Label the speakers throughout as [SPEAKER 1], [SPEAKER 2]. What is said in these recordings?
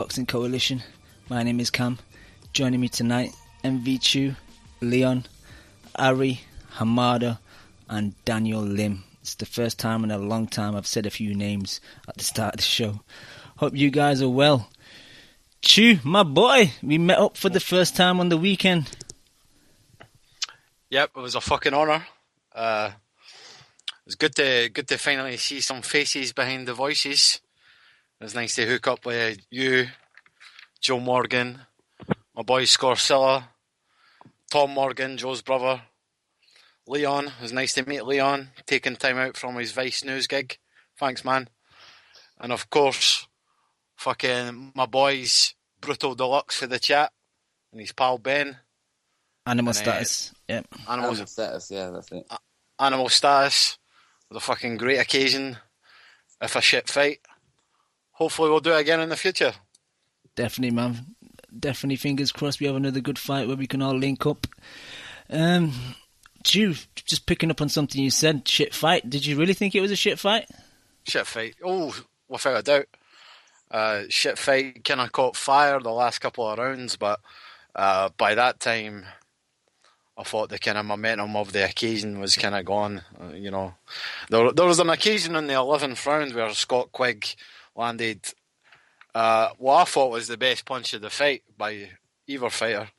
[SPEAKER 1] Boxing Coalition. My name is Cam. Joining me tonight, MV2, Leon, Ari, Hamada, and Daniel Lim. It's the first time in a long time I've said a few names at the start of the show. Hope you guys are well. Chew, my boy, we met up for the first time on the weekend.
[SPEAKER 2] Yep, it was a fucking honour. It was good to finally see some faces behind the voices. It was nice to hook up with you, Joe Morgan, my boy Scorsilla, Tom Morgan, Joe's brother, Leon. It was nice to meet Leon, taking time out from his Vice News gig. Thanks, man. And of course, fucking my boys, Brutal Deluxe for the chat, and his pal Ben.
[SPEAKER 1] Animal Status, yep.
[SPEAKER 3] Animal Status, yeah, that's it.
[SPEAKER 2] Animal Status, with a fucking great occasion, if a shit fight. Hopefully we'll do it again in the future.
[SPEAKER 1] Definitely, man. Definitely, fingers crossed we have another good fight where we can all link up. Drew, just picking up on something you said, shit fight. Did you really think it was a shit fight?
[SPEAKER 2] Shit fight. Oh, without a doubt. Shit fight kind of caught fire the last couple of rounds, but by that time, I thought the kind of momentum of the occasion was kind of gone. There was an occasion in the 11th round where Scott Quigg landed what I thought was the best punch of the fight by either fighter.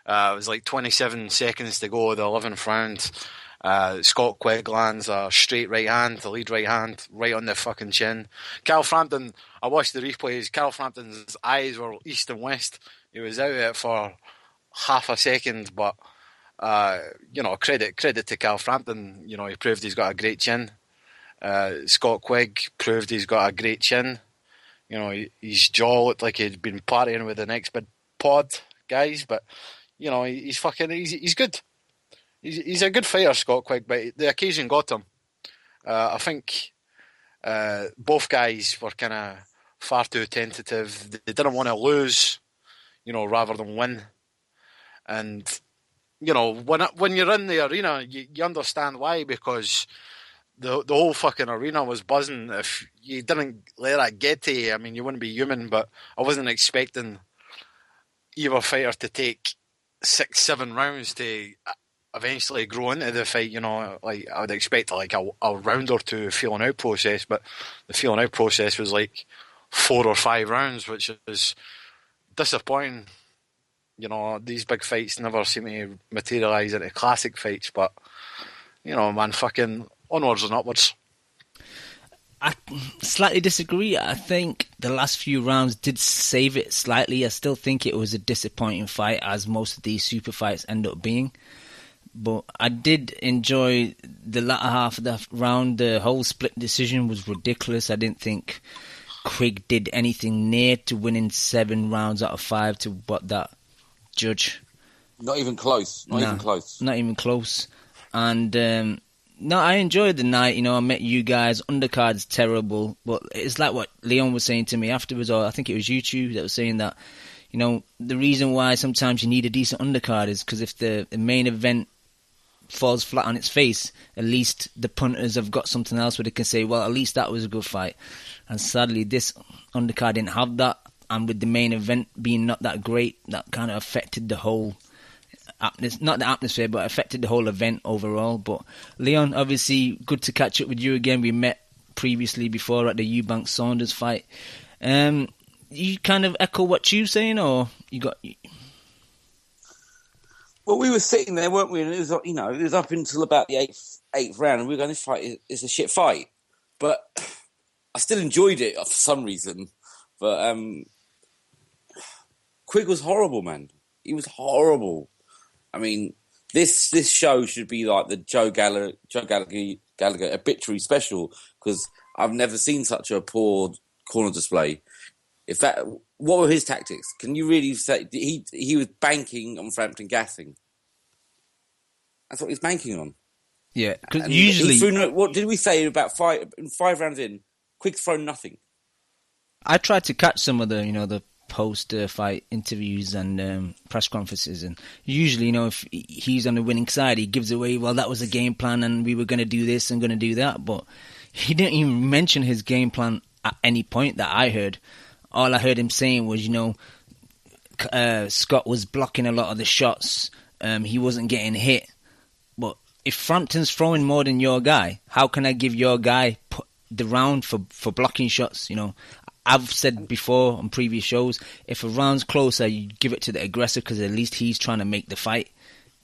[SPEAKER 2] It was like 27 seconds to go, the 11th round. Scott Quigg lands a straight right hand, the lead right hand, right on the fucking chin. Carl Frampton, I watched the replays, Carl Frampton's eyes were east and west. He was out of it for half a second, but credit to Carl Frampton. He proved he's got a great chin. Scott Quigg proved he's got a great chin. His jaw looked like he'd been partying with the next big pod guys, but he's good. He's a good fighter, Scott Quigg, but the occasion got him. I think both guys were kind of far too tentative. They didn't want to lose, rather than win. And when you're in the arena, you understand why, because the whole fucking arena was buzzing. If you didn't let that get to you, I mean, you wouldn't be human. But I wasn't expecting either fighter to take 6-7 rounds to eventually grow into the fight. Like I would expect like a round or two feeling out process, but the feeling out process was like 4 or 5 rounds, which is disappointing. These big fights never seem to materialise into classic fights, but man, fucking onwards and upwards.
[SPEAKER 1] I slightly disagree. I think the last few rounds did save it slightly. I still think it was a disappointing fight, as most of these super fights end up being. But I did enjoy the latter half of the round. The whole split decision was ridiculous. I didn't think Quigg did anything near to winning 7 rounds out of 5 to what that judge.
[SPEAKER 3] Not even close. Not even close.
[SPEAKER 1] And no, I enjoyed the night. I met you guys. Undercard's terrible, but it's like what Leon was saying to me afterwards, or I think it was YouTube that was saying that, the reason why sometimes you need a decent undercard is because if the main event falls flat on its face, at least the punters have got something else where they can say, well, at least that was a good fight. And sadly, this undercard didn't have that, and with the main event being not that great, that kind of affected the whole, not the atmosphere, but affected the whole event overall. But Leon, obviously, good to catch up with you again. We met previously before at the Eubank Saunders fight. You kind of echo what you're saying, or you got?
[SPEAKER 3] Well, we were sitting there, weren't we? And it was, it was up until about the eighth round, and we were going, "This fight is a shit fight," but I still enjoyed it for some reason. But Quigg was horrible, man. He was horrible. I mean, this show should be like the Joe Gallagher obituary special, because I've never seen such a poor corner display. What were his tactics? Can you really say he was banking on Frampton gassing? That's what he's banking on.
[SPEAKER 1] Yeah, because usually,
[SPEAKER 3] what did we say about 5 rounds in? Quigg's thrown nothing.
[SPEAKER 1] I tried to catch some of the post-fight interviews and press conferences, and usually, if he's on the winning side, he gives away, well, that was a game plan, and we were going to do this and going to do that, but he didn't even mention his game plan at any point that I heard. all I heard him saying was, Scott was blocking a lot of the shots. He wasn't getting hit. But if Frampton's throwing more than your guy, how can I give your guy the round for blocking shots? I've said before on previous shows, if a round's closer, you give it to the aggressor because at least he's trying to make the fight,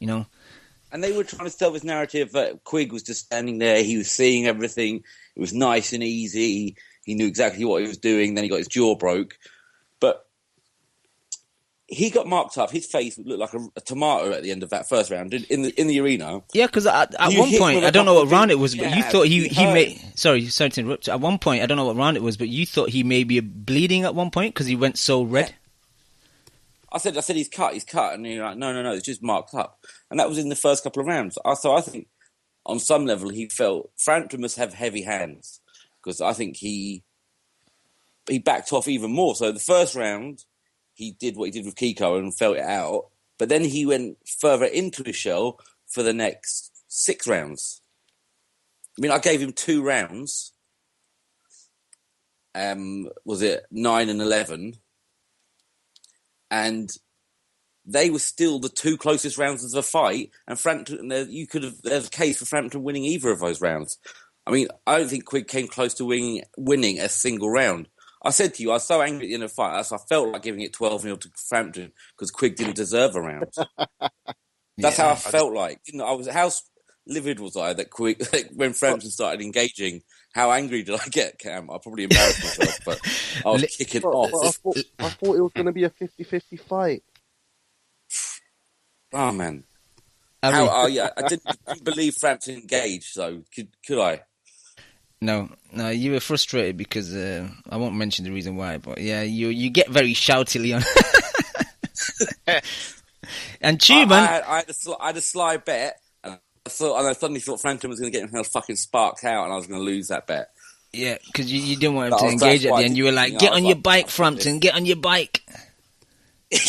[SPEAKER 3] And they were trying to sell this narrative that Quigg was just standing there, he was seeing everything, it was nice and easy, he knew exactly what he was doing, then he got his jaw broke. But he got marked up, his face looked like a tomato at the end of that first round in the arena.
[SPEAKER 1] Yeah, because at one point, I don't know what round it was, but you thought he may... Sorry to interrupt. At one point, I don't know what round it was, but you thought he may be bleeding at one point because he went so red.
[SPEAKER 3] Yeah. I said he's cut, and you're like, no, it's just marked up. And that was in the first couple of rounds. So I think on some level he felt Frampton must have heavy hands because I think he backed off even more. So the first round, he did what he did with Kiko and felt it out. But then he went further into his shell for the next 6 rounds. I mean, I gave him 2 rounds. Was it 9 and 11? And they were still the 2 closest rounds of the fight. And Frampton, there's a case for Frampton winning either of those rounds. I mean, I don't think Quigg came close to winning a single round. I said to you, I was so angry at the end of the fight, I felt like giving it 12-0 to Frampton because Quigg didn't deserve a round. That's how I felt like. How livid was I that Quigg, when Frampton started engaging, how angry did I get, Cam? I probably embarrassed myself, but I was kicking off.
[SPEAKER 4] I thought it was going to be a 50-50 fight.
[SPEAKER 3] Oh, man. I didn't believe Frampton engaged, though. Could I?
[SPEAKER 1] No, you were frustrated because I won't mention the reason why, but yeah, you get very shouty, Leon. And Tuban,
[SPEAKER 3] I had a sly bet, and I suddenly thought Frampton was going to get himself fucking sparked out, and I was going to lose that bet.
[SPEAKER 1] Yeah, because you didn't want him to engage at the end. You were like, "Get on your bike, Frampton. Get on your bike."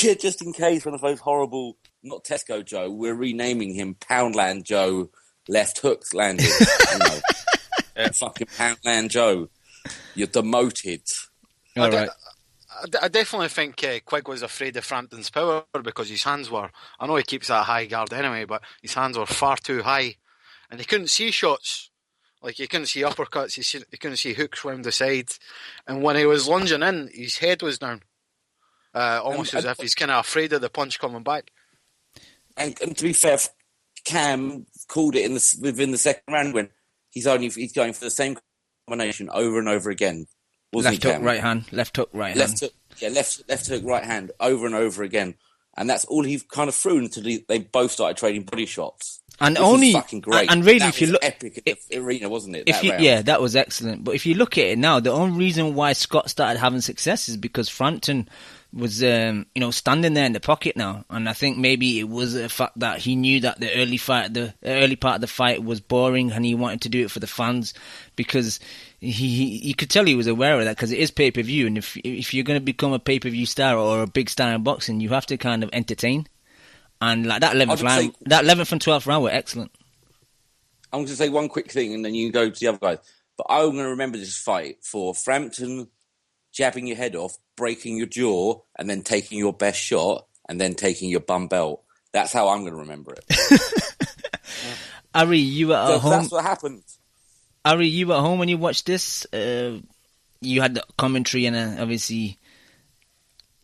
[SPEAKER 3] Yeah, just in case one of those horrible, not Tesco Joe, we're renaming him Poundland Joe. Left hooks landed. Fucking Poundland Joe, you're demoted.
[SPEAKER 1] All right.
[SPEAKER 2] I definitely think Quigg was afraid of Frampton's power because his hands were... I know he keeps that high guard anyway, but his hands were far too high. And he couldn't see shots. Like, he couldn't see uppercuts, he couldn't see hooks round the side. And when he was lunging in, his head was down. Almost as if he's kind of afraid of the punch coming back.
[SPEAKER 3] And to be fair, Cam called it within the second round when he's going for the same combination over and over again.
[SPEAKER 1] Left hook, right hand. Left hook, right hand.
[SPEAKER 3] Left hook, right hand, over and over again. And that's all he kind of threw until they both started trading body shots.
[SPEAKER 1] And only
[SPEAKER 3] fucking great.
[SPEAKER 1] And really,
[SPEAKER 3] that
[SPEAKER 1] if you look,
[SPEAKER 3] epic in the arena, wasn't it?
[SPEAKER 1] That was excellent. But if you look at it now, the only reason why Scott started having success is because Frampton was, standing there in the pocket now. And I think maybe it was the fact that he knew that the early part of the fight was boring, and he wanted to do it for the fans because he could tell he was aware of that because it is pay-per-view, and if you're going to become a pay-per-view star or a big star in boxing, you have to kind of entertain. And like that 11th and 12th round were excellent.
[SPEAKER 3] I'm going to say one quick thing, and then you can go to the other guys. But I'm going to remember this fight for Frampton jabbing your head off, breaking your jaw, and then taking your best shot, and then taking your bum belt. That's how I'm going to remember it.
[SPEAKER 1] Ari, you were at home.
[SPEAKER 3] That's what happened.
[SPEAKER 1] Ari, you were at home when you watched this. You had the commentary, and obviously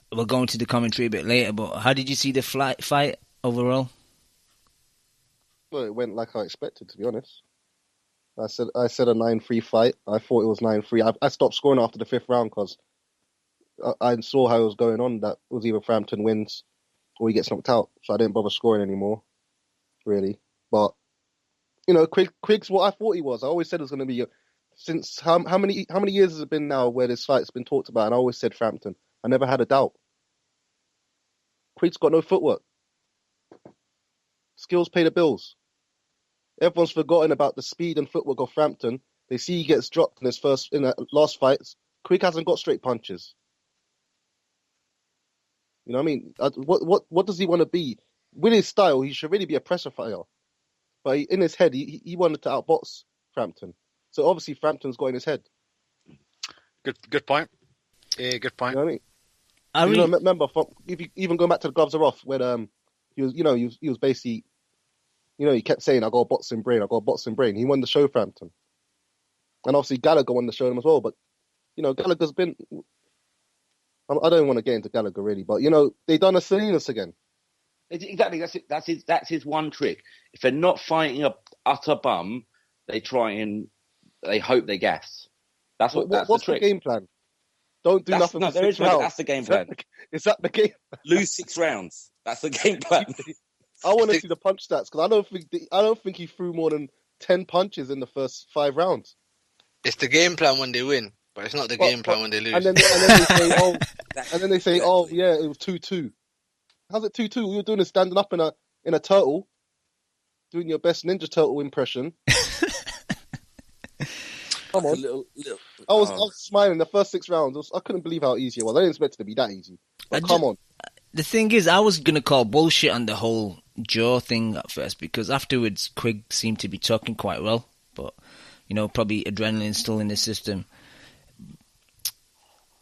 [SPEAKER 1] we'll go into the commentary a bit later. But how did you see the fight overall?
[SPEAKER 4] Well, it went like I expected, to be honest. I said a 9-3 fight. I thought it was 9-3. I stopped scoring after the 5th round because I saw how it was going on. That it was either Frampton wins or he gets knocked out. So I didn't bother scoring anymore, really. But Quigg's what I thought he was. I always said it was going to be since how many years has it been now where this fight's been talked about, and I always said Frampton. I never had a doubt. Quigg's got no footwork. Skills pay the bills. Everyone's forgotten about the speed and footwork of Frampton. They see he gets dropped in the last fights. Quigg hasn't got straight punches. You know what I mean? What does he want to be? With his style, he should really be a pressure fighter. But in his head, he wanted to outbox Frampton. So obviously Frampton's got in his head.
[SPEAKER 2] Good point. Yeah, good
[SPEAKER 4] You
[SPEAKER 2] point.
[SPEAKER 4] know what I mean?
[SPEAKER 1] I
[SPEAKER 4] You
[SPEAKER 1] really,
[SPEAKER 4] know, remember, if you even go back to the gloves are off, when he was, he was basically, he kept saying, "I got a boxing brain, I got a boxing brain." He won the show, Frampton, and obviously Gallagher won the show him as well. But Gallagher's been. I don't want to get into Gallagher really, but they done a Salinas again.
[SPEAKER 3] Exactly. That's it. That's his one trick. If they're not fighting a utter bum, they hope they gas. That's
[SPEAKER 4] What's
[SPEAKER 3] the trick.
[SPEAKER 4] the game plan? Don't do nothing for 6 rounds.
[SPEAKER 3] That's the game plan.
[SPEAKER 4] Is that the game?
[SPEAKER 3] Lose 6 rounds. That's the game plan.
[SPEAKER 4] I want to see the punch stats because I don't think he threw more than 10 punches in the first 5 rounds.
[SPEAKER 2] It's the game plan when they win, but it's not the game plan when they lose.
[SPEAKER 4] And then they say, oh yeah, it was 2-2. How's it 2-2? All you're doing is standing up in a turtle, doing your best Ninja Turtle impression. Come on. I was smiling the first 6 rounds. I couldn't believe how easy it was. I didn't expect it to be that easy. But come on.
[SPEAKER 1] The thing is, I was going to call bullshit on the whole jaw thing at first because afterwards Quigg seemed to be talking quite well. But, probably adrenaline still in the system.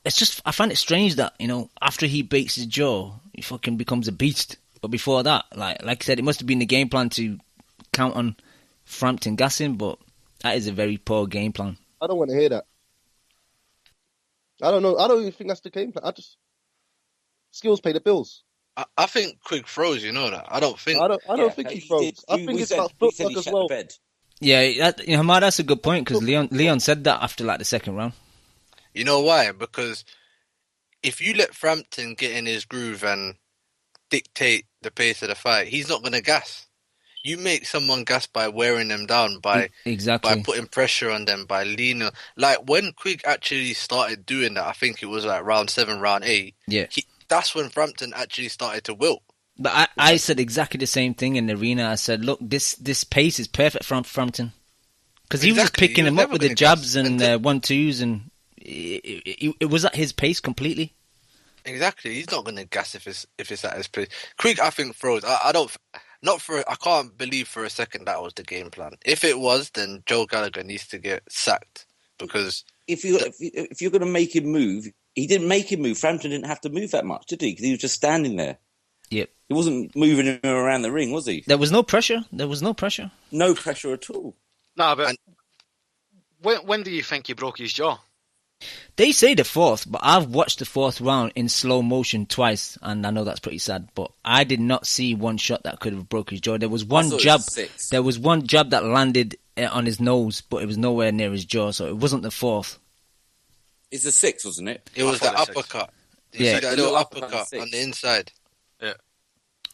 [SPEAKER 1] It's just, I find it strange that, after he breaks his jaw, he fucking becomes a beast. But before that, like I said, it must have been the game plan to count on Frampton gassing, but that is a very poor game plan.
[SPEAKER 4] I don't want to hear that. I don't know. I don't even think that's the game plan. Skills pay the bills.
[SPEAKER 2] I think Quigg froze, you know that. I don't think
[SPEAKER 4] think he froze. I think it's about footwork as well.
[SPEAKER 1] Yeah, Hamad, that's a good point because Leon said that after the second round.
[SPEAKER 2] You know why? Because if you let Frampton get in his groove and dictate the pace of the fight, he's not going to gas. You make someone gas by wearing them down, by putting pressure on them, by leaning. Like when Quigg actually started doing that, I think it was like round 7, round 8.
[SPEAKER 1] Yeah,
[SPEAKER 2] that's when Frampton actually started to wilt.
[SPEAKER 1] But I said exactly the same thing in the arena. I said, look, this pace is perfect for Frampton because he was picking him up with the jabs and 1-2s, and it was at his pace completely.
[SPEAKER 2] Exactly, he's not going to gas if it's at his pace. Quigg, I think froze. I can't believe for a second that was the game plan. If it was, then Joe Gallagher needs to get sacked because
[SPEAKER 3] if you're going to make him move, he didn't make him move. Frampton didn't have to move that much, did he? Because he was just standing there.
[SPEAKER 1] Yep.
[SPEAKER 3] He wasn't moving him around the ring, was he?
[SPEAKER 1] There was no pressure. No
[SPEAKER 3] pressure at all.
[SPEAKER 2] No, but when do you think he broke his jaw?
[SPEAKER 1] They say the 4th, but I've watched the 4th round in slow motion twice, and I know that's pretty sad, but I did not see one shot that could have broke his jaw. There was one jab. There was one jab that landed on his nose, but it was nowhere near his jaw, so it wasn't the 4th.
[SPEAKER 3] It's the 6th, wasn't it?
[SPEAKER 2] It was the uppercut. You see that little uppercut on the inside? Yeah.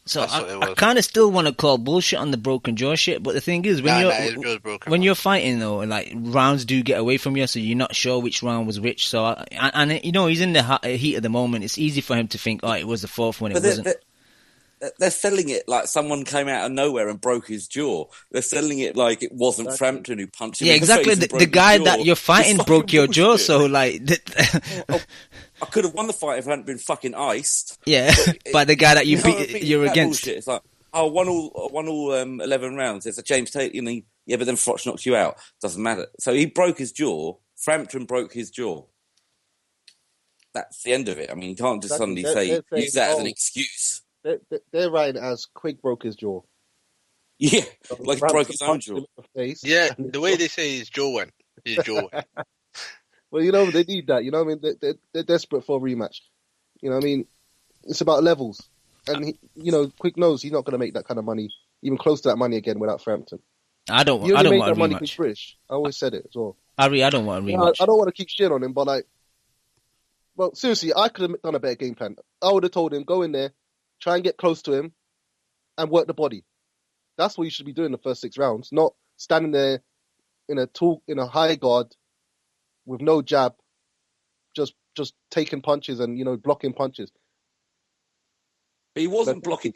[SPEAKER 1] So I kind of still want to call bullshit on the broken jaw shit, but the thing is, when you're fighting though, like rounds do get away from you, so you're not sure which round was which. So he's in the heat of the moment. It's easy for him to think, it was the 4th when it wasn't.
[SPEAKER 3] They're selling it like someone came out of nowhere and broke his jaw. They're selling it like it wasn't Frampton who punched him.
[SPEAKER 1] Yeah, exactly. The guy that you're fighting broke your jaw, so like.
[SPEAKER 3] I could have won the fight if I hadn't been fucking iced.
[SPEAKER 1] Yeah, by the guy that you're against.
[SPEAKER 3] Bullshit. It's like, won all 11 rounds. It's a James Taylor. But then Frotch knocks you out. Doesn't matter. So he broke his jaw. Frampton broke his jaw. That's the end of it. I mean, you can't just suddenly use that as an excuse.
[SPEAKER 4] They're writing as Quigg broke his jaw.
[SPEAKER 3] Yeah, like he broke his own jaw.
[SPEAKER 2] Yeah, the way they say his jaw went.
[SPEAKER 4] Well, they need that. You know what I mean? They're desperate for a rematch. You know what I mean? It's about levels. And, Quigg knows he's not going to make that kind of money, even close to that money again without Frampton.
[SPEAKER 1] I don't want a rematch.
[SPEAKER 4] Money with British. I always said it as well.
[SPEAKER 1] I don't want a rematch.
[SPEAKER 4] I don't want to keep shit on him, but well, seriously, I could have done a better game plan. I would have told him, go in there, try and get close to him, and work the body. That's what you should be doing the first 6 rounds, not standing there in a high guard with no jab, just taking punches and blocking punches.
[SPEAKER 3] But he wasn't blocking.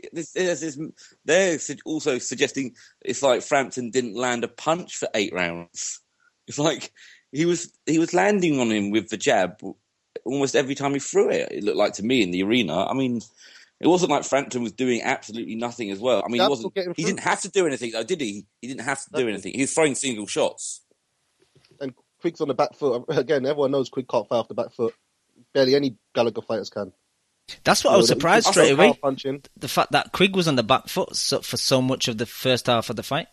[SPEAKER 3] They're also suggesting it's like Frampton didn't land a punch for 8 rounds. It's like he was landing on him with the jab almost every time he threw it. It looked like to me in the arena. I mean, it wasn't like Frampton was doing absolutely nothing as well. I mean, he didn't have to do anything though, did he? He didn't have to do anything. He was throwing single shots.
[SPEAKER 4] And Quigg's on the back foot again. Everyone knows Quigg can't fight off the back foot. barely any Gallagher fighters can.
[SPEAKER 1] That's what I was surprised straight away.
[SPEAKER 4] Punching.
[SPEAKER 1] The fact that Quigg was on the back foot for so much of the first half of the fight.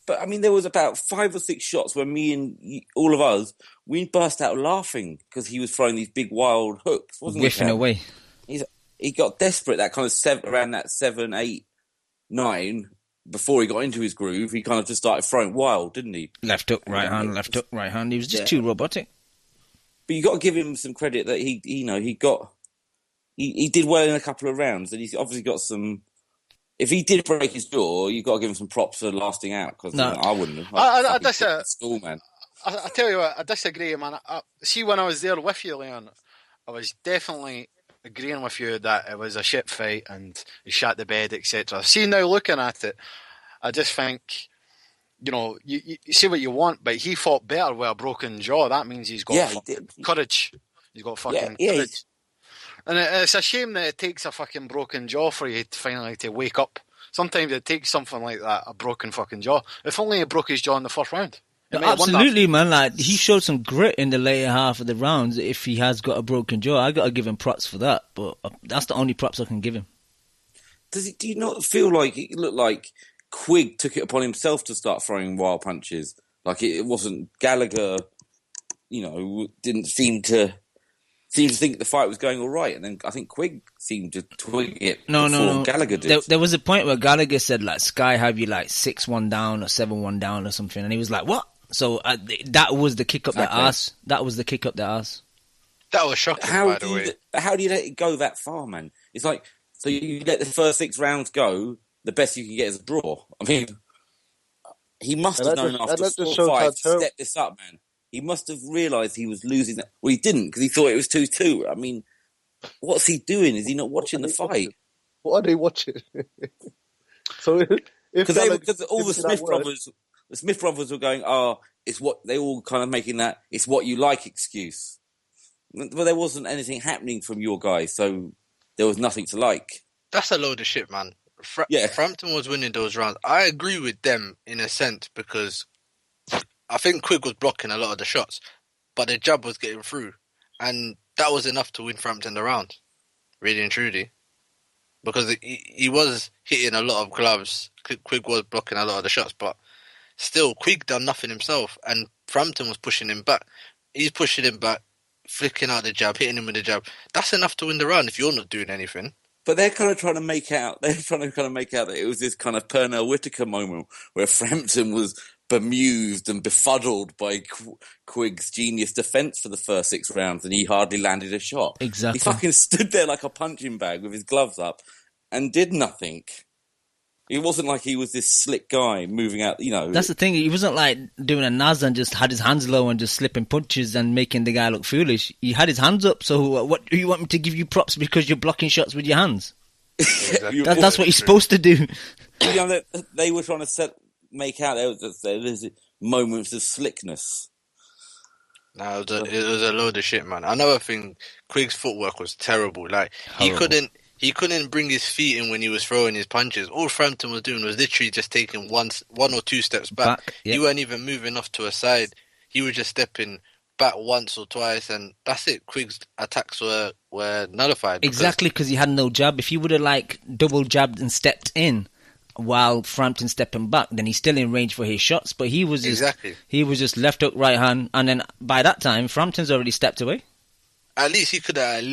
[SPEAKER 3] But I mean, there was about 5 or 6 shots where me and all of us, we burst out laughing because he was throwing these big wild hooks, wasn't he?
[SPEAKER 1] Whiffing away.
[SPEAKER 3] He got desperate, that kind of around that 7, 8, 9, before he got into his groove, he kind of just started throwing wild, didn't he?
[SPEAKER 1] Left hook, right hand, left hook, right hand. He was just too robotic.
[SPEAKER 3] But you got to give him some credit that he did well in a couple of rounds, and he's obviously got some. If he did break his jaw, you got to give him some props for lasting out. Because I wouldn't have.
[SPEAKER 2] I tell you what, I disagree, man. See, when I was there with you, Leon, I was definitely agreeing with you that it was a shit fight and he shot the bed, etc. See, now looking at it, I just think, you see what you want, but he fought better with a broken jaw. That means he's got courage. He's got fucking courage. And it's a shame that it takes a fucking broken jaw for you to finally to wake up. Sometimes it takes something like that, a broken fucking jaw. If only he broke his jaw in the first round.
[SPEAKER 1] Absolutely, man. Like, he showed some grit in the later half of the rounds. If he has got a broken jaw, I got to give him props for that. But that's the only props I can give him.
[SPEAKER 3] Do you not feel like it looked like Quigg took it upon himself to start throwing wild punches? Like it wasn't Gallagher. Didn't seem to think the fight was going all right, and then I think Quigg seemed to twig it before Gallagher did.
[SPEAKER 1] There was a point where Gallagher said, like, Sky have you like 6-1 down or 7-1 down or something, and he was like, what? So that was the kick up the ass. That was the kick up the ass.
[SPEAKER 2] That was shocking, by the way.
[SPEAKER 3] How do you let it go that far, man? It's like, so you let the first 6 rounds go, the best you can get is a draw. I mean, he must have known after 4 fights to step this up, man. He must have realised he was losing that. Well, he didn't, because he thought it was 2-2. I mean, what's he doing? Is he not watching the fight?
[SPEAKER 4] What are they watching? So,
[SPEAKER 3] because all the Smith brothers were going, it's what they all kind of making that it's what you like excuse. But there wasn't anything happening from your guys, so there was nothing to like.
[SPEAKER 5] That's a load of shit, man. Frampton was winning those rounds. I agree with them in a sense because I think Quigg was blocking a lot of the shots, but the jab was getting through, and that was enough to win Frampton the round, really and truly, because he was hitting a lot of gloves. Quigg was blocking a lot of the shots, but still, Quigg done nothing himself, and Frampton was pushing him back. He's pushing him back, flicking out the jab, hitting him with the jab. That's enough to win the round if you're not doing anything.
[SPEAKER 3] But they're kind of trying to make out that it was this kind of Pernell Whitaker moment where Frampton was bemused and befuddled by Quigg's genius defence for the first 6 rounds, and he hardly landed a shot.
[SPEAKER 1] Exactly.
[SPEAKER 3] He fucking stood there like a punching bag with his gloves up and did nothing. It wasn't like he was this slick guy moving out,
[SPEAKER 1] That's the thing. He wasn't like doing a Naz and just had his hands low and just slipping punches and making the guy look foolish. He had his hands up, so what do you want me to give you props because you're blocking shots with your hands? That's what you're supposed to do.
[SPEAKER 3] They were trying to make out there was moments of slickness.
[SPEAKER 5] No, it was a load of shit, man. Another thing, Quigg's footwork was terrible. Like, he couldn't bring his feet in when he was throwing his punches. All Frampton was doing was literally just taking one or two steps back.
[SPEAKER 1] Yep.
[SPEAKER 5] He weren't even moving off to a side. He was just stepping back once or twice, and that's it. Quigg's attacks were nullified.
[SPEAKER 1] Exactly, because he had no jab. If he would have double jabbed and stepped in while Frampton stepping back, then he's still in range for his shots. But he was just left hook, right hand, and then by that time, Frampton's already stepped away.
[SPEAKER 5] At least he could have,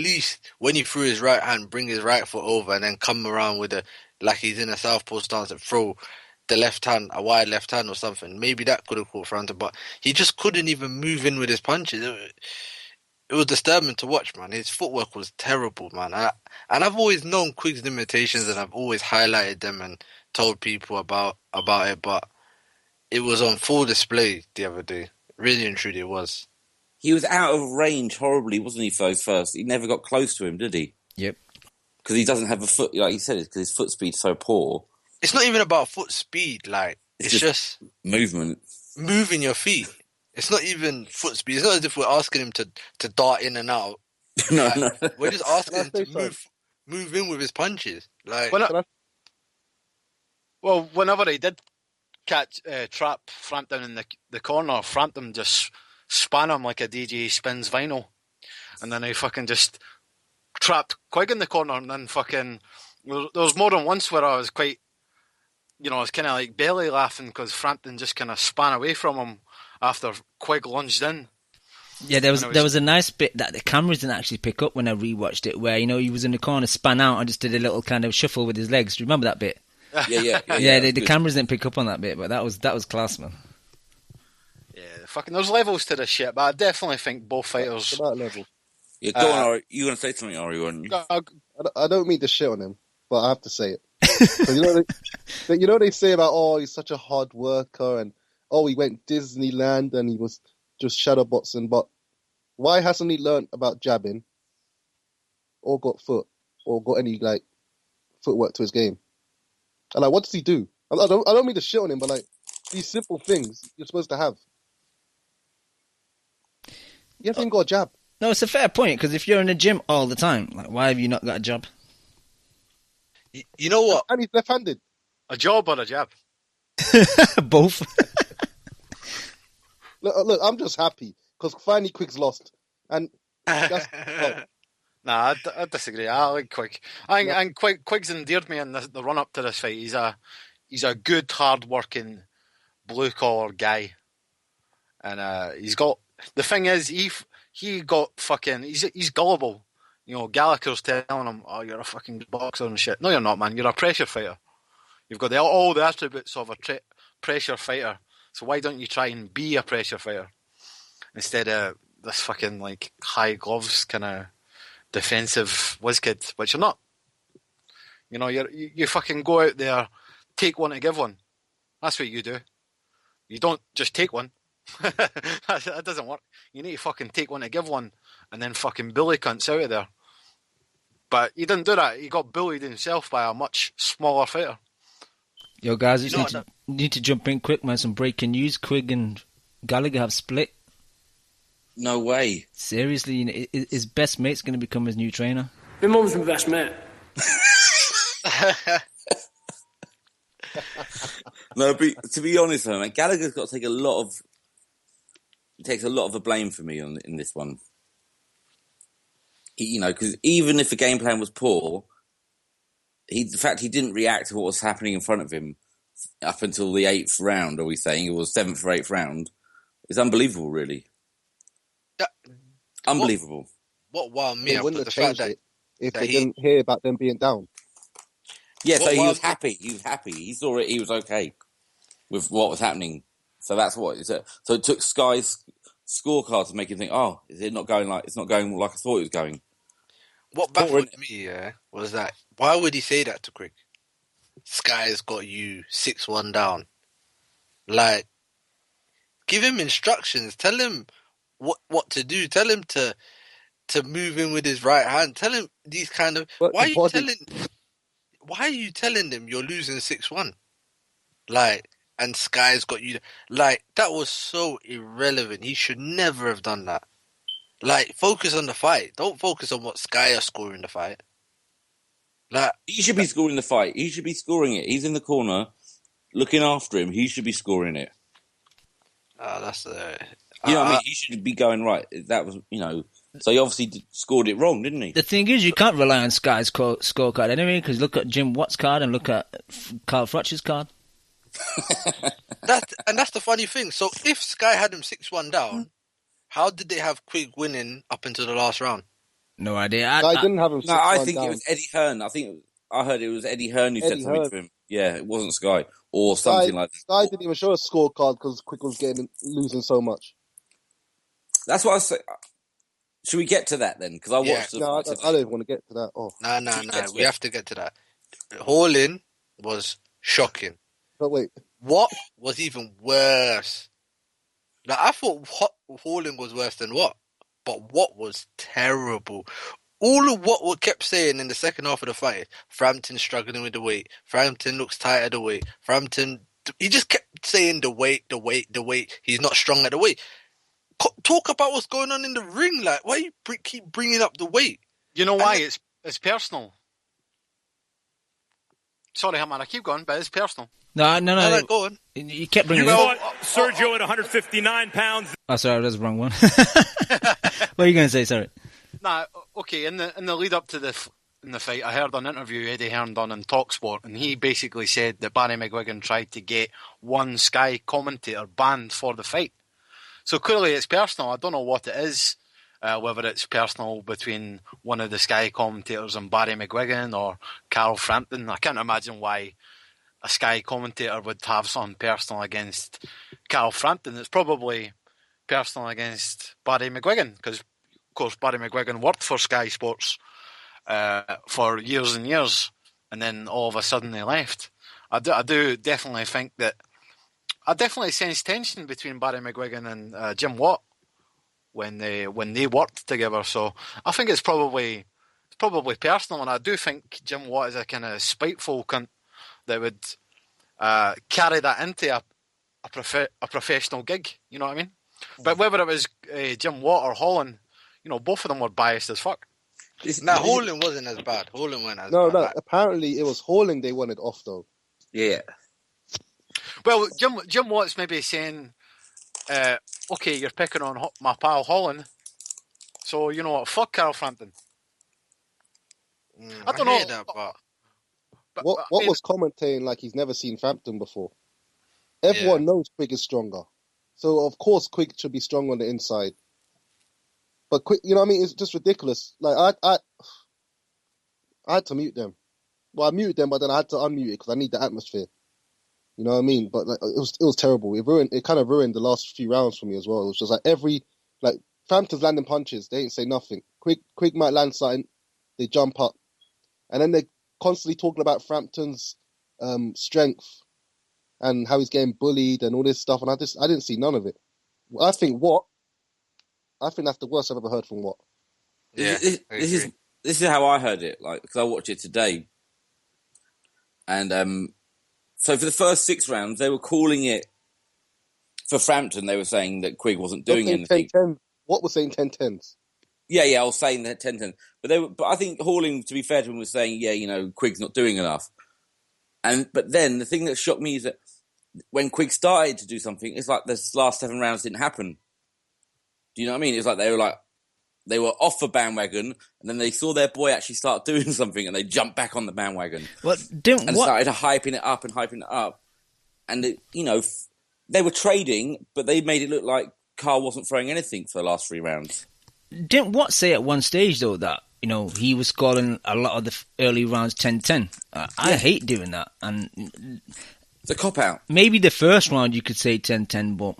[SPEAKER 5] when he threw his right hand, bring his right foot over and then come around with like he's in a southpaw stance and throw the left hand, a wide left hand or something. Maybe that could have caught Frampton, but he just couldn't even move in with his punches. It was disturbing to watch, man. His footwork was terrible, man. And I've always known Quigg's limitations, and I've always highlighted them and told people about it, but it was on full display the other day. Really and truly it was.
[SPEAKER 3] He was out of range horribly, wasn't he, for those first? He never got close to him, did he?
[SPEAKER 1] Yep.
[SPEAKER 3] Because he doesn't have a foot, like you said, it's because his foot speed's so poor.
[SPEAKER 5] It's not even about foot speed, like, it's just
[SPEAKER 3] movement.
[SPEAKER 5] Moving your feet. It's not even foot speed. It's not as if we're asking him to dart in and out.
[SPEAKER 3] No.
[SPEAKER 5] We're just asking him to move in with his punches. Like,
[SPEAKER 2] whenever he did trap Frampton in the corner, Frampton just span him like a DJ spins vinyl. and then he fucking just trapped Quigg in the corner, and then fucking there was more than once where I was quite, I was kind of like belly laughing because Frampton just kind of span away from him after Quigg lunged in.
[SPEAKER 1] Yeah, there was a nice bit that the cameras didn't actually pick up when I rewatched it, where he was in the corner, span out, and just did a little kind of shuffle with his legs. Do you remember that bit?
[SPEAKER 3] Yeah.
[SPEAKER 1] The cameras didn't pick up on that bit, but that was class, man.
[SPEAKER 2] Yeah, fucking there's levels to this shit, but I definitely think both fighters.
[SPEAKER 4] About level.
[SPEAKER 3] Yeah, go on, Ari. You want to say something, Ari? Weren't you?
[SPEAKER 4] I don't mean to shit on him, but I have to say it. They say about, he's such a hard worker, and he went Disneyland and he was just shadowboxing, but why hasn't he learned about jabbing or got any footwork to his game? And what does he do? I don't mean to shit on him, but these simple things you're supposed to have. You haven't got a jab.
[SPEAKER 1] No, it's a fair point, because if you're in the gym all the time, why have you not got a jab?
[SPEAKER 5] You know what?
[SPEAKER 4] And he's left-handed.
[SPEAKER 2] A job or a jab?
[SPEAKER 1] Both.
[SPEAKER 4] Look, I'm just happy because finally Quigg's lost, and that's.
[SPEAKER 2] Nah, I disagree. I like Quigg. And Quigg's endeared me in the run up to this fight. He's a good, hard working, blue collar guy, and he's got. The thing is, he got fucking. He's gullible. Gallagher's telling him, "Oh, you're a fucking boxer and shit." No, you're not, man. You're a pressure fighter. You've got all the attributes of a pressure fighter. So why don't you try and be a pressure fighter instead of this fucking high gloves kind of defensive whiz kid, which you're not. You fucking go out there, take one to give one. That's what you do. You don't just take one. That doesn't work. You need to fucking take one to give one, and then fucking bully cunts out of there. But he didn't do that. He got bullied himself by a much smaller fighter.
[SPEAKER 1] Yo, guys, need to jump in quick, man. Some breaking news. Quigg and Gallagher have split.
[SPEAKER 3] No way.
[SPEAKER 1] Seriously, his best mate's going to become his new trainer.
[SPEAKER 6] My mum's my best mate.
[SPEAKER 3] No, but to be honest, though, man, Gallagher's got to take a lot of the blame for me in this one. Because even if the game plan was poor, the fact he didn't react to what was happening in front of him up until the 8th round, are we saying it was 7th or 8th round, is unbelievable, really. Unbelievable.
[SPEAKER 5] What wowed me
[SPEAKER 4] They
[SPEAKER 5] up
[SPEAKER 4] wouldn't
[SPEAKER 5] was
[SPEAKER 4] have
[SPEAKER 5] the fact
[SPEAKER 4] changed
[SPEAKER 5] that
[SPEAKER 4] it if they didn't hear about them being down.
[SPEAKER 3] Yeah, so he was happy. He saw it. He was okay with what was happening. So that's what. So it took Sky's scorecard to make him think, is it not going it's not going like I thought it was going.
[SPEAKER 5] What baffled me, was that why would he say that to Quigg? Sky's got you 6-1 down. Give him instructions. Tell him what to do. Tell him to move in with his right hand. Tell him these kind of. Why are you telling them you're losing 6-1? And Sky's got you. That was so irrelevant. He should never have done that. Focus on the fight. Don't focus on what Sky are scoring the fight.
[SPEAKER 3] He should be scoring the fight. He should be scoring it. He's in the corner, looking after him. He should be scoring it.
[SPEAKER 5] That's
[SPEAKER 3] he should be going right. That was, So he obviously scored it wrong, didn't he?
[SPEAKER 1] The thing is, you can't rely on Sky's scorecard anyway, because look at Jim Watt's card and look at Carl Frampton's card.
[SPEAKER 5] That's the funny thing. So if Sky had him 6-1 down, how did they have Quigg winning up until the last round?
[SPEAKER 1] No idea.
[SPEAKER 4] I didn't have him 6-1
[SPEAKER 3] I think
[SPEAKER 4] down.
[SPEAKER 3] it was Eddie Hearn. I heard it was Eddie Hearn who said something to him. Yeah, it wasn't Sky or something like that.
[SPEAKER 4] Sky didn't even show a scorecard because Quigg was losing so much.
[SPEAKER 3] That's what I say. Should we get to that then? Because I watched.
[SPEAKER 4] No, I don't want to get to that.
[SPEAKER 5] No. We have to get to that. Hall-in was shocking.
[SPEAKER 4] But wait,
[SPEAKER 5] what was even worse? I thought Hall-in was worse than what, but what was terrible. All of what we kept saying in the second half of the fight, Frampton struggling with the weight. Frampton looks tight at the weight. He just kept saying the weight. He's not strong at the weight. Talk about what's going on in the ring. Why you keep bringing up the weight?
[SPEAKER 2] You know why? It's personal. Sorry, man, I keep going, but it's personal.
[SPEAKER 1] No.
[SPEAKER 5] Go on.
[SPEAKER 1] You kept bringing it up.
[SPEAKER 7] Sergio at 159 pounds.
[SPEAKER 1] Oh, sorry, that was the wrong one. What are you going to say? Sorry.
[SPEAKER 2] Nah, okay. In the lead up to in the fight, I heard an interview Eddie Hearn done in TalkSport, and he basically said that Barry McGuigan tried to get one Sky commentator banned for the fight. So clearly it's personal. I don't know what it is, whether it's personal between one of the Sky commentators and Barry McGuigan or Carl Frampton. I can't imagine why a Sky commentator would have something personal against Carl Frampton. It's probably personal against Barry McGuigan because, of course, Barry McGuigan worked for Sky Sports for years and years, and then all of a sudden they left. I do definitely think that I definitely sense tension between Barry McGuigan and Jim Watt when they worked together. So I think it's probably personal, and I do think Jim Watt is a kind of spiteful cunt that would carry that into a professional gig. You know what I mean? But whether it was Jim Watt or Holland, both of them were biased as fuck.
[SPEAKER 5] Holland wasn't as bad. Holland went as bad.
[SPEAKER 4] No, apparently it was Holland they wanted off, though.
[SPEAKER 3] Yeah.
[SPEAKER 2] Well, Jim Watt's maybe saying, okay, you're picking on my pal Holland, so you know what, fuck Carl Frampton. I don't know.
[SPEAKER 5] That,
[SPEAKER 2] but
[SPEAKER 4] what was commentating like he's never seen Frampton before? Everyone knows Quigg is stronger. So, of course, Quigg should be strong on the inside. But Quigg, you know what I mean? It's just ridiculous. Like, I had to mute them. Well, I muted them, but then I had to unmute it because I need the atmosphere. You know what I mean? But like, it was terrible. It kind of ruined the last few rounds for me as well. It was just like Frampton's landing punches. They ain't say nothing. Quigg might land something. They jump up. And then they're constantly talking about Frampton's strength and how he's getting bullied and all this stuff. And I didn't see none of it. I think that's the worst I've ever heard from Watt.
[SPEAKER 5] Yeah,
[SPEAKER 3] this is how I heard it. Like, because I watched it today. And so for the first 6 rounds, they were calling it for Frampton. They were saying that Quigg wasn't doing anything.
[SPEAKER 4] 10-10. Watt was saying 10-10s.
[SPEAKER 3] Yeah, I was saying that 10-10. But I think Halling, to be fair to him, was saying, Quigg's not doing enough. But then the thing that shocked me is that when Quigg started to do something, it's like the last 7 rounds didn't happen. Do you know what I mean? It's like they were off the bandwagon, and then they saw their boy actually start doing something, and they jumped back on the bandwagon. Started hyping it up. And, they were trading, but they made it look like Carl wasn't throwing anything for the last 3 rounds.
[SPEAKER 1] Didn't Watt say at one stage, though, that, he was calling a lot of the early rounds 10-10? I hate doing that. And
[SPEAKER 3] it's a cop-out.
[SPEAKER 1] Maybe the first round you could say 10-10, but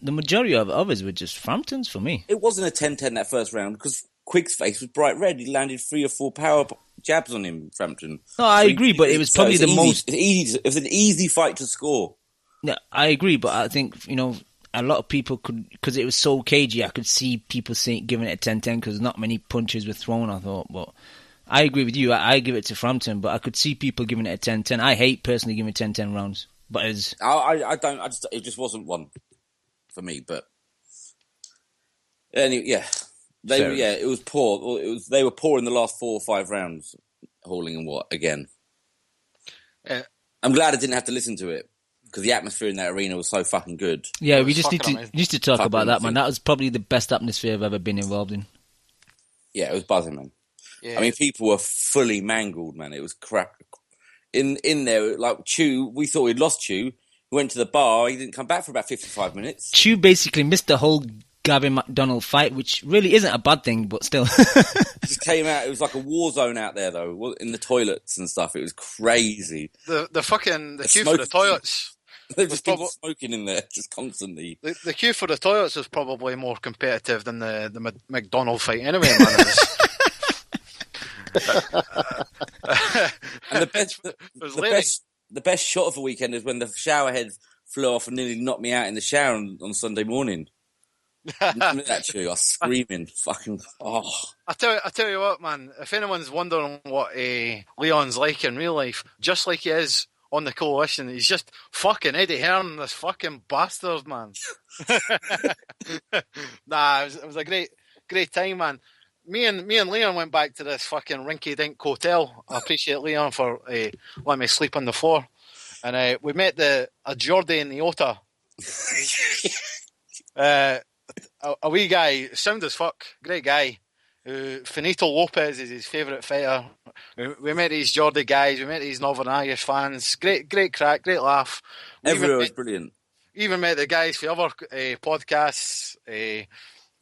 [SPEAKER 1] the majority of others were just Framptons for me.
[SPEAKER 3] It wasn't a 10-10 that first round because Quigg's face was bright red. He landed 3 or 4 power jabs on him, Frampton.
[SPEAKER 1] No, I agree, but it was probably
[SPEAKER 3] It was an easy fight to score.
[SPEAKER 1] Yeah, I agree, but I think, a lot of people could, because it was so cagey, I could see people giving it a 10-10 because not many punches were thrown, I thought. But I agree with you. I give it to Frampton, but I could see people giving it a 10-10. I hate personally giving 10-10 rounds. But
[SPEAKER 3] I don't. It just wasn't one for me. But anyway, it was poor. They were poor in the last 4 or 5 rounds. Halling and Watt again. I'm glad I didn't have to listen to it because the atmosphere in that arena was so fucking good.
[SPEAKER 1] Yeah, we just need to talk about that, man. That was probably the best atmosphere I've ever been involved in.
[SPEAKER 3] Yeah, it was buzzing, man. Yeah. I mean, people were fully mangled, man. It was crap. In there, like Chew, we thought we'd lost Chew. He went to the bar. He didn't come back for about 55 minutes.
[SPEAKER 1] Chew basically missed the whole Gavin McDonald fight, which really isn't a bad thing, but still.
[SPEAKER 3] Just came out. It was like a war zone out there, though, in the toilets and stuff. It was crazy.
[SPEAKER 2] The queue for the toilets.
[SPEAKER 3] They've just been smoking in there, just constantly.
[SPEAKER 2] The queue for the toilets was probably more competitive than the McDonald fight anyway, man.
[SPEAKER 3] And the best shot of the weekend is when the shower head flew off and nearly knocked me out in the shower on Sunday morning. Actually, I was screaming, fucking. Oh!
[SPEAKER 2] I tell you what, man. If anyone's wondering what Leon's like in real life, just like he is on the coalition, he's just fucking Eddie Hearn, this fucking bastard, man. Nah, it was a great time, man. Me and Leon went back to this fucking rinky-dink hotel. I appreciate Leon for letting me sleep on the floor. And we met a Geordie in the Ota. A wee guy, sound as fuck, great guy. Finito Lopez is his favourite fighter. We met these Geordie guys. We met these Northern Irish fans. Great crack, great laugh.
[SPEAKER 3] Everyone was brilliant.
[SPEAKER 2] Even met the guys for other podcasts.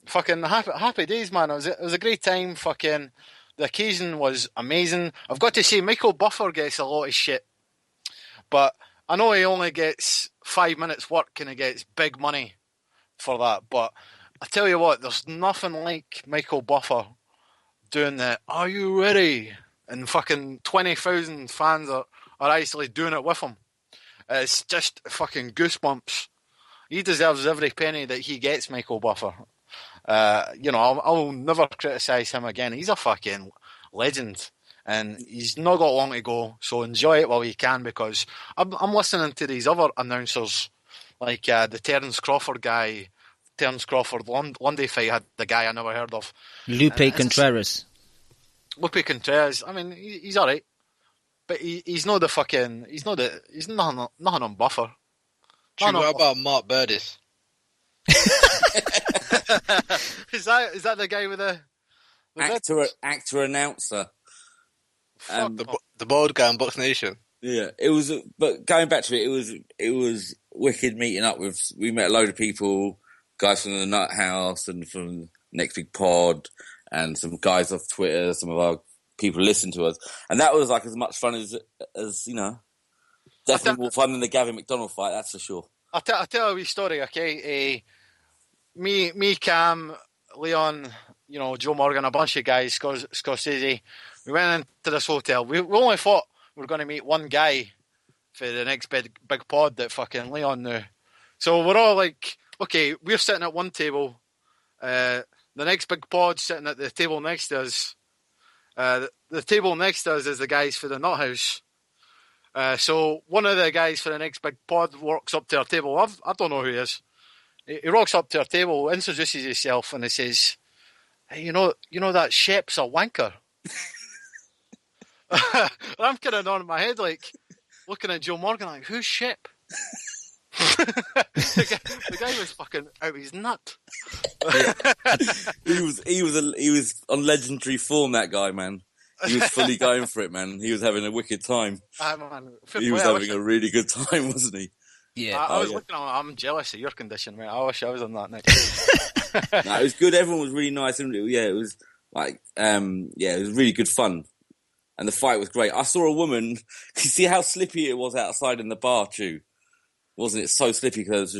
[SPEAKER 2] Fucking happy days, man. It was a great time. Fucking the occasion was amazing. I've got to say, Michael Buffer gets a lot of shit, but I know he only gets 5 minutes work and he gets big money for that. But I tell you what, there's nothing like Michael Buffer doing the "Are you ready?" and fucking 20,000 fans are actually doing it with him. It's just fucking goosebumps. He deserves every penny that he gets, Michael Buffer. I'll never criticise him again. He's a fucking legend, and he's not got long to go. So enjoy it while you can, because I'm listening to these other announcers, like the Terence Crawford guy. Terence Crawford Lundy fight had the guy I never heard of.
[SPEAKER 1] Lupe Contreras.
[SPEAKER 2] Lupe Contreras. I mean, he's all right, but he's not the fucking. He's nothing on Buffer.
[SPEAKER 5] What about Mark Burtis?
[SPEAKER 2] Is that the guy with the
[SPEAKER 3] actor announcer?
[SPEAKER 5] The bald guy in Box Nation.
[SPEAKER 3] Yeah, it was. But going back to it was wicked meeting up with. We met a load of people, guys from the Nut House and from Next Big Pod, and some guys off Twitter. Some of our people listen to us, and that was like as much fun as definitely more fun than the Gavin McDonald fight. That's for sure.
[SPEAKER 2] I'll tell a wee story, okay? Me, Cam, Leon, Joe Morgan, a bunch of guys, Scorsese. We went into this hotel. We only thought we were going to meet one guy for the next big pod that fucking Leon knew. So we're all like, okay, we're sitting at one table. The next big pod's sitting at the table next to us. The table next to us is the guys for the Nut House. So one of the guys for the next big pod walks up to our table. I don't know who he is. He rocks up to our table, introduces himself, and he says, "Hey, you know that Shep's a wanker." And I'm kind of nodding my head, like looking at Joe Morgan, like, "Who's Shep?" the guy was fucking out his nut.
[SPEAKER 3] He was on legendary form. That guy, man. He was fully going for it, man. He was having a wicked time.
[SPEAKER 2] Man,
[SPEAKER 3] he was having a really good time, wasn't he?
[SPEAKER 2] Yeah. I was looking at him, I'm jealous of your condition, mate. I wish I was on that next.
[SPEAKER 3] No, it was good. Everyone was really nice. And yeah, it was like, it was really good fun. And the fight was great. I saw a woman, you see how slippy it was outside in the bar too? Wasn't it so slippy because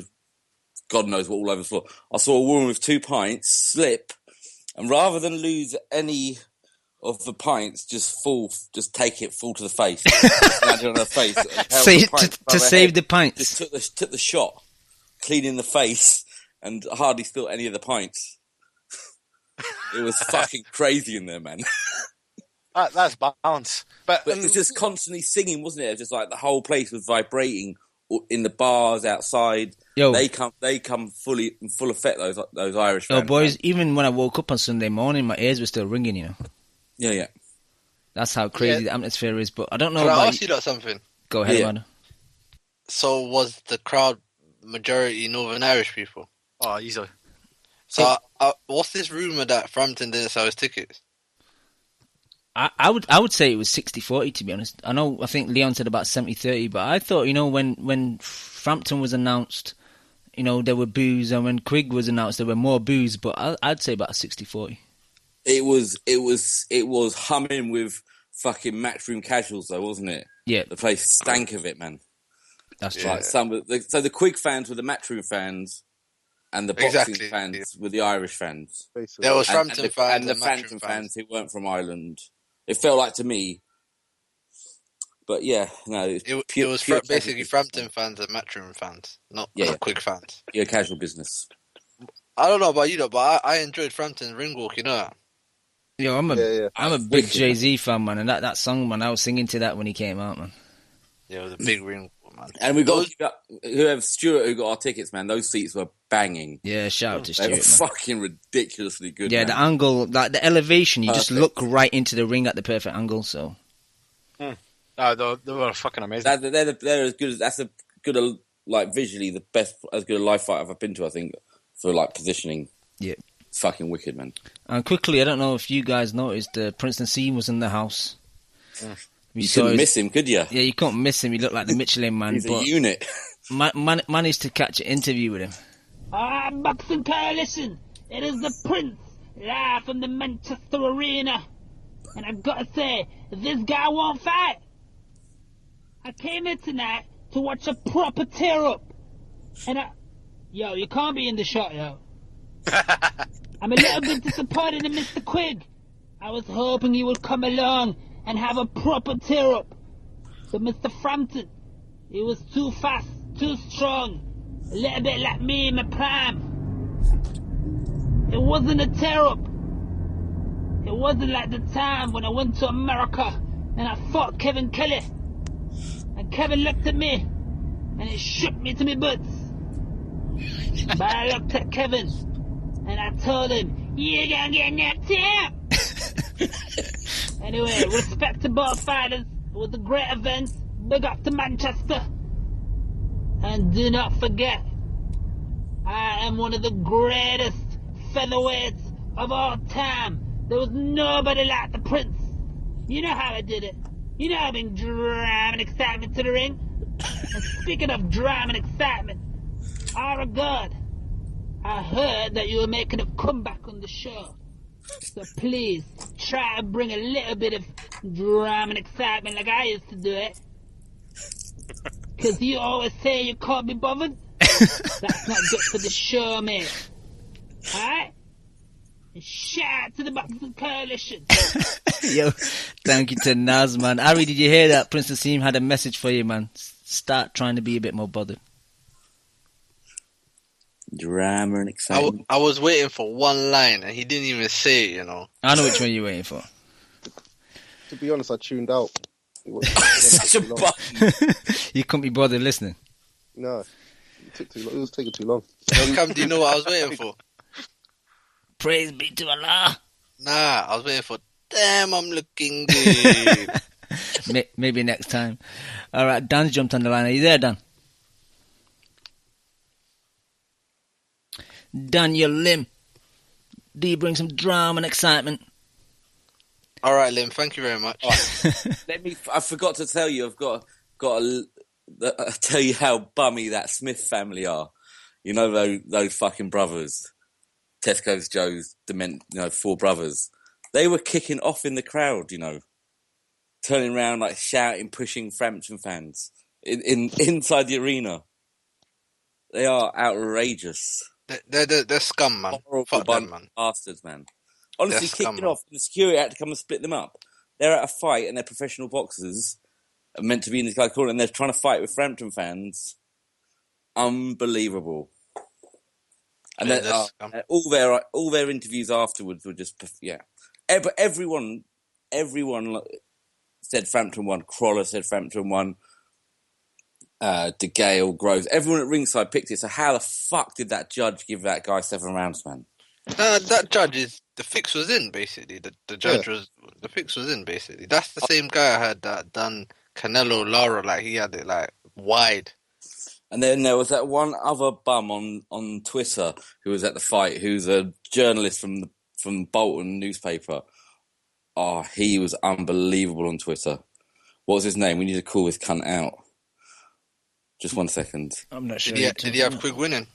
[SPEAKER 3] God knows what all over the floor. I saw a woman with 2 pints slip, and rather than lose any of the pints, just take it full to the face. Just land it on her face.
[SPEAKER 1] To save the pints.
[SPEAKER 3] Just took the shot, cleaning the face, and hardly spilled any of the pints. It was fucking crazy in there, man.
[SPEAKER 2] That's balance. But
[SPEAKER 3] it was just constantly singing, wasn't it? Just like the whole place was vibrating in the bars outside.
[SPEAKER 1] Yo,
[SPEAKER 3] they come fully in full effect. Those Irish fans.
[SPEAKER 1] Oh, boys! Man. Even when I woke up on Sunday morning, my ears were still ringing.
[SPEAKER 3] Yeah.
[SPEAKER 1] That's how crazy the atmosphere is. But I don't know.
[SPEAKER 5] Can I ask you something?
[SPEAKER 1] Go ahead, man.
[SPEAKER 5] So was the crowd majority Northern Irish people?
[SPEAKER 2] Oh, easily.
[SPEAKER 5] So what's this rumor that Frampton didn't sell his tickets?
[SPEAKER 1] I would say it was 60-40, to be honest. I think Leon said about 70-30, but I thought, when Frampton was announced, there were boos, and when Quigg was announced, there were more boos, but I'd say about 60-40.
[SPEAKER 3] It was humming with fucking matchroom casuals, though, wasn't it?
[SPEAKER 1] Yeah.
[SPEAKER 3] The place stank of it, man.
[SPEAKER 1] That's true.
[SPEAKER 3] Like so the Quigg fans were the matchroom fans, and the boxing fans were the Irish fans.
[SPEAKER 2] Basically.
[SPEAKER 5] There was Frampton fans
[SPEAKER 3] and the Frampton fans who weren't from Ireland. It felt like to me, but yeah, no.
[SPEAKER 5] It was basically Frampton fans and matchroom fans, not Quigg fans.
[SPEAKER 3] Yeah, casual business.
[SPEAKER 5] I don't know about you, but I enjoyed Frampton's ring walk. You know that.
[SPEAKER 1] Yo, I'm a big Jay-Z fan, man, and that song, man, I was singing to that when he came out, man.
[SPEAKER 5] Yeah, it was a big ring walk, man.
[SPEAKER 3] And we got Stuart who got our tickets, man. Those seats were banging.
[SPEAKER 1] Yeah, shout out to Stuart,
[SPEAKER 3] they were fucking ridiculously good.
[SPEAKER 1] Yeah, man. The angle, like the elevation, you just look right into the ring at the perfect angle. So,
[SPEAKER 2] they were fucking amazing.
[SPEAKER 3] They're as good as like visually the best, as good a live fight I've been to. I think for like positioning.
[SPEAKER 1] Yeah.
[SPEAKER 3] It's fucking wicked, man.
[SPEAKER 1] And quickly, I don't know if you guys noticed, Prince Nassim was in the house.
[SPEAKER 3] You couldn't miss him, could you?
[SPEAKER 1] Yeah, you couldn't miss him. He looked like the Michelin Man.
[SPEAKER 3] He's a unit.
[SPEAKER 1] Managed to catch an interview with him.
[SPEAKER 6] Boxing Coalition, it is the Prince, live from the Manchester Arena. And I've got to say, this guy won't fight. I came here tonight to watch a proper tear-up. And Yo, you can't be in the shot, yo. I'm a little bit disappointed in Mr. Quigg. I was hoping he would come along and have a proper tear-up. But Mr. Frampton, he was too fast, too strong. A little bit like me in my prime. It wasn't a tear-up. It wasn't like the time when I went to America and I fought Kevin Kelly. And Kevin looked at me and it shook me to my boots. But I looked at Kevin and I told him, "You're gonna get knocked out." Anyway, respect to both fighters. It was a great event. Big up to Manchester. And do not forget, I am one of the greatest featherweights of all time. There was nobody like the Prince. You know how I did it. You know I've been driving excitement to the ring. And speaking of driving excitement, oh God, I heard that you were making a comeback on the show. So please, try to bring a little bit of drama and excitement like I used to do it. Because you always say you can't be bothered. That's not good for the show, mate. Alright? And shout out to the Boxing Coalition.
[SPEAKER 1] Yo, thank you to Naz, man. Ari, did you hear that? Prince Nassim had a message for you, man. Start trying to be a bit more bothered.
[SPEAKER 3] Drama and excitement.
[SPEAKER 5] I was waiting for one line and he didn't even say it, you know.
[SPEAKER 1] I know which one you're waiting for.
[SPEAKER 4] To be honest, I tuned out.
[SPEAKER 3] Such a button.
[SPEAKER 1] You couldn't be bothered listening.
[SPEAKER 4] No, it took too long. It was taking too long.
[SPEAKER 5] How come, do you know what I was waiting for?
[SPEAKER 1] Praise be to Allah.
[SPEAKER 5] Nah, I was waiting for, damn, I'm looking good.
[SPEAKER 1] Maybe next time. All right, Dan's jumped on the line. Are you there, Dan? Daniel Lim, do you bring some drama and excitement?
[SPEAKER 5] All right, Lim, thank you very much.
[SPEAKER 3] I forgot to tell you, I've got to tell you how bummy that Smith family are. You know those fucking brothers, Tesco's, Joe's, four brothers. They were kicking off in the crowd, you know, turning around like shouting, pushing Frampton fans inside the arena. They are outrageous.
[SPEAKER 5] They're scum, man. Fuck them, man.
[SPEAKER 3] Bastards, man. Honestly,
[SPEAKER 5] scum,
[SPEAKER 3] kicking off, the security had to come and split them up. They're at a fight and they're professional boxers, are meant to be in this guy's corner, and they're trying to fight with Frampton fans. Unbelievable. And then all their interviews afterwards were just, yeah. But everyone said Frampton won. Crawler said Frampton won. De Gale, Groves, everyone at ringside picked it. So how the fuck did that judge give that guy 7 rounds, man?
[SPEAKER 5] That judge the fix was in, basically. The judge the fix was in, basically. That's the same guy I had that done Canelo Lara, like he had it like wide.
[SPEAKER 3] And then there was that one other bum on Twitter who was at the fight, who's a journalist from Bolton newspaper. Oh, he was unbelievable on Twitter. What was his name? We need to call this cunt out. Just 1 second. I'm not sure.
[SPEAKER 5] Did he have Quigg winning?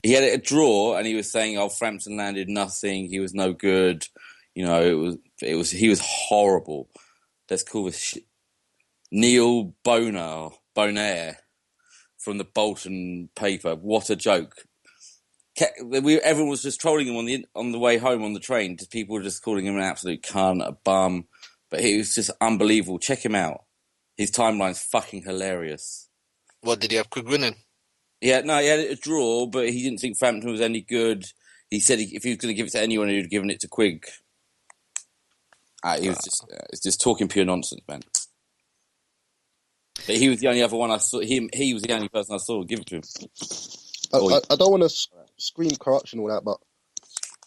[SPEAKER 3] He had it a draw, and he was saying, "Oh, Frampton landed nothing. He was no good. You know, he was horrible." Let's call this Neil Bonaire from the Bolton paper. What a joke! Everyone was just trolling him on the way home on the train. Just people were just calling him an absolute cunt, a bum. But he was just unbelievable. Check him out. His timeline's fucking hilarious.
[SPEAKER 5] What, did he have Quigg winning?
[SPEAKER 3] Yeah, no, he had it a draw, but he didn't think Frampton was any good. He said if he was going to give it to anyone, he would have given it to Quigg. He was just talking pure nonsense, man. But he was the only other one I saw. He was the only person I saw give it to him.
[SPEAKER 4] I don't want to scream corruption and all that, but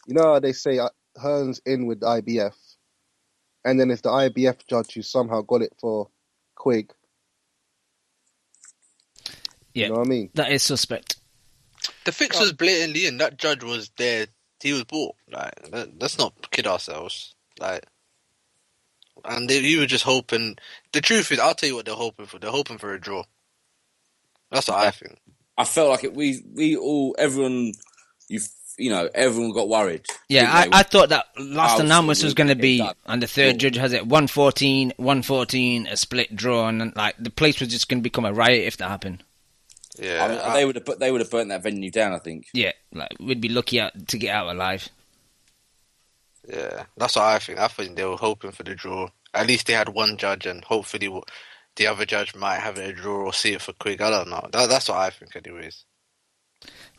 [SPEAKER 4] you know how they say Hearn's in with the IBF, and then it's the IBF judge who somehow got it for Quigg.
[SPEAKER 1] Yeah,
[SPEAKER 4] you know what I mean?
[SPEAKER 1] That is suspect.
[SPEAKER 5] The fix was blatantly in. That judge was there. He was bought. Like, let's not kid ourselves. Like, and you were just hoping. The truth is, I'll tell you what they're hoping for. They're hoping for a draw. That's what I think.
[SPEAKER 3] I felt like it. Everyone got worried.
[SPEAKER 1] Yeah, I thought that last announcement was going to be, and the third judge has it 114, a split draw, and like the place was just going to become a riot if that happened.
[SPEAKER 5] Yeah,
[SPEAKER 3] I mean, they would have burnt that venue down, I think.
[SPEAKER 1] Yeah, like we'd be lucky to get out alive.
[SPEAKER 5] Yeah, that's what I think. I think they were hoping for the draw. At least they had one judge, and hopefully the other judge might have it a draw or see it for Quigg. I don't know. That's what I think, anyways.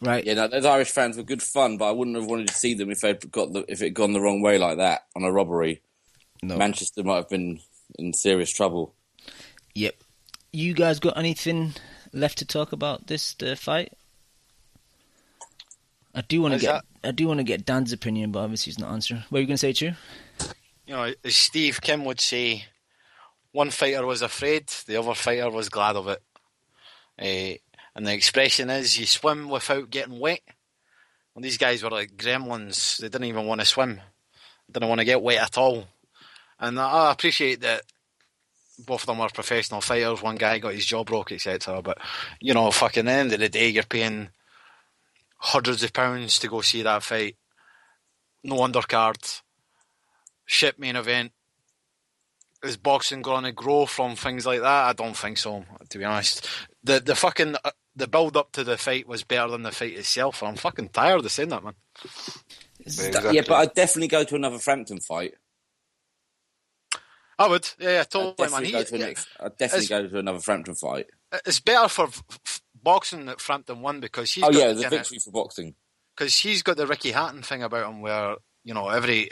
[SPEAKER 1] Right.
[SPEAKER 3] Yeah, no, those Irish fans were good fun, but I wouldn't have wanted to see them if it had gone the wrong way like that on a robbery. No. Manchester might have been in serious trouble.
[SPEAKER 1] Yep. You guys got anything left to talk about this fight? I do want to get Dan's opinion, but obviously he's not answering. What are you going to say, Chu?
[SPEAKER 2] You know, as Steve Kim would say, one fighter was afraid, the other fighter was glad of it. And the expression is, you swim without getting wet. Well, these guys were like gremlins. They didn't even want to swim. They didn't want to get wet at all. And I appreciate that both of them were professional fighters. One guy got his jaw broke, etc. But, you know, fucking at the end of the day, you're paying hundreds of pounds to go see that fight. No undercard. Shit main event. Is boxing going to grow from things like that? I don't think so, to be honest. The build up to the fight was better than the fight itself. I'm fucking tired of saying that, man.
[SPEAKER 3] Exactly. Yeah, but I'd definitely go to another Frampton fight.
[SPEAKER 2] I would, yeah, totally, man.
[SPEAKER 3] I'd definitely go to another Frampton fight.
[SPEAKER 2] It's better for boxing that Frampton won because he's
[SPEAKER 3] the victory for boxing.
[SPEAKER 2] Because he's got the Ricky Hatton thing about him, where you know every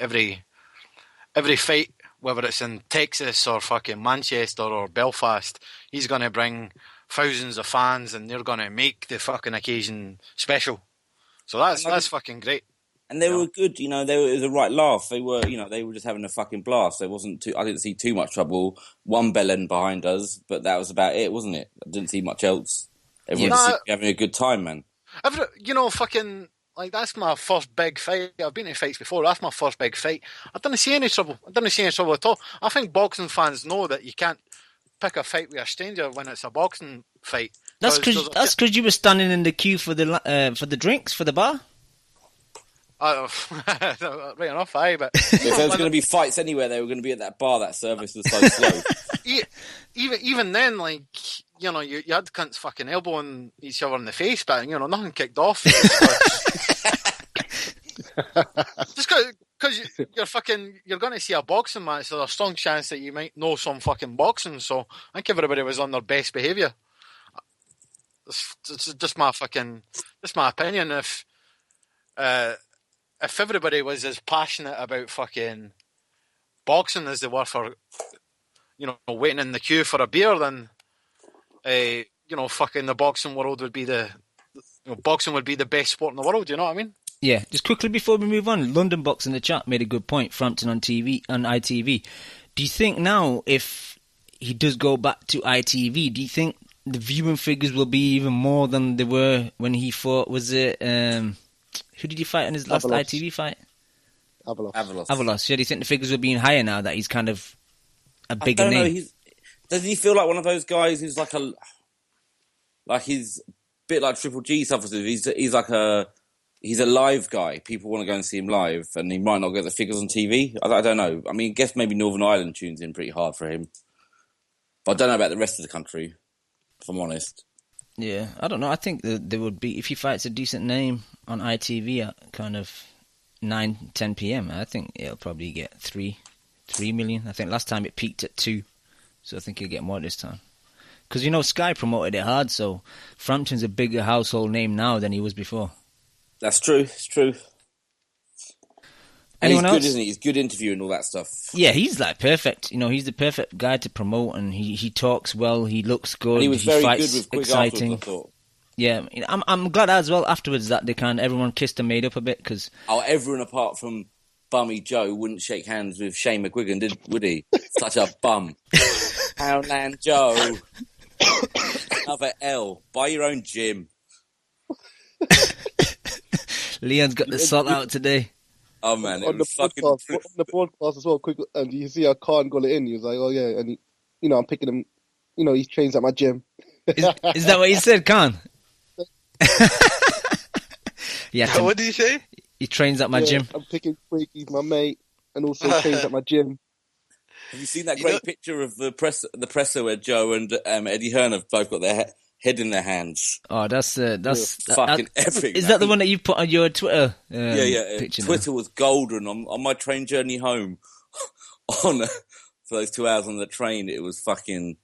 [SPEAKER 2] fight, whether it's in Texas or fucking Manchester or Belfast, he's going to bring thousands of fans, and they're going to make the fucking occasion special. So that's fucking great.
[SPEAKER 3] And they were good, you know. It was a right laugh. They were just having a fucking blast. There wasn't I didn't see too much trouble. One bellend behind us, but that was about it, wasn't it? I didn't see much else. Everyone seemed to be having a good time, man.
[SPEAKER 2] Fucking like that's my first big fight. I've been in fights before. That's my first big fight. I didn't see any trouble. At all. I think boxing fans know that you can't pick a fight with a stranger when it's a boxing fight.
[SPEAKER 1] That's because you were standing in the queue for the drinks for the bar.
[SPEAKER 2] Right enough, aye, but
[SPEAKER 3] if there was going to be fights anywhere, they were going to be at that bar. That service was so slow.
[SPEAKER 2] Even then, like, you know, you had cunts fucking elbowing each other in the face, but you know, nothing kicked off. Just because you're going to see a boxing match, so there's a strong chance that you might know some fucking boxing. So I think everybody was on their best behaviour. It's just my opinion. If everybody was as passionate about fucking boxing as they were for, you know, waiting in the queue for a beer, then, you know, fucking the boxing world would be boxing would be the best sport in the world. You know what I mean?
[SPEAKER 1] Yeah. Just quickly before we move on, London Box in the chat made a good point. Frampton on ITV. Do you think now, if he does go back to ITV, do you think the viewing figures will be even more than they were when he fought? Was it? Who did he fight in his last ITV fight? Avalos. Yeah, do you think the figures are being higher now that he's kind of a bigger name?
[SPEAKER 3] Doesn't he feel like one of those guys who's he's a bit like Triple G suffers with? He's a live guy. People want to go and see him live, and he might not get the figures on TV. I don't know. I mean, I guess maybe Northern Ireland tunes in pretty hard for him, but I don't know about the rest of the country, if I'm honest.
[SPEAKER 1] Yeah, I don't know. I think that there would be, if he fights a decent name on ITV at kind of 9-10 p.m, I think it'll probably get 3 million. I think last time it peaked at 2, so I think he'll get more this time. Because, you know, Sky promoted it hard, so Frampton's a bigger household name now than he was before.
[SPEAKER 3] That's true. It's true.
[SPEAKER 1] Anyone else?
[SPEAKER 3] Good, isn't he? He's good interviewing all that stuff.
[SPEAKER 1] Yeah, he's like perfect. You know, he's the perfect guy to promote, and he talks well. He looks good.
[SPEAKER 3] And he was very
[SPEAKER 1] fights
[SPEAKER 3] good with Quigg
[SPEAKER 1] exciting.
[SPEAKER 3] Afterwards, I thought.
[SPEAKER 1] Yeah, I'm glad as well afterwards that everyone kissed and made up a bit because
[SPEAKER 3] everyone apart from Bummy Joe wouldn't shake hands with Shane McGuigan, would he? Such a bum. Poundland Joe. Another L. Buy your own gym.
[SPEAKER 1] Leon's got the salt out today.
[SPEAKER 3] Oh man, it
[SPEAKER 4] on
[SPEAKER 3] was fucking.
[SPEAKER 4] on the broadcast as well. Quick, and you see how Khan got it in. He was like, "Oh yeah," and I'm picking him. He trains at my gym.
[SPEAKER 1] Is that what he said, Khan? Yeah.
[SPEAKER 5] What did you say?
[SPEAKER 1] He trains at my gym.
[SPEAKER 4] I'm picking Quigg. He's my mate, and also trains at my gym.
[SPEAKER 3] Have you seen that great picture of the presser where Joe and Eddie Hearn have both got their head in their hands?
[SPEAKER 1] Oh, that's
[SPEAKER 3] fucking epic.
[SPEAKER 1] Is that the one that you put on your Twitter?
[SPEAKER 3] Picture Twitter now was golden on my train journey home. For those 2 hours on the train, it was fucking.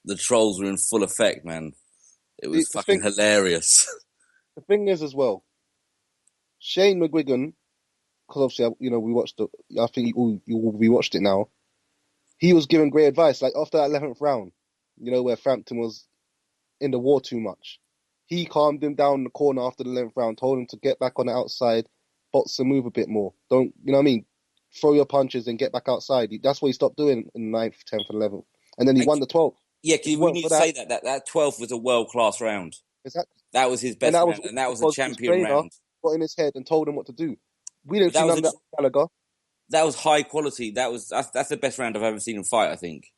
[SPEAKER 3] The trolls were in full effect, man. It was fucking hilarious.
[SPEAKER 4] The thing is, as well, Shane McGuigan, because obviously, we watched it. I think you rewatched it now. He was giving great advice, like after that 11th round, where Frampton was in the war too much. He calmed him down in the corner after the 11th round, told him to get back on the outside, box and move a bit more. Don't, throw your punches and get back outside. That's what he stopped doing in the 9th, 10th, and 11th. And then he won the 12th.
[SPEAKER 3] Yeah, because we need to say that 12th was a world-class round.
[SPEAKER 4] Exactly.
[SPEAKER 3] That was his best round, and that was a champion round.
[SPEAKER 4] Got in his head and told him what to do. We didn't see none of that Gallagher.
[SPEAKER 3] That was high quality. That's the best round I've ever seen him fight, I think.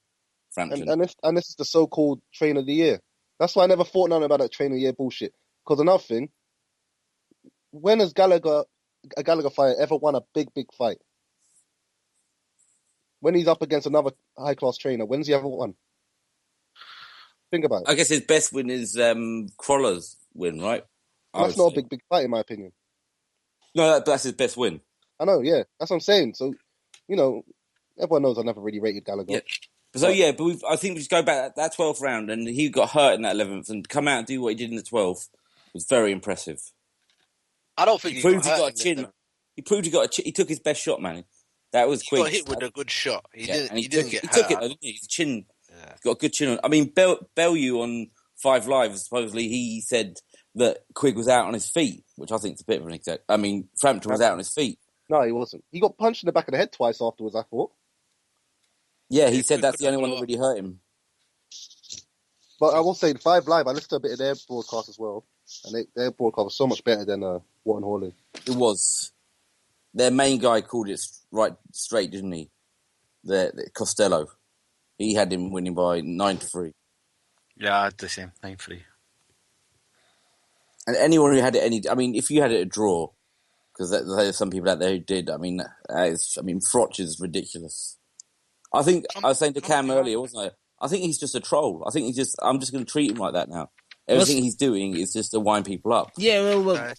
[SPEAKER 3] Frampton.
[SPEAKER 4] And this is the so-called train of the year. That's why I never thought none about that train of the year bullshit. Because another thing, when has a Gallagher fighter ever won a big fight? When he's up against another high-class trainer, when's he ever won? Think about it.
[SPEAKER 3] I guess his best win is Crawler's win, right?
[SPEAKER 4] That's not a big fight, in my opinion.
[SPEAKER 3] No, that's his best win.
[SPEAKER 4] I know, yeah. That's what I'm saying. So, everyone knows I never really rated Gallagher.
[SPEAKER 3] Yeah. So, but I think we just go back that 12th round, and he got hurt in that 11th, and come out and do what he did in the 12th was very impressive.
[SPEAKER 5] I don't think
[SPEAKER 3] he proved he got a chin. He proved he got a chin. He took his best shot, man. That was quick.
[SPEAKER 5] He got hit with a good shot. He didn't get hurt.
[SPEAKER 3] He took it, didn't he? His chin got a good chin on. I mean, Bellew on 5 Live, supposedly he said that Quigg was out on his feet, which I think is a bit of an exact. I mean, Frampton was out on his feet.
[SPEAKER 4] No, he wasn't. He got punched in the back of the head twice afterwards, I thought.
[SPEAKER 3] Yeah, he said that's the only one that really hurt him.
[SPEAKER 4] But I will say, 5 Live, I listened to a bit of their broadcast as well, and their broadcast was so much better than Warren Hawley.
[SPEAKER 3] It was. Their main guy called it right straight, didn't he? The Costello. He had him winning by 9-3.
[SPEAKER 2] Yeah, I had the same, 9-3.
[SPEAKER 3] And anyone who had it if you had it a draw, because there's some people out there who did, Frotch is ridiculous. I think I was saying to Cam earlier, wasn't I? I think he's just a troll. I think I'm just going to treat him like that now. Everything he's doing is just to wind people up.
[SPEAKER 1] Yeah,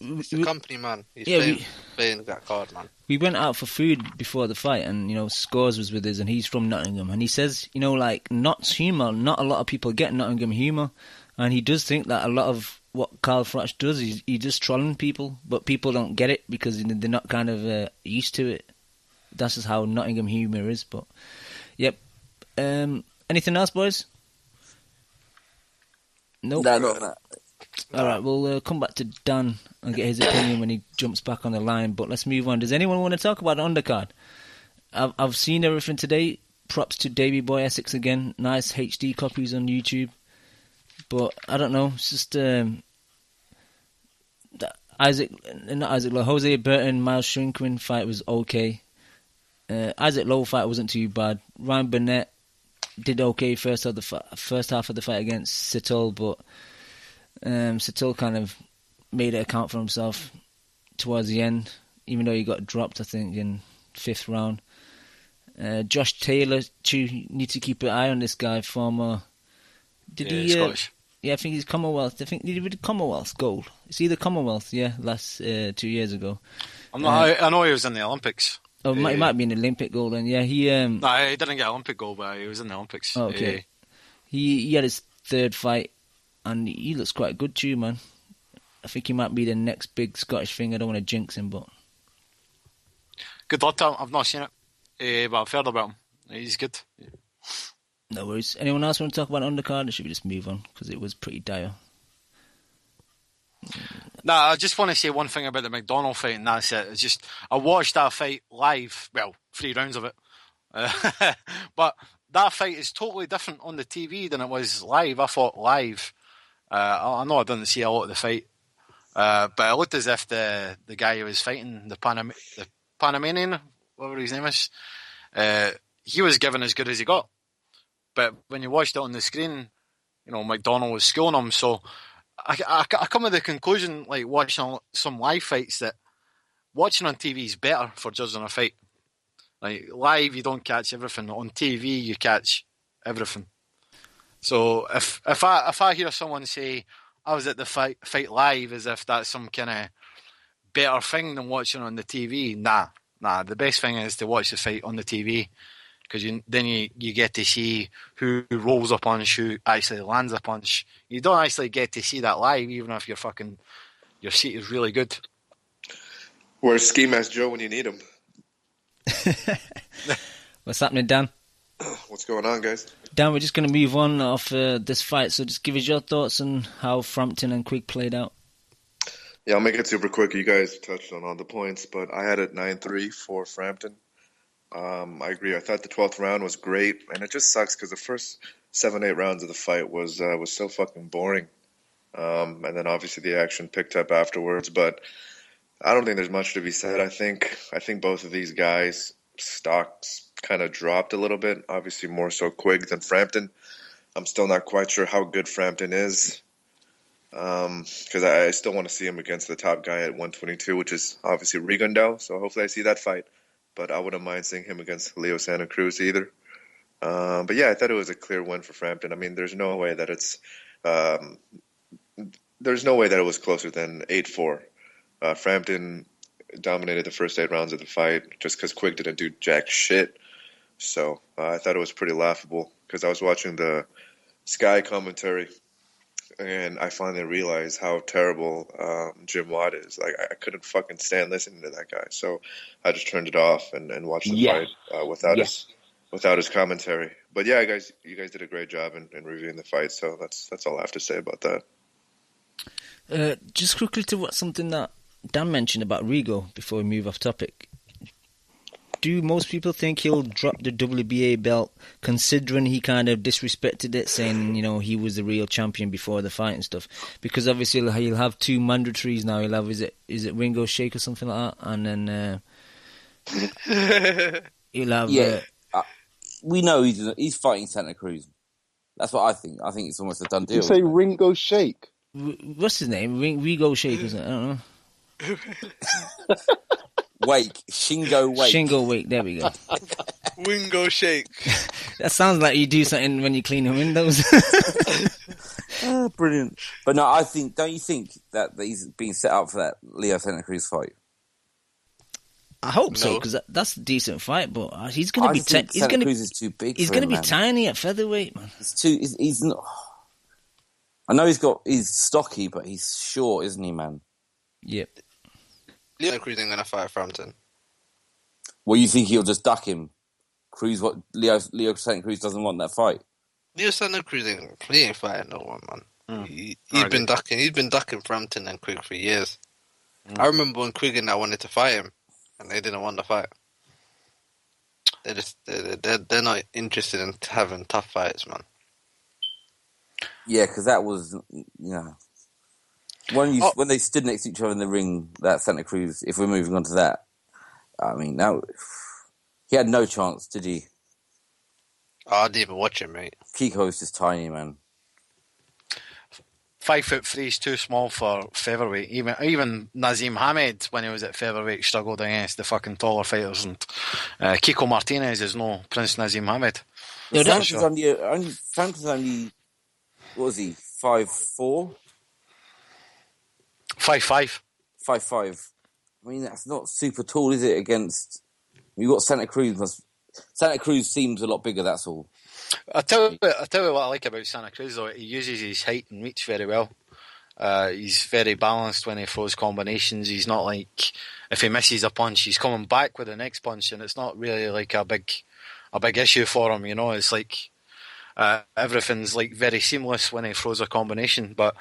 [SPEAKER 5] it's the company, man. He's playing that card, man.
[SPEAKER 1] We went out for food before the fight, and Scores was with us, and he's from Nottingham, and he says, Nott's humour. Not a lot of people get Nottingham humour, and he does think that a lot of what Carl Frampton does is he just trolling people, but people don't get it because they're not kind of used to it. That's just how Nottingham humour is. But yep. Anything else, boys? Nope.
[SPEAKER 3] No, not that.
[SPEAKER 1] All right, we'll come back to Dan and get his opinion when he jumps back on the line. But let's move on. Does anyone want to talk about the undercard? I've seen everything today. Props to Davey Boy Essex again. Nice HD copies on YouTube. But I don't know. It's just Jose Burton, Miles Shrinkman fight was okay. Isaac Lowe fight wasn't too bad. Ryan Burnett did okay first half of the fight against Situl, but Situl kind of made it account for himself towards the end, even though he got dropped, I think, in 5th round. Josh Taylor, you need to keep an eye on this guy. Former,
[SPEAKER 2] Scottish.
[SPEAKER 1] Yeah, I think he's Commonwealth. I think he did Commonwealth gold. It's either Commonwealth, last 2 years ago.
[SPEAKER 2] I know he was in the Olympics.
[SPEAKER 1] Oh, he might be in the Olympic gold then. Yeah, he.
[SPEAKER 2] No, he didn't get Olympic gold, but he was in the Olympics.
[SPEAKER 1] Oh, okay. He had his 3rd fight, and he looks quite good too, man. I think he might be the next big Scottish thing. I don't want to jinx him, but
[SPEAKER 2] good luck to him. I've not seen it, but I've heard about him. He's good.
[SPEAKER 1] No worries. Anyone else want to talk about undercard, or should we just move on because it was pretty dire?
[SPEAKER 2] I just want to say one thing about the McDonald fight, and that's it. It's just I watched that fight live. Well, 3 rounds of it, but that fight is totally different on the TV than it was live. I thought live. I know I didn't see a lot of the fight, But it looked as if the guy who was fighting, the Panamanian, whatever his name is, he was given as good as he got. But when you watched it on the screen, McDonald was schooling him. So I come to the conclusion, like watching some live fights, that watching on TV is better for judging a fight. Like live, you don't catch everything. On TV, you catch everything. So if I hear someone say I was at the fight live, as if that's some kind of better thing than watching on the TV, nah. The best thing is to watch the fight on the TV, because then you get to see who rolls a punch, who actually lands a punch. You don't actually get to see that live, even if your seat is really good.
[SPEAKER 7] Where's Ski Mask Joe when you need him?
[SPEAKER 1] What's happening, Dan?
[SPEAKER 7] What's going on, guys?
[SPEAKER 1] Dan, we're just going to move on off this fight, so just give us your thoughts on how Frampton and Quigg played out.
[SPEAKER 7] Yeah, I'll make it super quick. You guys touched on all the points, but I had it 9-3 for Frampton. I agree. I thought the 12th round was great, and it just sucks because the first 7-8 rounds of the fight was so fucking boring. And then obviously the action picked up afterwards, but I don't think there's much to be said. I think both of these guys' stocks kind of dropped a little bit. Obviously more so Quigg than Frampton. I'm still not quite sure how good Frampton is, because I still want to see him against the top guy at 122, which is obviously Rigo. So hopefully I see that fight. But I wouldn't mind seeing him against SantaCruz either. But yeah, I thought it was a clear win for Frampton. I mean, there's no way that it was closer than 8-4. Frampton dominated the first 8 rounds of the fight just because Quigg didn't do jack shit. So I thought it was pretty laughable because I was watching the Sky commentary and I finally realized how terrible Jim Watt is. Like, I couldn't fucking stand listening to that guy. So I just turned it off and watched the fight without his commentary. But yeah, you guys did a great job in reviewing the fight. So that's all I have to say about that.
[SPEAKER 1] Just quickly to something that Dan mentioned about Rigo before we move off topic. Do most people think he'll drop the WBA belt, considering he kind of disrespected it, saying, he was the real champion before the fight and stuff? Because obviously he'll have 2 mandatories now. He'll have, is it Ringo Shake or something like that? And then he'll have...
[SPEAKER 3] we know he's fighting SantaCruz. That's what I think. I think it's almost a done deal.
[SPEAKER 4] You say Ringo Shake?
[SPEAKER 1] What's his name? Rigo Shake, isn't it? I don't know.
[SPEAKER 3] Shingo
[SPEAKER 1] Wake, there we go.
[SPEAKER 5] Wingo Shake.
[SPEAKER 1] That sounds like you do something when you clean your windows.
[SPEAKER 3] Brilliant. But no, don't you think that he's being set up for that Leo SantaCruz fight?
[SPEAKER 1] I hope so, because that's a decent fight, but he's going to be...
[SPEAKER 3] SantaCruz is too big.
[SPEAKER 1] He's going to be tiny at featherweight, man.
[SPEAKER 3] He's not... I know he's stocky, but he's short, isn't he, man?
[SPEAKER 1] Yep.
[SPEAKER 5] Leo Cruz ain't gonna fight Frampton.
[SPEAKER 3] Well, you think he'll just duck him? Leo SantaCruz doesn't want that fight.
[SPEAKER 5] Leo SantaCruz ain't fighting no one, man. He's been ducking Frampton and Quigg for years. I remember when Quigg and I wanted to fight him, and they didn't want to fight. They're not interested in having tough fights, man.
[SPEAKER 3] Yeah, because that was when they stood next to each other in the ring, that SantaCruz. If we're moving on to that, I mean, he had no chance, did he?
[SPEAKER 5] I didn't even watch him, mate.
[SPEAKER 3] Kiko's just tiny, man.
[SPEAKER 2] 5'3" is too small for featherweight. Even Nazim Hamed, when he was at featherweight, struggled against the fucking taller fighters. And Kiko Martinez is no Prince Nazim Hamed.
[SPEAKER 3] Frampton's only, what was he, 5'4"?
[SPEAKER 2] 5'5".
[SPEAKER 3] 5'5". I mean, that's not super tall, is it? Against you got SantaCruz. SantaCruz seems a lot bigger. That's all.
[SPEAKER 2] I'll tell you what I like about SantaCruz, though. He uses his height and reach very well. He's very balanced when he throws combinations. He's not like, if he misses a punch, he's coming back with the next punch, and it's not really like a big issue for him. It's like everything's like very seamless when he throws a combination. But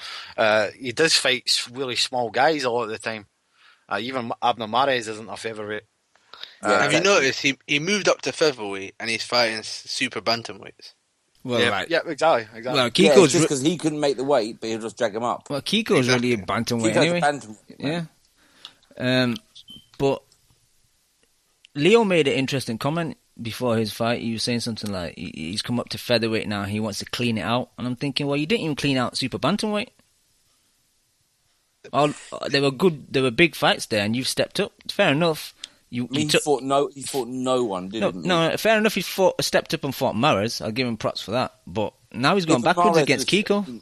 [SPEAKER 2] he does fight really small guys a lot of the time. Even Abner Mares isn't a featherweight.
[SPEAKER 5] Have you noticed he moved up to featherweight and he's fighting super bantamweights?
[SPEAKER 1] Well,
[SPEAKER 2] exactly.
[SPEAKER 1] Well,
[SPEAKER 3] Yeah,
[SPEAKER 1] Kiko's
[SPEAKER 3] it's just because he couldn't make the weight, but he'll just drag him up.
[SPEAKER 1] well, Kiko's really a bantamweight
[SPEAKER 3] Kiko's
[SPEAKER 1] anyway.
[SPEAKER 3] a bantamweight, man.
[SPEAKER 1] Yeah. But Leo made an interesting comment before his fight. He was saying something like he's come up to featherweight now. He wants to clean it out, and I'm thinking, well, you didn't even clean out super bantamweight. There were big fights there, and you've stepped up. Fair enough. He fought no one, didn't he? No, fair enough. He stepped up and fought Mares. I'll give him props for that. But now he's gone backwards against Kiko.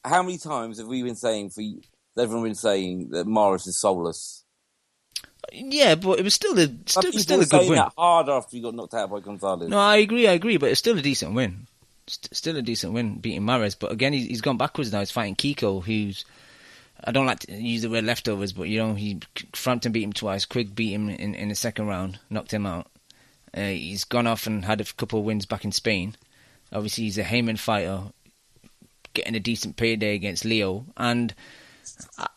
[SPEAKER 3] How many times have we been saying everyone been saying that Mares is soulless?
[SPEAKER 1] Yeah, but it was still a good win.
[SPEAKER 3] That hard after he got knocked out by Gonzalez.
[SPEAKER 1] No, I agree, but it's still a decent win. Still a decent win beating Mares. But again, he's gone backwards now. He's fighting Kiko, who's, I don't like to use the word leftovers, but Frampton beat him twice. Quigg beat him in the second round, knocked him out. He's gone off and had a couple of wins back in Spain. Obviously, he's a Heyman fighter, getting a decent payday against Leo. And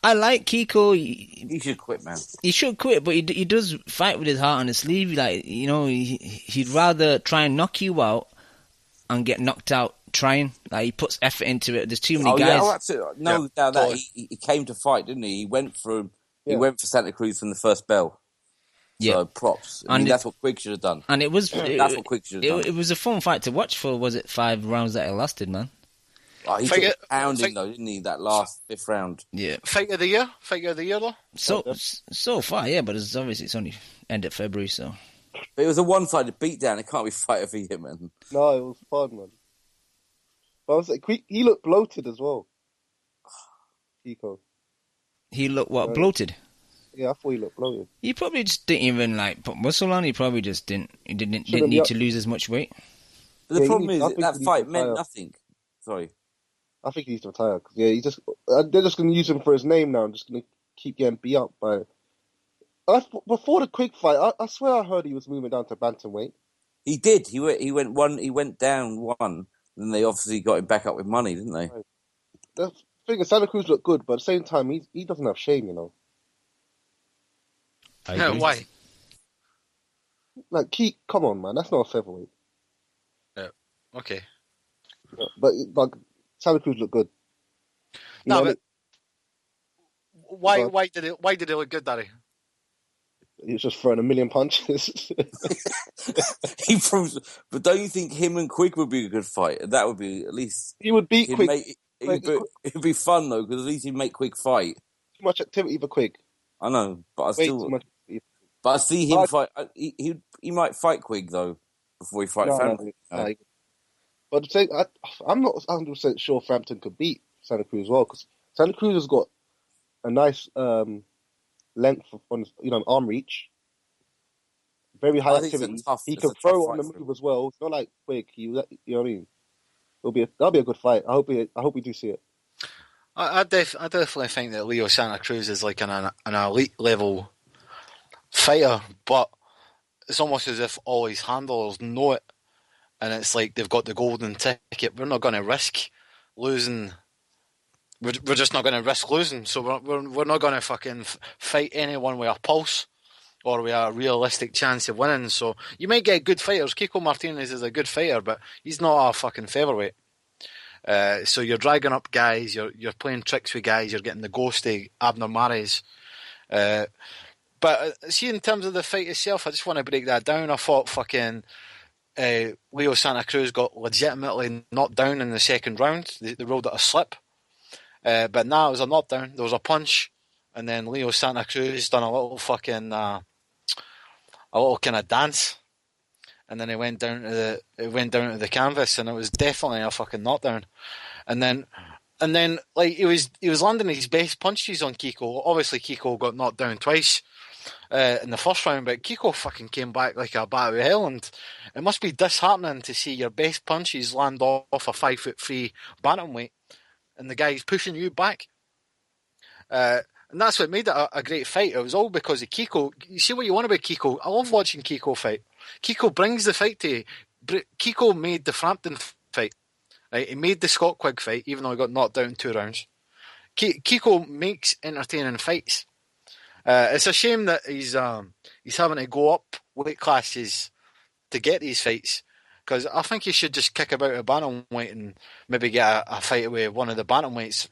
[SPEAKER 1] I like Kiko.
[SPEAKER 3] He should quit, man.
[SPEAKER 1] He should quit, but he does fight with his heart on his sleeve. Like, he'd rather try and knock you out and get knocked out trying. Like, he puts effort into it. There's too many guys.
[SPEAKER 3] Yeah, absolutely. No doubt that he came to fight, didn't he? He went for SantaCruz from the first bell. So props. I mean, that's what Quigg should have done.
[SPEAKER 1] And it was
[SPEAKER 3] that's what Quigg should have done.
[SPEAKER 1] It was a fun fight to watch for. Was it 5 rounds that it lasted, man?
[SPEAKER 3] Oh, he took a pounding though, didn't he? That last 5th round.
[SPEAKER 1] Yeah.
[SPEAKER 2] Fight of the year though.
[SPEAKER 1] So far, yeah, but it's only end of February, so.
[SPEAKER 3] But it was a one-sided beatdown. It can't be fight of the year, man.
[SPEAKER 4] No, it was fun, man. But I was like, he looked bloated as well. Kiko.
[SPEAKER 1] He looked bloated?
[SPEAKER 4] Yeah, I thought he looked bloated.
[SPEAKER 1] He probably just didn't even put muscle on. He probably just didn't need to lose as much weight.
[SPEAKER 3] But the problem is that fight meant nothing. Sorry.
[SPEAKER 4] I think he needs to retire. Cause, they're just going to use him for his name now and just going to keep getting beat up by. Before the Quigg fight, I swear I heard he was moving down to bantamweight.
[SPEAKER 3] He did. He went down one. Then they obviously got him back up with money, didn't they?
[SPEAKER 4] Right. The thing is, SantaCruz looked good, but at the same time, he doesn't have shame,
[SPEAKER 2] No, why?
[SPEAKER 4] Like, come on, man, that's not a featherweight.
[SPEAKER 2] Yeah. Okay.
[SPEAKER 4] Yeah, but like, SantaCruz looked good.
[SPEAKER 2] Why did it look good, Daddy?
[SPEAKER 4] He was just throwing a million punches.
[SPEAKER 3] But don't you think him and Quigg would be a good fight? That would be at least.
[SPEAKER 4] He would beat Quigg.
[SPEAKER 3] It'd be fun though, because at least he'd make Quigg fight.
[SPEAKER 4] Too much activity for Quigg.
[SPEAKER 3] I know, but I see him fight. He might fight Quigg though before he fights Frampton.
[SPEAKER 4] No. But I'm not 100% sure Frampton could beat SantaCruz as well, because SantaCruz has got a nice length on arm reach, very high activity. He can throw on the move as well. It's not like Quigg. You know what I mean? That'll be a good fight. I hope we do see it.
[SPEAKER 2] I definitely think that Leo SantaCruz is like an elite level fighter, but it's almost as if all his handlers know it, and it's like they've got the golden ticket. We're not going to risk losing. We're just not going to risk losing, so we're not going to fucking fight anyone with a pulse or with a realistic chance of winning. So you might get good fighters. Kiko Martinez is a good fighter, but he's not a fucking featherweight. So you're dragging up guys, you're playing tricks with guys, you're getting the ghosty abnormalities. But see, in terms of the fight itself, I just want to break that down. I thought fucking Leo SantaCruz got legitimately knocked down in the second round. They ruled it a slip. But now it was a knockdown. There was a punch, and then Leo SantaCruz done a little fucking a little kind of dance, and then it went down to the canvas, and it was definitely a fucking knockdown. And then like he was landing his best punches on Kiko. Obviously, Kiko got knocked down twice in the first round, but Kiko fucking came back like a bat out of hell, and it must be disheartening to see your best punches land off a 5'3" bantamweight. And the guy's pushing you back. And that's what made it a great fight. It was all because of Kiko. You see what you want about Kiko? I love watching Kiko fight. Kiko brings the fight to you. Kiko made the Frampton fight. Right? He made the Scott Quigg fight, even though he got knocked down 2 rounds. Kiko makes entertaining fights. It's a shame that he's having to go up weight classes to get these fights. because I think he should just kick about a bantamweight and maybe get a fight with one of the bantamweights,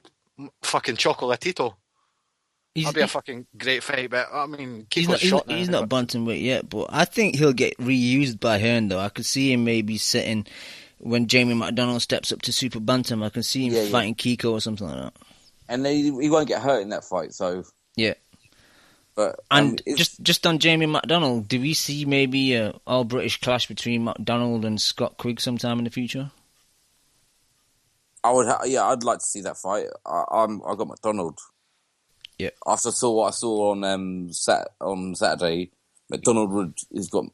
[SPEAKER 2] fucking Chocolatito. That'd be a fucking great fight, but I mean,
[SPEAKER 1] he's not bantamweight yet, but I think he'll get reused by Hearn though. I could see him maybe sitting when Jamie McDonnell steps up to super bantam. I can see him fighting Kiko or something like that.
[SPEAKER 3] And he won't get hurt in that fight, so
[SPEAKER 1] yeah.
[SPEAKER 3] But
[SPEAKER 1] just on Jamie McDonnell, do we see maybe an all British clash between McDonnell and Scott Quigg sometime in the future?
[SPEAKER 3] I'd like to see that fight. I got McDonnell.
[SPEAKER 1] Yeah.
[SPEAKER 3] After I saw what I saw on Saturday, McDonnell has got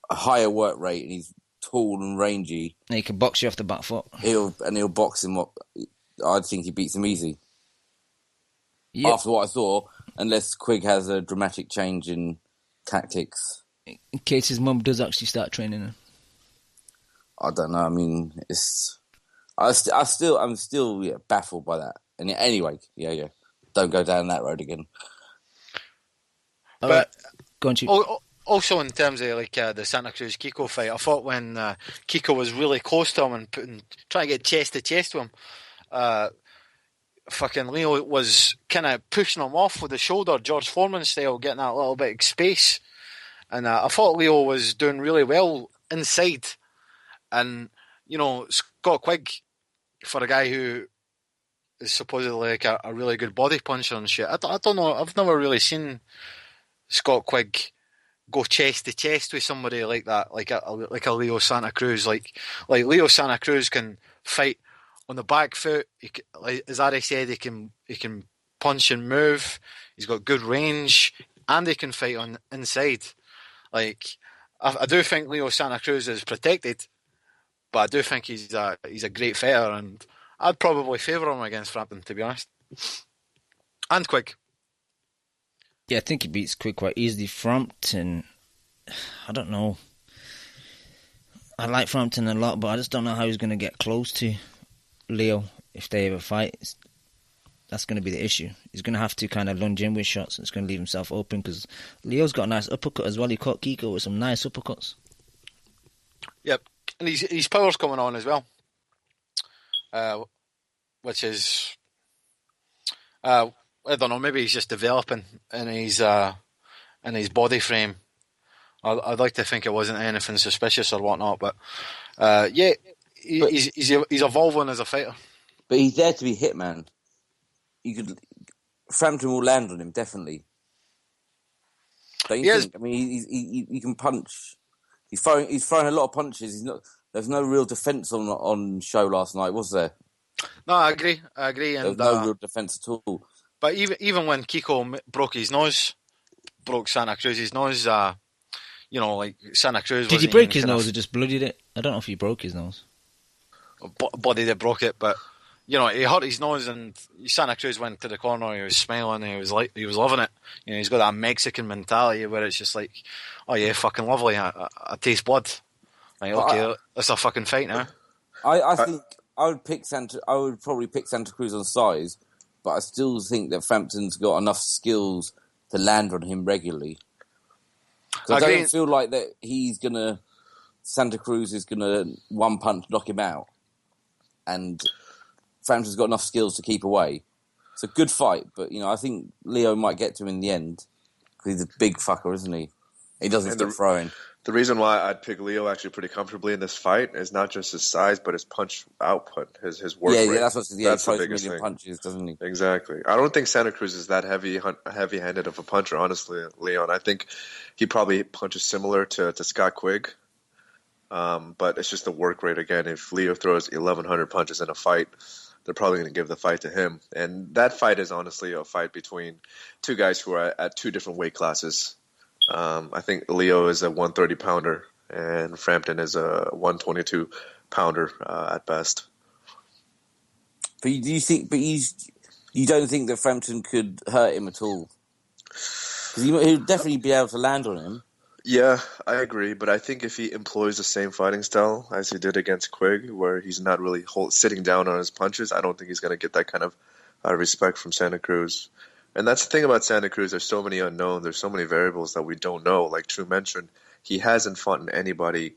[SPEAKER 3] a higher work rate and he's tall and rangy.
[SPEAKER 1] And he can box you off the back foot.
[SPEAKER 3] He'll box him up. I think he beats him easy.
[SPEAKER 1] Yep.
[SPEAKER 3] After what I saw, unless Quigg has a dramatic change in tactics.
[SPEAKER 1] In case his mum does actually start training him.
[SPEAKER 3] I don't know. I mean, I'm still baffled by that. And anyway, yeah. Don't go down that road again.
[SPEAKER 2] But
[SPEAKER 1] go on, Chief.
[SPEAKER 2] Also, in terms of like the Santa Cruz Kiko fight, I thought when Kiko was really close to him and trying to get chest to chest with him, fucking Leo was kind of pushing him off with the shoulder, George Foreman style, getting that little bit of space. And I thought Leo was doing really well inside. And, Scott Quigg, for a guy who is supposedly like a really good body puncher and shit, I don't know, I've never really seen Scott Quigg go chest to chest with somebody like that, like a Leo Santa Cruz. Like Leo Santa Cruz can fight on the back foot. As Ari said, he can punch and move. He's got good range, and he can fight on inside. Like I do think Leo Santa Cruz is protected, but I do think he's a great fighter, and I'd probably favour him against Frampton, to be honest. And Quigg.
[SPEAKER 1] Yeah, I think he beats Quigg quite easily. Frampton, I don't know. I like Frampton a lot, but I just don't know how he's going to get close to Leo if they ever fight. That's going to be the issue. He's going to have to kind of lunge in with shots, and it's going to leave himself open because Leo's got a nice uppercut as well. He caught Kiko with some nice uppercuts.
[SPEAKER 2] Yep, and his power's coming on as well. Which is, I don't know, maybe he's just developing in his body frame. I'd like to think it wasn't anything suspicious or whatnot, but he's evolving as a fighter.
[SPEAKER 3] But he's there to be hit, man. Frampton will land on him, definitely. Don't you think? I mean, he can punch. He's throwing a lot of punches. There's no real defence on show last night, was there?
[SPEAKER 2] No, I agree. And
[SPEAKER 3] there was no real defence at all.
[SPEAKER 2] But even when Kiko broke Santa Cruz's nose, like Santa Cruz.
[SPEAKER 1] Did he break his nose or just bloodied it? I don't know if he broke his nose.
[SPEAKER 2] Body that broke it, but he hurt his nose, and Santa Cruz went to the corner. He was smiling. He was loving it. He's got that Mexican mentality where it's just like, oh yeah, fucking lovely. I taste blood. Like, okay, that's a fucking fight now.
[SPEAKER 3] I think I would probably pick Santa Cruz on size, but I still think that Frampton's got enough skills to land on him regularly. I don't feel like that Santa Cruz is gonna one punch knock him out, and Frampton's got enough skills to keep away. It's a good fight, but I think Leo might get to him in the end because he's a big fucker, isn't he? He doesn't stop throwing.
[SPEAKER 7] The reason why I'd pick Leo actually pretty comfortably in this fight is not just his size, but his punch output, his work rate.
[SPEAKER 3] Yeah, that's the biggest thing. Punches, doesn't he?
[SPEAKER 7] Exactly. I don't think Santa Cruz is that heavy-handed of a puncher, honestly, Leon. I think he probably punches similar to Scott Quigg, but it's just the work rate again. If Leo throws 1,100 punches in a fight, they're probably going to give the fight to him. And that fight is honestly a fight between two guys who are at two different weight classes. I think Leo is a 130-pounder, and Frampton is a 122-pounder at best.
[SPEAKER 3] But you don't think that Frampton could hurt him at all? Because he'll definitely be able to land on him.
[SPEAKER 7] Yeah, I agree. But I think if he employs the same fighting style as he did against Quigg, where he's not really sitting down on his punches, I don't think he's going to get that kind of respect from Santa Cruz. And that's the thing about Santa Cruz. There's so many unknowns. There's so many variables that we don't know. Like True mentioned, he hasn't fought anybody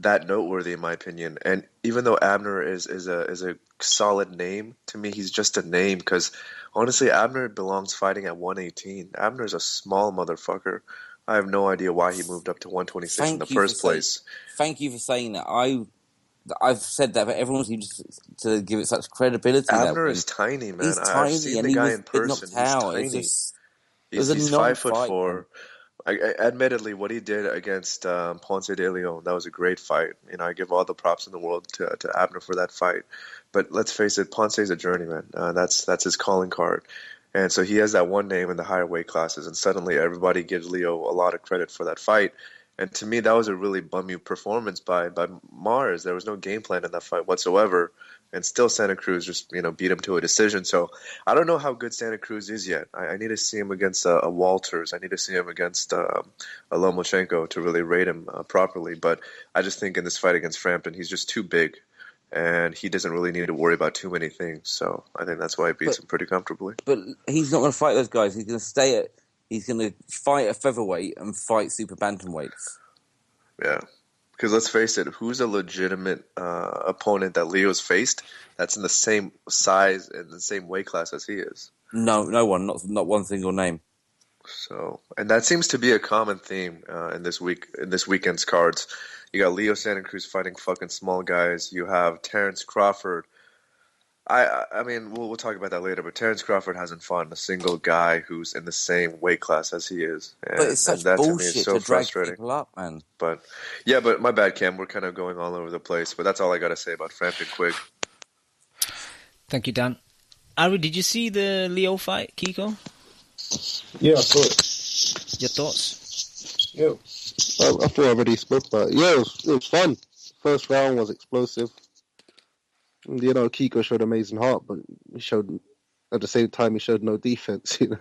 [SPEAKER 7] that noteworthy in my opinion. And even though Abner is a solid name to me, he's just a name because honestly, Abner belongs fighting at 118. Abner's a small motherfucker. I have no idea why he moved up to 126 in the first place.
[SPEAKER 3] Thank you for saying that. I've said that, but everyone seems to give it such credibility.
[SPEAKER 7] Abner is tiny, man. I've seen the guy in person. He's tiny. He's 5'4". Admittedly, what he did against Ponce de Leon, that was a great fight. I give all the props in the world to Abner for that fight. But let's face it, Ponce's a journeyman. That's his calling card. And so he has that one name in the higher weight classes, and suddenly everybody gives Leo a lot of credit for that fight. And to me, that was a really bum you performance by Mars. There was no game plan in that fight whatsoever. And still SantaCruz just, beat him to a decision. So I don't know how good SantaCruz is yet. I need to see him against a Walters. I need to see him against a Lomachenko to really rate him properly. But I just think in this fight against Frampton, he's just too big. And he doesn't really need to worry about too many things. So I think that's why he beats him pretty comfortably.
[SPEAKER 3] But he's not going to fight those guys. He's going to he's going to fight a featherweight and fight super bantamweights.
[SPEAKER 7] Yeah. Because let's face it, who's a legitimate opponent that Leo's faced that's in the same size and the same weight class as he is?
[SPEAKER 3] No one. Not one single name.
[SPEAKER 7] So, and that seems to be a common theme in this weekend's cards. You got Leo SantaCruz fighting fucking small guys. You have Terence Crawford. I mean, we'll talk about that later, but Terence Crawford hasn't fought a single guy who's in the same weight class as he is.
[SPEAKER 3] But it's such
[SPEAKER 7] that
[SPEAKER 3] bullshit
[SPEAKER 7] to me is so
[SPEAKER 3] to drag
[SPEAKER 7] frustrating.
[SPEAKER 3] people up, man.
[SPEAKER 7] But my bad, Cam. We're kind of going all over the place, but that's all I got to say about Frampton Quigg.
[SPEAKER 1] Thank you, Dan. Ari, did you see the Leo fight, Kiko?
[SPEAKER 4] Yeah, I saw it.
[SPEAKER 1] Your thoughts?
[SPEAKER 4] Yeah, I thought I already spoke about it. Yeah, it was fun. First round was explosive. Kiko showed amazing heart, but he showed at the same time he showed no defense. He was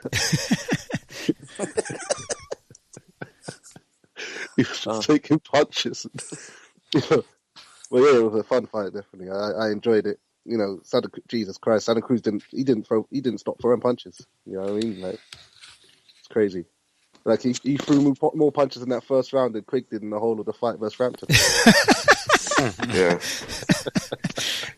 [SPEAKER 4] just taking punches. But yeah, it was a fun fight. Definitely, I enjoyed it. Jesus Christ, SantaCruz didn't stop throwing punches. You know what I mean? Like, it's crazy. Like he threw more punches in that first round than Quigg did in the whole of the fight versus Frampton.
[SPEAKER 7] Yeah.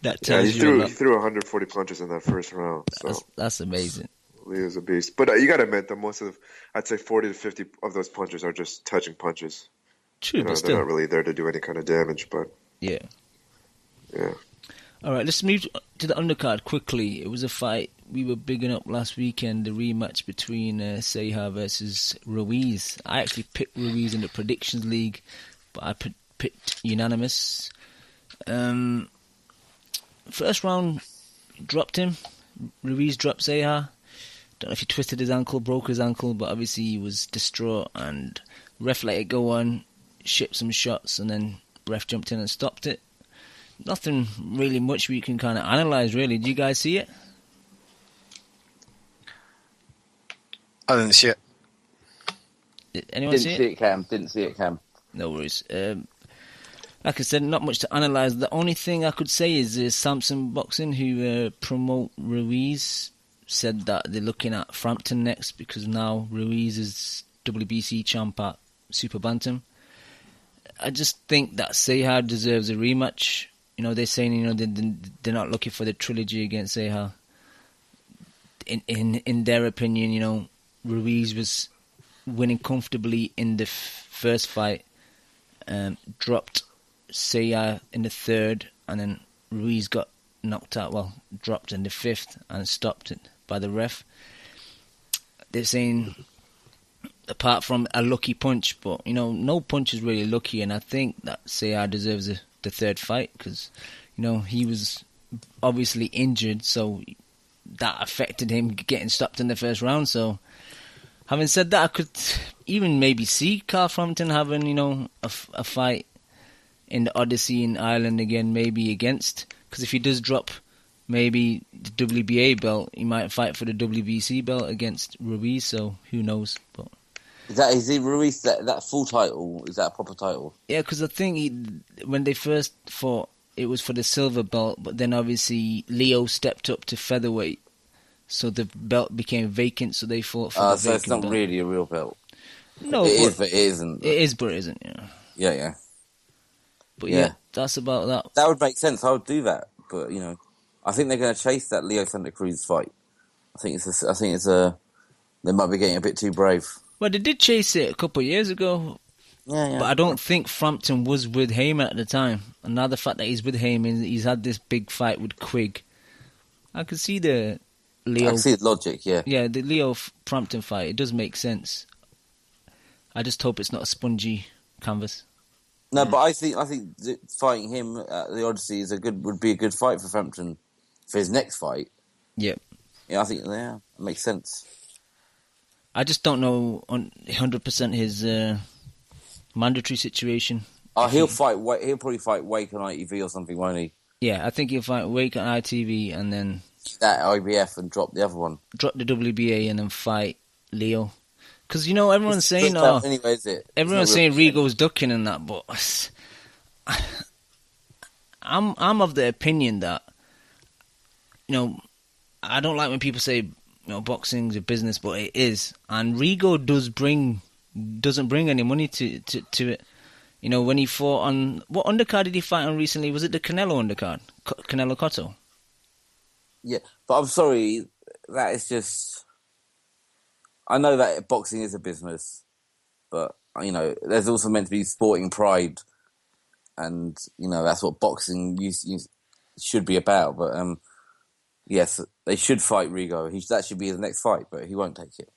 [SPEAKER 1] That tells
[SPEAKER 7] he threw 140 punches in that first round. So
[SPEAKER 1] that's amazing.
[SPEAKER 7] Leo's a beast. But you got to admit that I'd say 40 to 50 of those punches are just touching punches.
[SPEAKER 1] True, but
[SPEAKER 7] they're not really there to do any kind of damage. But
[SPEAKER 1] yeah.
[SPEAKER 7] Yeah.
[SPEAKER 1] All right, let's move to the undercard quickly. It was a fight we were bigging up last weekend, the rematch between Ceja versus Ruiz. I actually picked Ruiz in the predictions league, but I picked unanimous. First round, dropped him. Ruiz dropped Ceja. Don't know if he twisted his ankle, broke his ankle, but obviously he was distraught, and ref let it go on, shipped some shots, and then ref jumped in and stopped it. Nothing really much we can kind of analyse, really. Do you guys see it?
[SPEAKER 2] I didn't see it.
[SPEAKER 1] Did anyone see it?
[SPEAKER 3] Didn't see it, Cam.
[SPEAKER 1] No worries. Like I said, not much to analyse. The only thing I could say is Thompson Boxing, who promote Ruiz, said that they're looking at Frampton next because now Ruiz is WBC champ at Super Bantam. I just think that Ceja deserves a rematch. They're saying, they're not looking for the trilogy against Ceja. In their opinion, Ruiz was winning comfortably in the first fight, dropped Ceja in the third, and then Ruiz got knocked out, dropped in the fifth and stopped it by the ref. They're saying, apart from a lucky punch, but, no punch is really lucky, and I think that Ceja deserves the third fight because, he was obviously injured, so that affected him getting stopped in the first round. So, having said that, I could even maybe see Carl Frampton having, a fight in the Odyssey in Ireland again, maybe against, because if he does drop maybe the WBA belt, he might fight for the WBC belt against Ruiz, so who knows. But
[SPEAKER 3] is it Ruiz that full title? Is that a proper title?
[SPEAKER 1] Yeah, because I think when they first fought, it was for the silver belt, but then obviously Leo stepped up to featherweight, so the belt became vacant, so they fought for the vacant belt. So
[SPEAKER 3] it's not really a real belt.
[SPEAKER 1] No,
[SPEAKER 3] it is, but it isn't.
[SPEAKER 1] It is, but it isn't.
[SPEAKER 3] Yeah.
[SPEAKER 1] But yeah, that's about that.
[SPEAKER 3] That would make sense. I would do that. But, I think they're going to chase that Leo SantaCruz fight. I think they might be getting a bit too brave.
[SPEAKER 1] Well, they did chase it a couple of years ago.
[SPEAKER 3] Yeah.
[SPEAKER 1] But I don't think Frampton was with Heyman at the time. And now the fact that he's with Heyman, he's had this big fight with Quigg. I can see the Leo...
[SPEAKER 3] I can see the logic, yeah.
[SPEAKER 1] Yeah, the Leo Frampton fight, it does make sense. I just hope it's not a spongy canvas.
[SPEAKER 3] No, but I think fighting him at the Odyssey would be a good fight for Frampton for his next fight.
[SPEAKER 1] Yeah.
[SPEAKER 3] Yeah, I think it makes sense.
[SPEAKER 1] I just don't know 100% his mandatory situation.
[SPEAKER 3] He'll probably fight Wake on ITV or something, won't he?
[SPEAKER 1] Yeah, I think he'll fight Wake on ITV and then
[SPEAKER 3] that IBF and drop the other one.
[SPEAKER 1] Drop the WBA and then fight Leo. Because everyone's saying,
[SPEAKER 3] anyway, is it?
[SPEAKER 1] Everyone's saying Rigo's ducking and that, but I'm of the opinion that I don't like when people say boxing's a business, but it is, and Rigo doesn't bring any money to it. When he fought on what undercard did he fight on recently? Was it the Canelo undercard? Canelo Cotto?
[SPEAKER 3] Yeah, but I'm sorry, that is just. I know that boxing is a business, but there's also meant to be sporting pride, and that's what boxing should be about. But yes, they should fight Rigo. That should be his next fight, but he won't take it.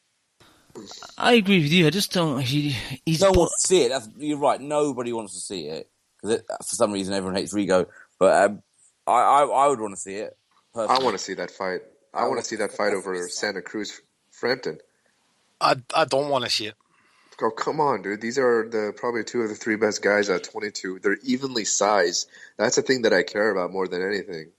[SPEAKER 1] I agree with you. I just don't. He's
[SPEAKER 3] no one wants to see it. You're right. Nobody wants to see it because for some reason everyone hates Rigo. But I would want to see it. Personally.
[SPEAKER 7] I want to see that fight. I want to see that fight over SantaCruz Frampton.
[SPEAKER 5] I don't want to see it.
[SPEAKER 7] Oh, come on, dude. These are probably two of the three best guys at 22. They're evenly sized. That's the thing that I care about more than anything.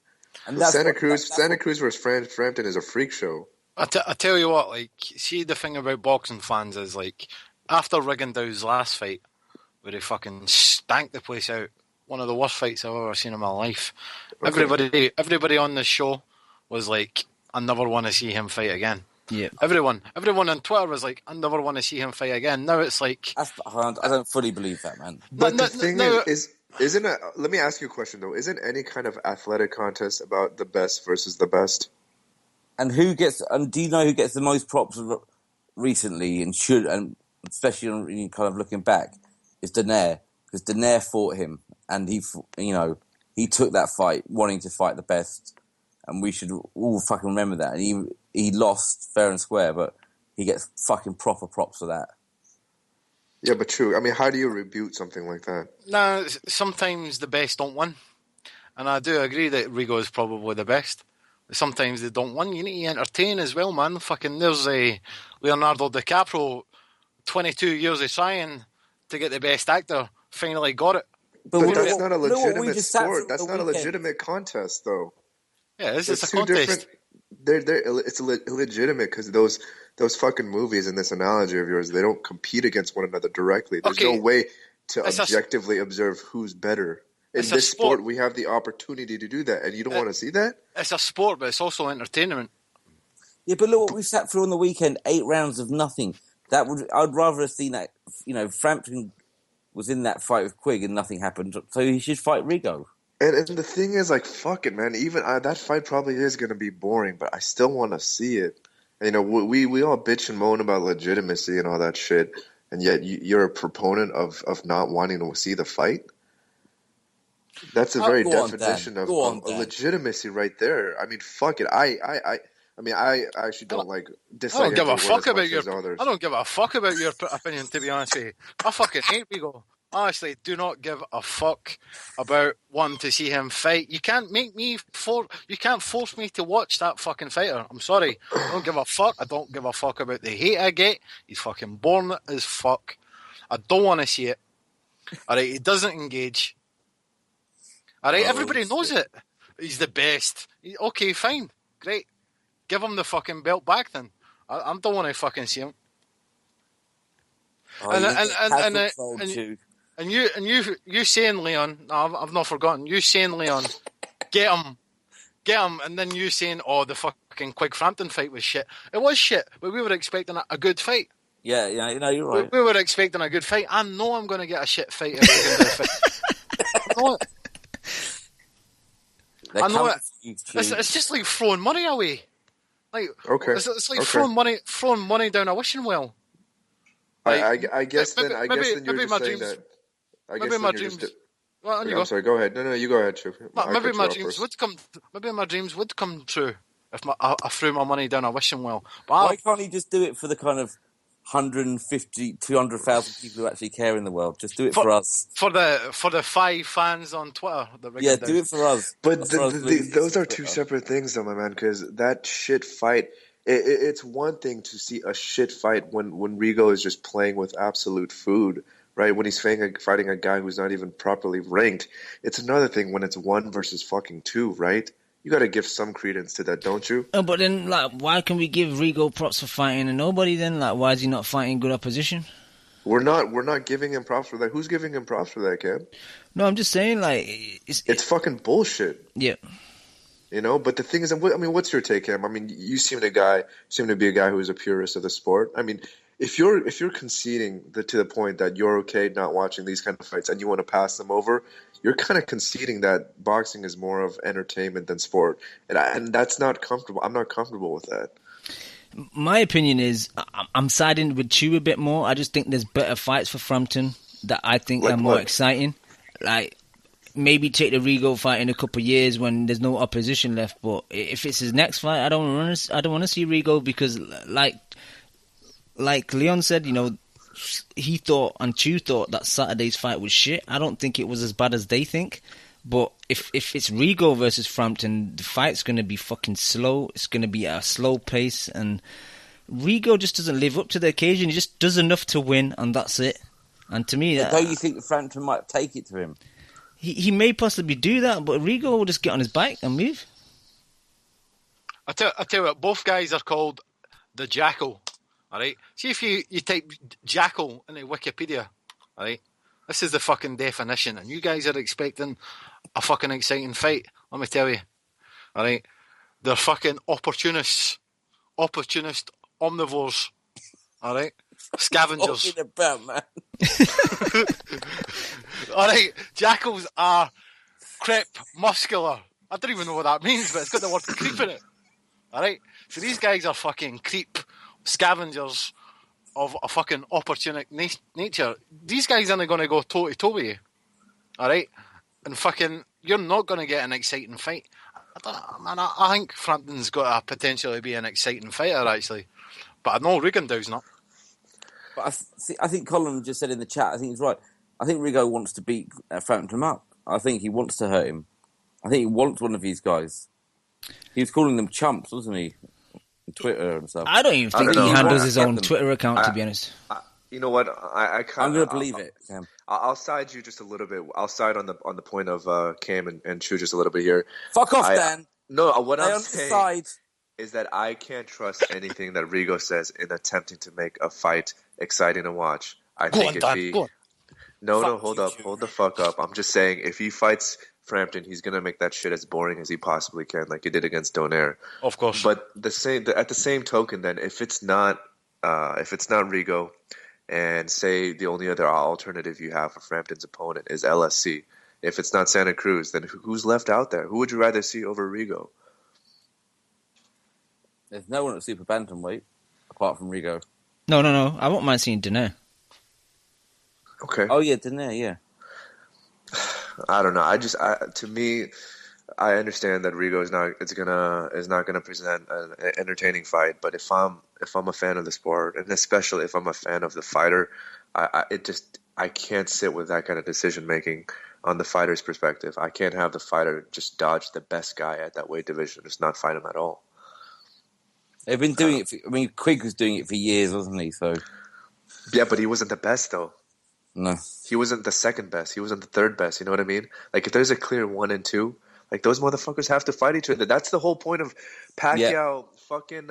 [SPEAKER 7] And SantaCruz versus Frampton is a freak show.
[SPEAKER 5] I tell you what, see the thing about boxing fans is, after Riggindow's last fight, where he fucking stank the place out, one of the worst fights I've ever seen in my life. Okay. Everybody on this show was like, I never want to see him fight again.
[SPEAKER 1] Yeah.
[SPEAKER 5] Everyone on Twitter was like, I never want to see him fight again. Now it's like...
[SPEAKER 3] I don't fully believe that, man.
[SPEAKER 7] But the thing isn't it... Let me ask you a question, though. Isn't any kind of athletic contest about the best versus the best?
[SPEAKER 3] And do you know who gets the most props recently and especially kind of looking back, is Donaire. Because Donaire fought him and he took that fight wanting to fight the best, and we should all fucking remember that. And he lost fair and square, but he gets fucking proper props for that.
[SPEAKER 7] Yeah, but true. I mean, how do you rebuke something like that?
[SPEAKER 5] No, sometimes the best don't win. And I do agree that Rigo is probably the best. Sometimes they don't win. You need to entertain as well, man. Fucking there's Leonardo DiCaprio, 22 years of trying to get the best actor, finally got it.
[SPEAKER 7] But that's not a legitimate sport. That's not a legitimate contest, though.
[SPEAKER 5] Yeah, this is a contest.
[SPEAKER 7] It's illegitimate because those fucking movies in this analogy of yours, they don't compete against one another directly. There's no way to objectively observe who's better. In this sport, we have the opportunity to do that, and you don't want to see that?
[SPEAKER 5] It's a sport, but it's also entertainment.
[SPEAKER 3] Yeah, but look what we sat through on the weekend, 8 rounds of nothing. I'd rather have seen that, Frampton was in that fight with Quigg and nothing happened, so he should fight Rigo.
[SPEAKER 7] And the thing is, fuck it, man. Even that fight probably is going to be boring, but I still want to see it. We all bitch and moan about legitimacy and all that shit, and yet you're a proponent of not wanting to see the fight? That's a very definition of legitimacy right there. I mean, fuck it. I actually don't dislike.
[SPEAKER 5] I don't give a fuck about your. I don't give a fuck about your opinion. To be honest with you, I fucking hate Rigo. Honestly, do not give a fuck about wanting to see him fight. You can't You can't force me to watch that fucking fighter. I'm sorry. I don't give a fuck. I don't give a fuck about the hate I get. He's fucking boring as fuck. I don't want to see it. All right, he doesn't engage. All right, everybody knows it. He's the best. Okay, fine, great. Give him the fucking belt back then. I don't want to fucking see him. And you saying, Leon, no, I've not forgotten. You saying, Leon, get him, and then you saying, oh, the fucking Quigg Frampton fight was shit. It was shit, but we were expecting a good fight.
[SPEAKER 3] Yeah, you're right.
[SPEAKER 5] We were expecting a good fight. I know I'm going to get a shit fight if we're going to fight.
[SPEAKER 2] I know it. It's just like throwing money away. Like, it's like throwing money down a wishing well.
[SPEAKER 7] Like, I guess then you're just saying that.
[SPEAKER 2] Maybe my dreams.
[SPEAKER 7] I'm sorry. Go ahead. No, you go ahead, Chief.
[SPEAKER 2] Maybe my dreams would come true if I threw my money down a wishing well. But
[SPEAKER 3] why can't he just do it for the kind of 150, 200,000 people who actually care in the world? Just do it for us.
[SPEAKER 2] For the 5 fans on Twitter.
[SPEAKER 3] Yeah, do it for us.
[SPEAKER 7] But those are two separate things, though, my man. Because that shit fight. It's one thing to see a shit fight when Rigo is just playing with absolute food, right? When he's fighting a guy who's not even properly ranked. It's another thing when it's 1 versus fucking 2, right? You got to give some credence to that, don't you?
[SPEAKER 1] Oh, but then, like, why can we give Rigo props for fighting and nobody then? Like, why is he not fighting good opposition?
[SPEAKER 7] We're not giving him props for that. Who's giving him props for that, Cam?
[SPEAKER 1] No, I'm just saying, like,
[SPEAKER 7] it's fucking bullshit.
[SPEAKER 1] Yeah.
[SPEAKER 7] You know, but the thing is, I mean, what's your take, Cam? I mean, you seem to be a guy who is a purist of the sport. I mean, if you're conceding to the point that you're okay not watching these kind of fights and you want to pass them over, you're kind of conceding that boxing is more of entertainment than sport, and that's not comfortable. I'm not comfortable with that.
[SPEAKER 1] My opinion is I'm siding with Chew a bit more. I just think there's better fights for Frampton that I think are more exciting. Like, maybe take the Rigo fight in a couple of years when there's no opposition left. But if it's his next fight, I don't want to see Rigo because, like Leon said, you know, he thought and Chew thought that Saturday's fight was shit. I don't think it was as bad as they think. But if it's Rigo versus Frampton, the fight's going to be fucking slow. It's going to be at a slow pace. And Rigo just doesn't live up to the occasion. He just does enough to win, and that's it. And to me...
[SPEAKER 3] Don't you think Frampton might take it to him?
[SPEAKER 1] He may possibly do that, but Rigo will just get on his bike and move.
[SPEAKER 2] I tell you what, both guys are called the Jackal. All right. See if you type Jackal into Wikipedia. All right. This is the fucking definition, and you guys are expecting a fucking exciting fight. Let me tell you. All right. They're fucking opportunist omnivores. All right. Scavengers.
[SPEAKER 3] What about, man?
[SPEAKER 2] All right, jackals are crep muscular. I don't even know what that means, but it's got the word creep in it. All right, so these guys are fucking creep scavengers of a fucking opportunistic nature. These guys aren't going to go toe to toe with you. All right, and fucking, you're not going to get an exciting fight. I think Frampton's got a potentially be an exciting fighter actually, but I know Rigondeaux's not.
[SPEAKER 3] But I think Colin just said in the chat, I think he's right. I think Rigo wants to beat Frampton up. I think he wants to hurt him. I think he wants one of these guys. He was calling them chumps, wasn't he? On Twitter and stuff.
[SPEAKER 1] I don't even think he handles his own Twitter account, to be honest.
[SPEAKER 7] You know what?
[SPEAKER 3] I'm going to believe it, Cam.
[SPEAKER 7] I'll side you just a little bit. I'll side on the point of Cam and Chu just a little bit here.
[SPEAKER 3] Fuck off, Dan.
[SPEAKER 7] No, what I'm saying is that I can't trust anything that Rigo says in attempting to make a fight exciting to watch. Hold the fuck up. I'm just saying, if he fights Frampton, he's gonna make that shit as boring as he possibly can, like he did against Donaire.
[SPEAKER 2] Of course.
[SPEAKER 7] But at the same token, then if it's not Rigo, and say the only other alternative you have for Frampton's opponent is LSC, if it's not SantaCruz, then who's left out there? Who would you rather see over Rigo?
[SPEAKER 3] There's no one at super bantamweight apart from Rigo.
[SPEAKER 1] No. I won't mind seeing Donaire.
[SPEAKER 7] Okay.
[SPEAKER 3] Oh yeah, Donaire. Yeah.
[SPEAKER 7] I don't know. To me, I understand that Rigo is not gonna present an entertaining fight. But if I'm a fan of the sport, and especially if I'm a fan of the fighter, I can't sit with that kind of decision making on the fighter's perspective. I can't have the fighter just dodge the best guy at that weight division, just not fight him at all.
[SPEAKER 3] They've been doing it. Quigg was doing it for years, wasn't he? So.
[SPEAKER 7] Yeah, but he wasn't the best though.
[SPEAKER 3] No.
[SPEAKER 7] He wasn't the second best. He wasn't the third best. You know what I mean? Like, if there's a clear 1 and 2, like, those motherfuckers have to fight each other. That's the whole point of Pacquiao fucking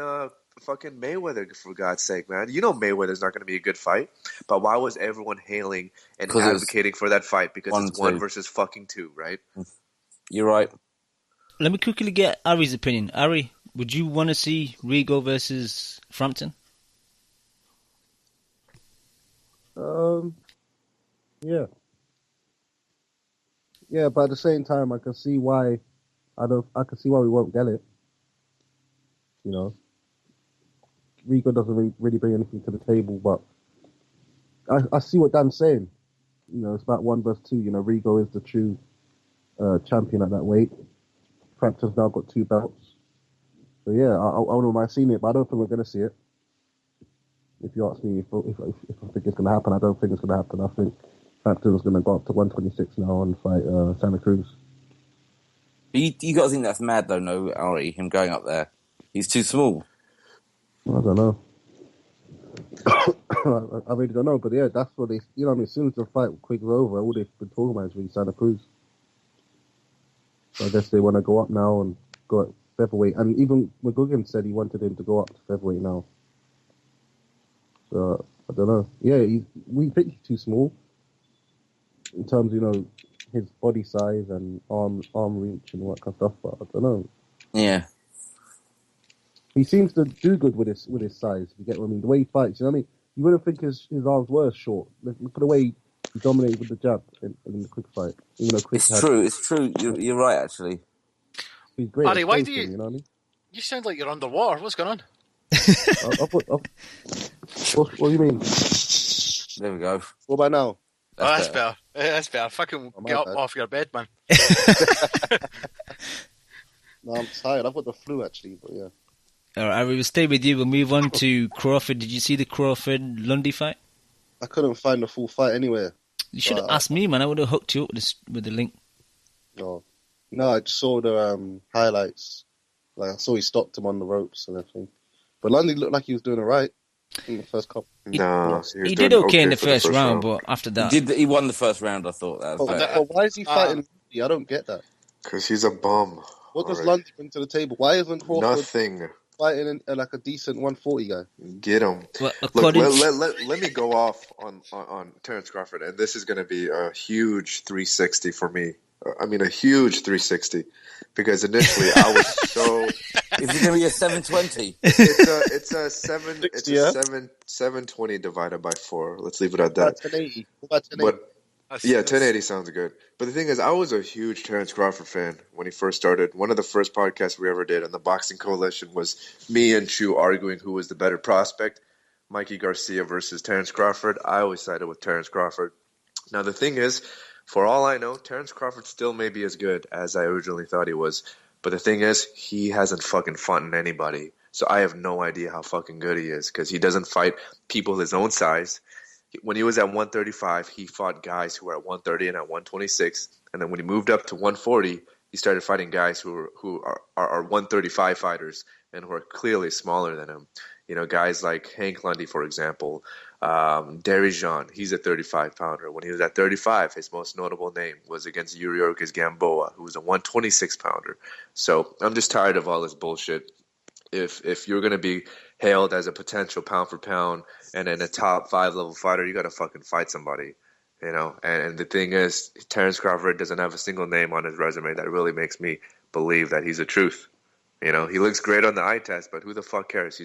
[SPEAKER 7] Mayweather, for God's sake, man. You know Mayweather's not going to be a good fight. But why was everyone hailing and advocating for that fight? Because it's 1 versus fucking 2, right?
[SPEAKER 3] You're right.
[SPEAKER 1] Let me quickly get Ari's opinion. Ari, would you want to see Rigo versus Frampton?
[SPEAKER 4] Yeah. Yeah, but at the same time, I can see why I can see why we won't get it. You know, Rigo doesn't really bring anything to the table, but I see what Dan's saying. You know, it's about 1 versus 2. You know, Rigo is the true champion at that weight. Frampton's now got 2 belts. So yeah, I wouldn't mind seeing it, but I don't think we're going to see it. If you ask me if I think it's going to happen, I don't think it's going to happen. I think Frampton's going to go up to 126 now and fight SantaCruz.
[SPEAKER 3] You got to think that's mad though, no, Ari, him going up there. He's too small.
[SPEAKER 4] I don't know. I really don't know, but yeah, that's what they. You know, what I mean, as soon as the fight with Quigg is over, all they've been talking about is really SantaCruz. So I guess they want to go up now and go at featherweight. And even McGugan said he wanted him to go up to featherweight now. So I don't know. Yeah, we think he's too small in terms of, you know, his body size and arm reach and all that kind of stuff. But I don't know.
[SPEAKER 3] Yeah.
[SPEAKER 4] He seems to do good with his size, if you get what I mean. The way he fights, you know what I mean? You wouldn't think his arms were short. Look at the way he dominated with the jab in the quick fight. Even though
[SPEAKER 3] it's true. You're right, actually.
[SPEAKER 4] He's great.
[SPEAKER 2] Harry, why do you...
[SPEAKER 4] You know what I mean?
[SPEAKER 2] You sound like you're underwater. What's going on?
[SPEAKER 4] What do you mean?
[SPEAKER 3] There we go.
[SPEAKER 4] What about now?
[SPEAKER 2] That's better. That's better. Fucking get up off your bed, man.
[SPEAKER 4] No, I'm tired. I've got the flu, actually, but yeah.
[SPEAKER 1] All right, we will stay with you. We'll move on to Crawford. Did you see the Crawford-Lundy fight?
[SPEAKER 4] I couldn't find the full fight anywhere.
[SPEAKER 1] You should have asked me, man. I would have hooked you up with the link.
[SPEAKER 4] No, I just saw the highlights. Like, I saw he stopped him on the ropes and everything. But Lundy looked like he was doing all right in the first couple.
[SPEAKER 1] He did okay in the first round, but after that...
[SPEAKER 3] He won the first round, I thought.
[SPEAKER 4] But why is he fighting Lundy? I don't get that.
[SPEAKER 7] Because he's a bum.
[SPEAKER 4] What does Lundy bring to the table? Why isn't Crawford...
[SPEAKER 7] Nothing.
[SPEAKER 4] Fighting like a decent 140 guy.
[SPEAKER 7] Get him.
[SPEAKER 1] Well,
[SPEAKER 7] Look, let me go off on Terence Crawford, and this is going to be a huge 360 for me. I mean, a huge 360, because initially I was so.
[SPEAKER 3] Is it going to be a 720?
[SPEAKER 7] It's a 720 divided by 4. Let's leave it at that.
[SPEAKER 4] 1080. What about 1080?
[SPEAKER 7] Yeah, 1080 sounds good. But the thing is, I was a huge Terence Crawford fan when he first started. One of the first podcasts we ever did on the Boxing Coalition was me and Chu arguing who was the better prospect, Mikey Garcia versus Terence Crawford. I always sided with Terence Crawford. Now, the thing is, for all I know, Terence Crawford still may be as good as I originally thought he was. But the thing is, he hasn't fucking fought anybody. So I have no idea how fucking good he is, because he doesn't fight people his own size. When he was at 135, he fought guys who were at 130 and at 126. And then when he moved up to 140, he started fighting guys who are 135 fighters and who are clearly smaller than him. You know, guys like Hank Lundy, for example. Derry Jean, he's a 35-pounder. When he was at 35, his most notable name was against Yuriorkis Gamboa, who was a 126-pounder. So I'm just tired of all this bullshit. If you're going to be hailed as a potential pound-for-pound and in a top 5-level fighter, you got to fucking fight somebody, you know. And the thing is, Terence Crawford doesn't have a single name on his resume that really makes me believe that he's the truth. You know, he looks great on the eye test, but who the fuck cares?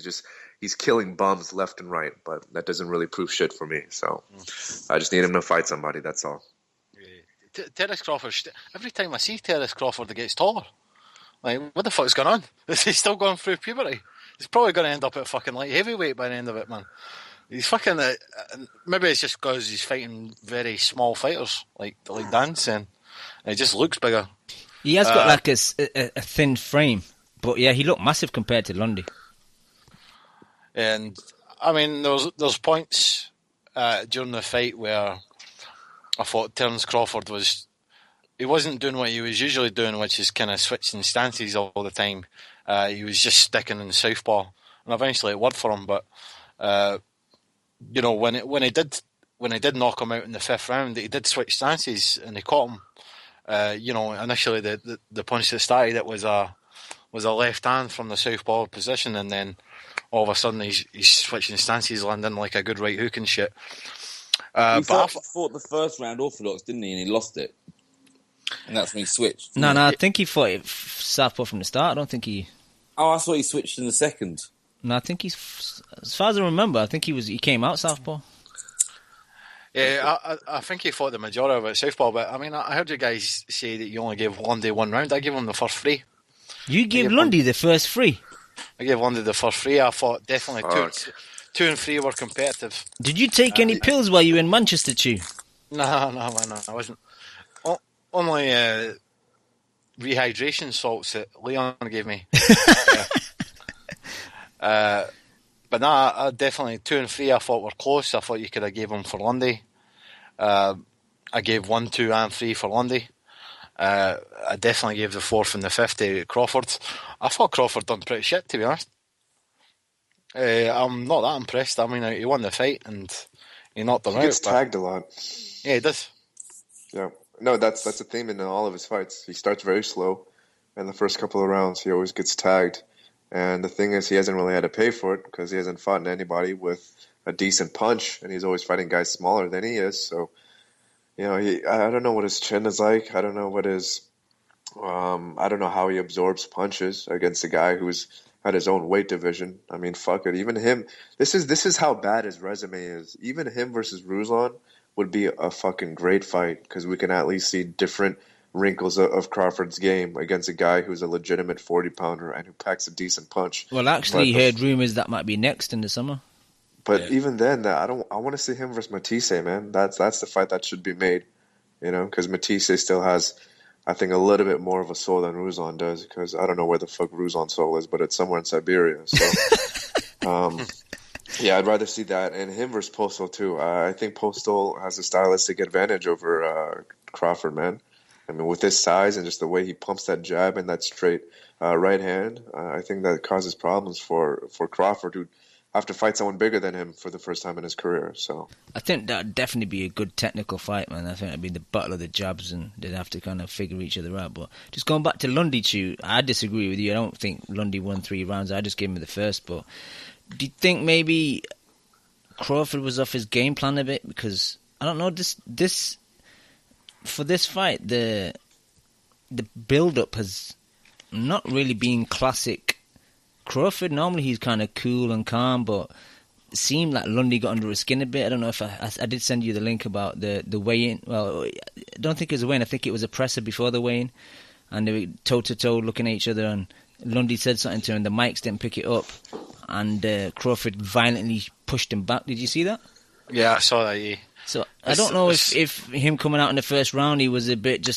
[SPEAKER 7] He's killing bums left and right, but that doesn't really prove shit for me. So I just need him to fight somebody. That's all.
[SPEAKER 2] Terence Crawford. Every time I see Terence Crawford, he gets taller. Like, what the fuck's going on? Is he still going through puberty? He's probably going to end up at fucking light heavyweight by the end of it, man. He's fucking. Maybe it's just because he's fighting very small fighters, like Dan's saying. And he just looks bigger.
[SPEAKER 1] He has got like a thin frame, but yeah, he looked massive compared to Lundy.
[SPEAKER 2] And I mean, there's points during the fight where I thought Terence Crawford he wasn't doing what he was usually doing, which is kind of switching stances all the time. He was just sticking in southpaw, and eventually it worked for him. But you know, when he did knock him out in the 5th round, he did switch stances and he caught him. You know, initially the punch that started it was a left hand from the southpaw position, and then all of a sudden he's switching stances, landing like a good right hook and shit.
[SPEAKER 3] He fought the first round orthodox, didn't he? And he lost it. And that's when he switched.
[SPEAKER 1] No, I think he fought it southpaw from the start. I don't think he...
[SPEAKER 3] Oh, I thought he switched in the second.
[SPEAKER 1] No, I think as far as I remember, I think he came out southpaw.
[SPEAKER 2] Yeah, I think he fought the majority of it southpaw, but I mean, I heard you guys say that you only gave Lundy one round. I gave him the first three.
[SPEAKER 1] You gave Lundy the first three?
[SPEAKER 2] I gave Lundy the first three. I thought definitely two and three were competitive.
[SPEAKER 1] Did you take any pills while you were in Manchester, Chew?
[SPEAKER 2] No, I wasn't. Only rehydration salts that Leon gave me. But nah, I definitely 2 and 3 I thought were close. I thought you could have gave them for Lundy. I gave 1, 2 and 3 for Lundy. I definitely gave the 4th and the 5th to Crawford. I thought Crawford done pretty shit, to be honest. I'm not that impressed. I mean, he won the fight and he knocked him out.
[SPEAKER 7] He gets tagged a lot.
[SPEAKER 2] Yeah, he does.
[SPEAKER 7] Yeah. No, that's a theme in all of his fights. He starts very slow, and the first couple of rounds he always gets tagged. And the thing is, he hasn't really had to pay for it because he hasn't fought anybody with a decent punch, and he's always fighting guys smaller than he is. So, you know, I don't know what his chin is like. I don't know what his, I don't know how he absorbs punches against a guy who's at his own weight division. I mean, fuck it. Even him, this is how bad his resume is. Even him versus Ruslan would be a fucking great fight because we can at least see different wrinkles of Crawford's game against a guy who's a legitimate 40-pounder and who packs a decent punch.
[SPEAKER 1] Well, actually, heard rumors that might be next in the summer.
[SPEAKER 7] But even then, I want to see him versus Matisse, man. That's the fight that should be made, you know, because Matisse still has, I think, a little bit more of a soul than Ruslan does. Because I don't know where the fuck Ruslan's soul is, but it's somewhere in Siberia. So, yeah, I'd rather see that, and him versus Postal too. I think Postal has a stylistic advantage over Crawford, man. I mean, with his size and just the way he pumps that jab and that straight right hand, I think that causes problems for Crawford, who'd have to fight someone bigger than him for the first time in his career. So
[SPEAKER 1] I think that'd definitely be a good technical fight, man. I think it'd be the battle of the jabs, and they'd have to kind of figure each other out. But just going back to Lundy, Chew, I disagree with you. I don't think Lundy won 3 rounds. I just gave him the first. But do you think maybe Crawford was off his game plan a bit? Because I don't know, this for this fight, the build-up has not really been classic Crawford. Normally he's kind of cool and calm, but it seemed like Lundy got under his skin a bit. I don't know if I did send you the link about the weigh-in. Well, I don't think it was a weigh-in. I think it was a presser before the weigh-in, and they were toe-to-toe looking at each other, and Lundy said something to him, the mics didn't pick it up, and Crawford violently pushed him back. Did you see that?
[SPEAKER 2] Yeah, I saw that, yeah.
[SPEAKER 1] So I don't know if him coming out in the first round, he was a bit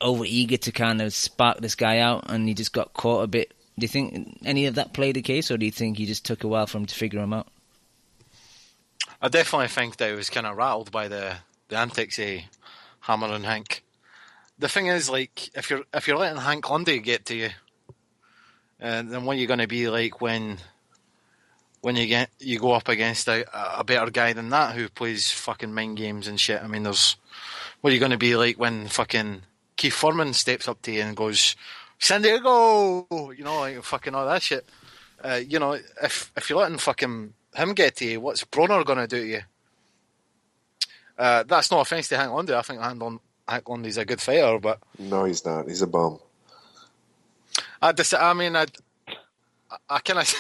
[SPEAKER 1] over eager to kind of spark this guy out, and he just got caught a bit. Do you think any of that played the case, or do you think he just took a while for him to figure him out?
[SPEAKER 2] I definitely think that he was kind of rattled by the antics of Hammer and Hank. The thing is, like, if you're letting Hank Lundy get to you, then what are you going to be like when you go up against a better guy than that who plays fucking mind games and shit? I mean, what are you going to be like when fucking Keith Foreman steps up to you and goes, San Diego, you know, like fucking all that shit. You know, if you're letting fucking him get to you, what's Broner going to do to you? That's no offence to Hank Lundy. I think Hank Lundy's a good fighter, but
[SPEAKER 7] no, he's not. He's a bum.
[SPEAKER 2] I kind of.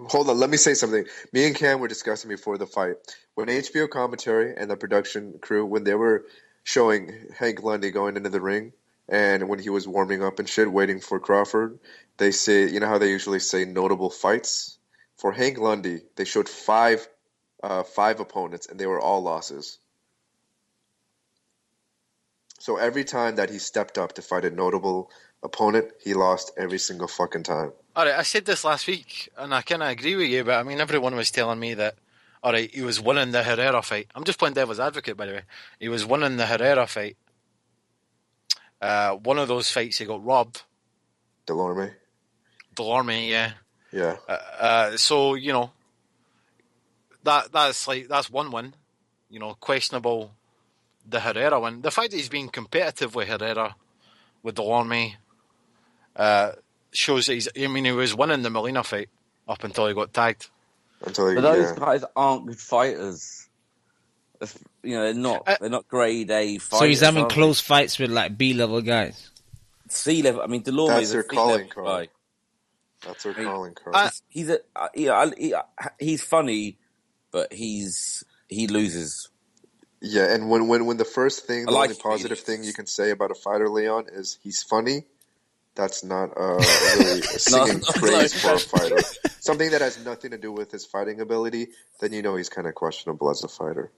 [SPEAKER 7] Hold on, let me say something. Me and Cam were discussing before the fight. When HBO commentary and the production crew, when they were showing Hank Lundy going into the ring, and when he was warming up and shit, waiting for Crawford, they say, you know how they usually say notable fights? For Hank Lundy, they showed five opponents, and they were all losses. So every time that he stepped up to fight a notable opponent, he lost every single fucking time.
[SPEAKER 2] Alright, I said this last week, and I kind of agree with you, but I mean, everyone was telling me that, alright, he was winning the Herrera fight. I'm just playing devil's advocate, by the way. He was winning the Herrera fight. One of those fights he got robbed.
[SPEAKER 7] Delorme,
[SPEAKER 2] yeah.
[SPEAKER 7] Yeah.
[SPEAKER 2] So, you know, that's one win. You know, questionable the Herrera win. The fact that he's been competitive with Herrera, with Delorme, shows that he was winning the Molina fight up until he got tagged.
[SPEAKER 3] But those guys aren't good fighters. You know, they're not grade A fighters.
[SPEAKER 1] So he's having close fights with like B-level guys.
[SPEAKER 3] C-level. I mean, Delorme is a C-level guy.
[SPEAKER 7] That's their calling card.
[SPEAKER 3] He's funny, but he's he loses.
[SPEAKER 7] Yeah, and when the first thing, the
[SPEAKER 3] like
[SPEAKER 7] only positive thing you can say about a fighter, Leon, is he's funny. That's not really singing praise for a fighter. Something that has nothing to do with his fighting ability, then you know he's kind of questionable as a fighter.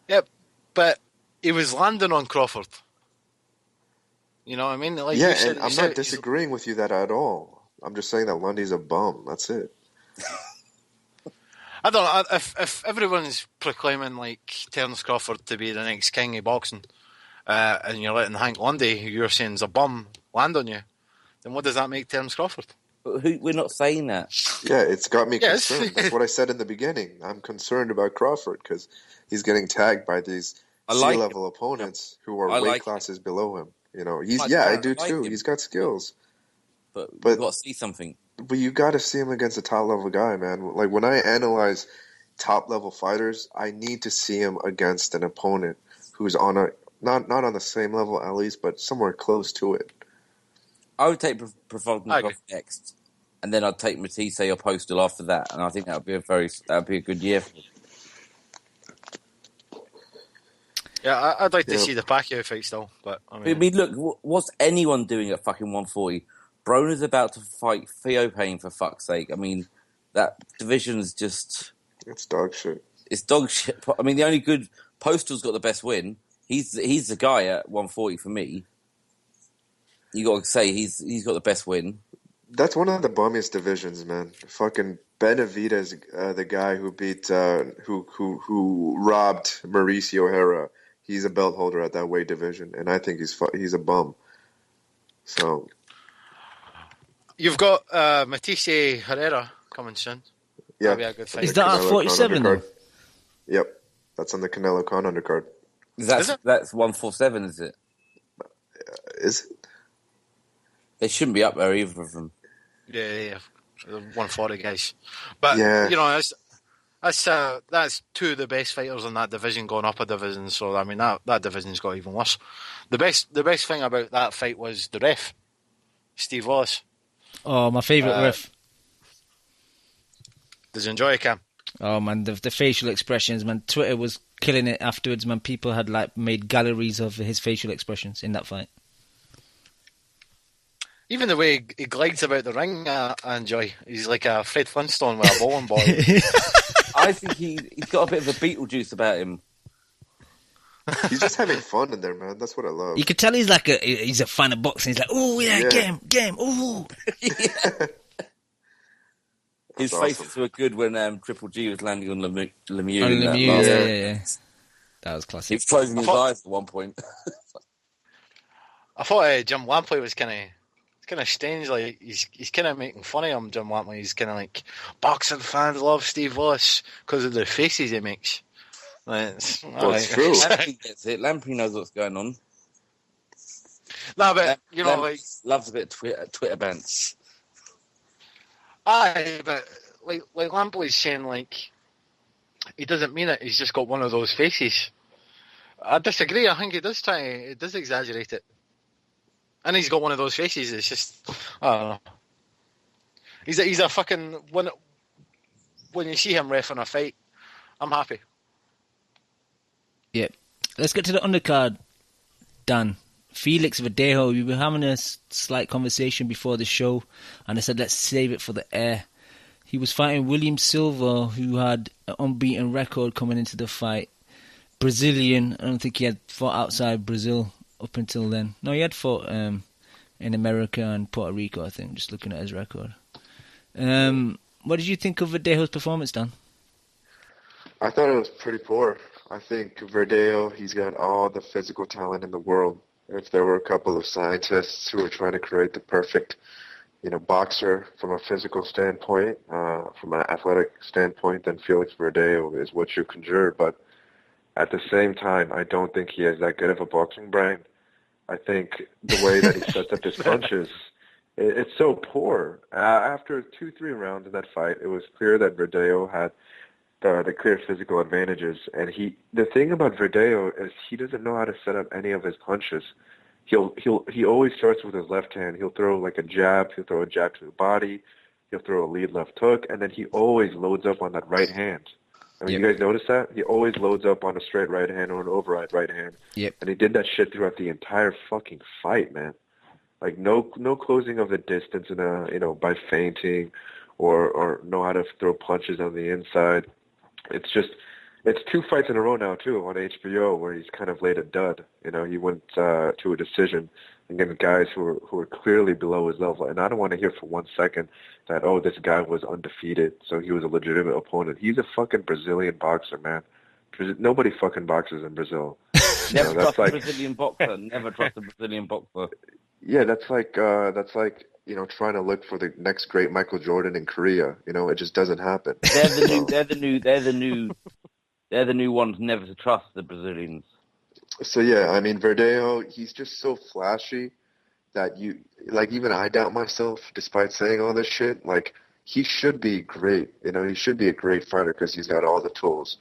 [SPEAKER 2] Yep, but he was landing on Crawford. You know what I mean? Like
[SPEAKER 7] Yeah,
[SPEAKER 2] you said,
[SPEAKER 7] and I'm not disagreeing with you that at all. I'm just saying that Lundy's a bum. That's it.
[SPEAKER 2] I don't know if everyone's proclaiming like Terence Crawford to be the next king of boxing, and you're letting Hank Lundy, who you're saying is a bum, land on you, then what does that make Terence Crawford?
[SPEAKER 3] But we're not saying that.
[SPEAKER 7] Yeah, it's got me concerned. That's what I said in the beginning. I'm concerned about Crawford because he's getting tagged by these C-level opponents who are weight classes below him. You know, I do too. He's got skills,
[SPEAKER 3] but you got to see something.
[SPEAKER 7] But you got to see him against a top-level guy, man. Like, when I analyze top-level fighters, I need to see him against an opponent who's on not on the same level at least, but somewhere close to it.
[SPEAKER 3] I would take Provodnikov next, and then I'd take Matisse or Postal after that, and I think that would be a good year for him.
[SPEAKER 2] Yeah, I'd like to see the Pacquiao fight still, but I mean,
[SPEAKER 3] look, what's anyone doing at fucking 140? Broner's about to fight Theo Payne, for fuck's sake. I mean, that division's just...
[SPEAKER 7] It's dog shit.
[SPEAKER 3] It's dog shit. I mean, the only good... Postal's got the best win. He's the guy at 140 for me. You got to say, he's got the best win.
[SPEAKER 7] That's one of the bummiest divisions, man. Fucking Benavidez, the guy who beat... who robbed Mauricio O'Hara. He's a belt holder at that weight division, and I think he's a bum. So...
[SPEAKER 2] You've got Matisse Herrera coming soon.
[SPEAKER 7] Yeah.
[SPEAKER 2] That'll be a good fight.
[SPEAKER 1] Is that at 47 though?
[SPEAKER 7] Yep. That's on the Canelo Con undercard.
[SPEAKER 2] Is it?
[SPEAKER 3] That's 147, is it?
[SPEAKER 7] Is it?
[SPEAKER 3] They shouldn't be up there, either of them.
[SPEAKER 2] Yeah. 140 guys. But,
[SPEAKER 7] you
[SPEAKER 2] know, that's two of the best fighters in that division going up a division. So, I mean, that division's got even worse. The best thing about that fight was the ref, Steve Wallace.
[SPEAKER 1] Oh, my favourite ref.
[SPEAKER 2] Did you enjoy it, Cam?
[SPEAKER 1] Oh man, the facial expressions, man. Twitter was killing it afterwards, man. People had made galleries of his facial expressions in that fight.
[SPEAKER 2] Even the way he glides about the ring, I enjoy. He's like a Fred Flintstone with a bowling ball.
[SPEAKER 3] I think he's got a bit of a Beetlejuice about him.
[SPEAKER 7] He's just having fun in there, man. That's what I love.
[SPEAKER 1] You could tell he's a fan of boxing. He's like, oh yeah, game, oh.
[SPEAKER 3] His faces were good when Triple G was landing on Lemieux.
[SPEAKER 1] Yeah. That was classic.
[SPEAKER 3] He was closing his eyes at one point.
[SPEAKER 2] I thought Jim Lampley was kind of strange. Like he's kind of making fun of him, Jim Lampley. He's kind of like, boxing fans love Steve Wallace because of the faces he makes.
[SPEAKER 7] It's true.
[SPEAKER 3] Lamprey gets it. Lamprey knows what's going on.
[SPEAKER 2] No, but
[SPEAKER 3] loves a bit of Twitter bants.
[SPEAKER 2] Aye, but like Lampley's saying, like, he doesn't mean it. He's just got one of those faces. I disagree. I think he does exaggerate it. And he's got one of those faces. It's just, I don't know. He's a fucking, when you see him reffing a fight, I'm happy.
[SPEAKER 1] Yeah. Let's get to the undercard, Dan. Felix Verdejo, we were having a slight conversation before the show, and I said let's save it for the air. He was fighting William Silva, who had an unbeaten record coming into the fight. Brazilian, I don't think he had fought outside Brazil up until then. No, he had fought in America and Puerto Rico, I think, just looking at his record. What did you think of Verdejo's performance, Dan?
[SPEAKER 7] I thought it was pretty poor. I think Verdejo, he's got all the physical talent in the world. If there were a couple of scientists who were trying to create the perfect, boxer from a physical standpoint, from an athletic standpoint, then Felix Verdejo is what you conjure. But at the same time, I don't think he has that good of a boxing brain. I think the way that he sets up his punches, it's so poor. After 2-3 rounds in that fight, it was clear that Verdejo had the clear physical advantages. And the thing about Verdejo is he doesn't know how to set up any of his punches. He always starts with his left hand. He'll throw like a jab. He'll throw a jab to the body. He'll throw a lead left hook, and then he always loads up on that right hand. I mean, you guys notice that? He always loads up on a straight right hand or an override right hand.
[SPEAKER 1] Yep.
[SPEAKER 7] And he did that shit throughout the entire fucking fight, man. Like no closing of the distance in by feinting or know how to throw punches on the inside. It's 2 fights in a row now too on HBO where he's kind of laid a dud. He went to a decision against guys who are clearly below his level. And I don't want to hear for 1 second that, this guy was undefeated, so he was a legitimate opponent. He's a fucking Brazilian boxer, man. Nobody fucking boxes in Brazil.
[SPEAKER 3] Never trust a Brazilian boxer. Never trust a Brazilian boxer.
[SPEAKER 7] Yeah, that's like trying to look for the next great Michael Jordan in Korea. It just doesn't happen.
[SPEAKER 3] They're the new ones never to trust, the Brazilians.
[SPEAKER 7] So yeah, I mean Verdejo, he's just so flashy that even I doubt myself despite saying all this shit. Like, he should be great. He should be a great fighter because he's got all the tools.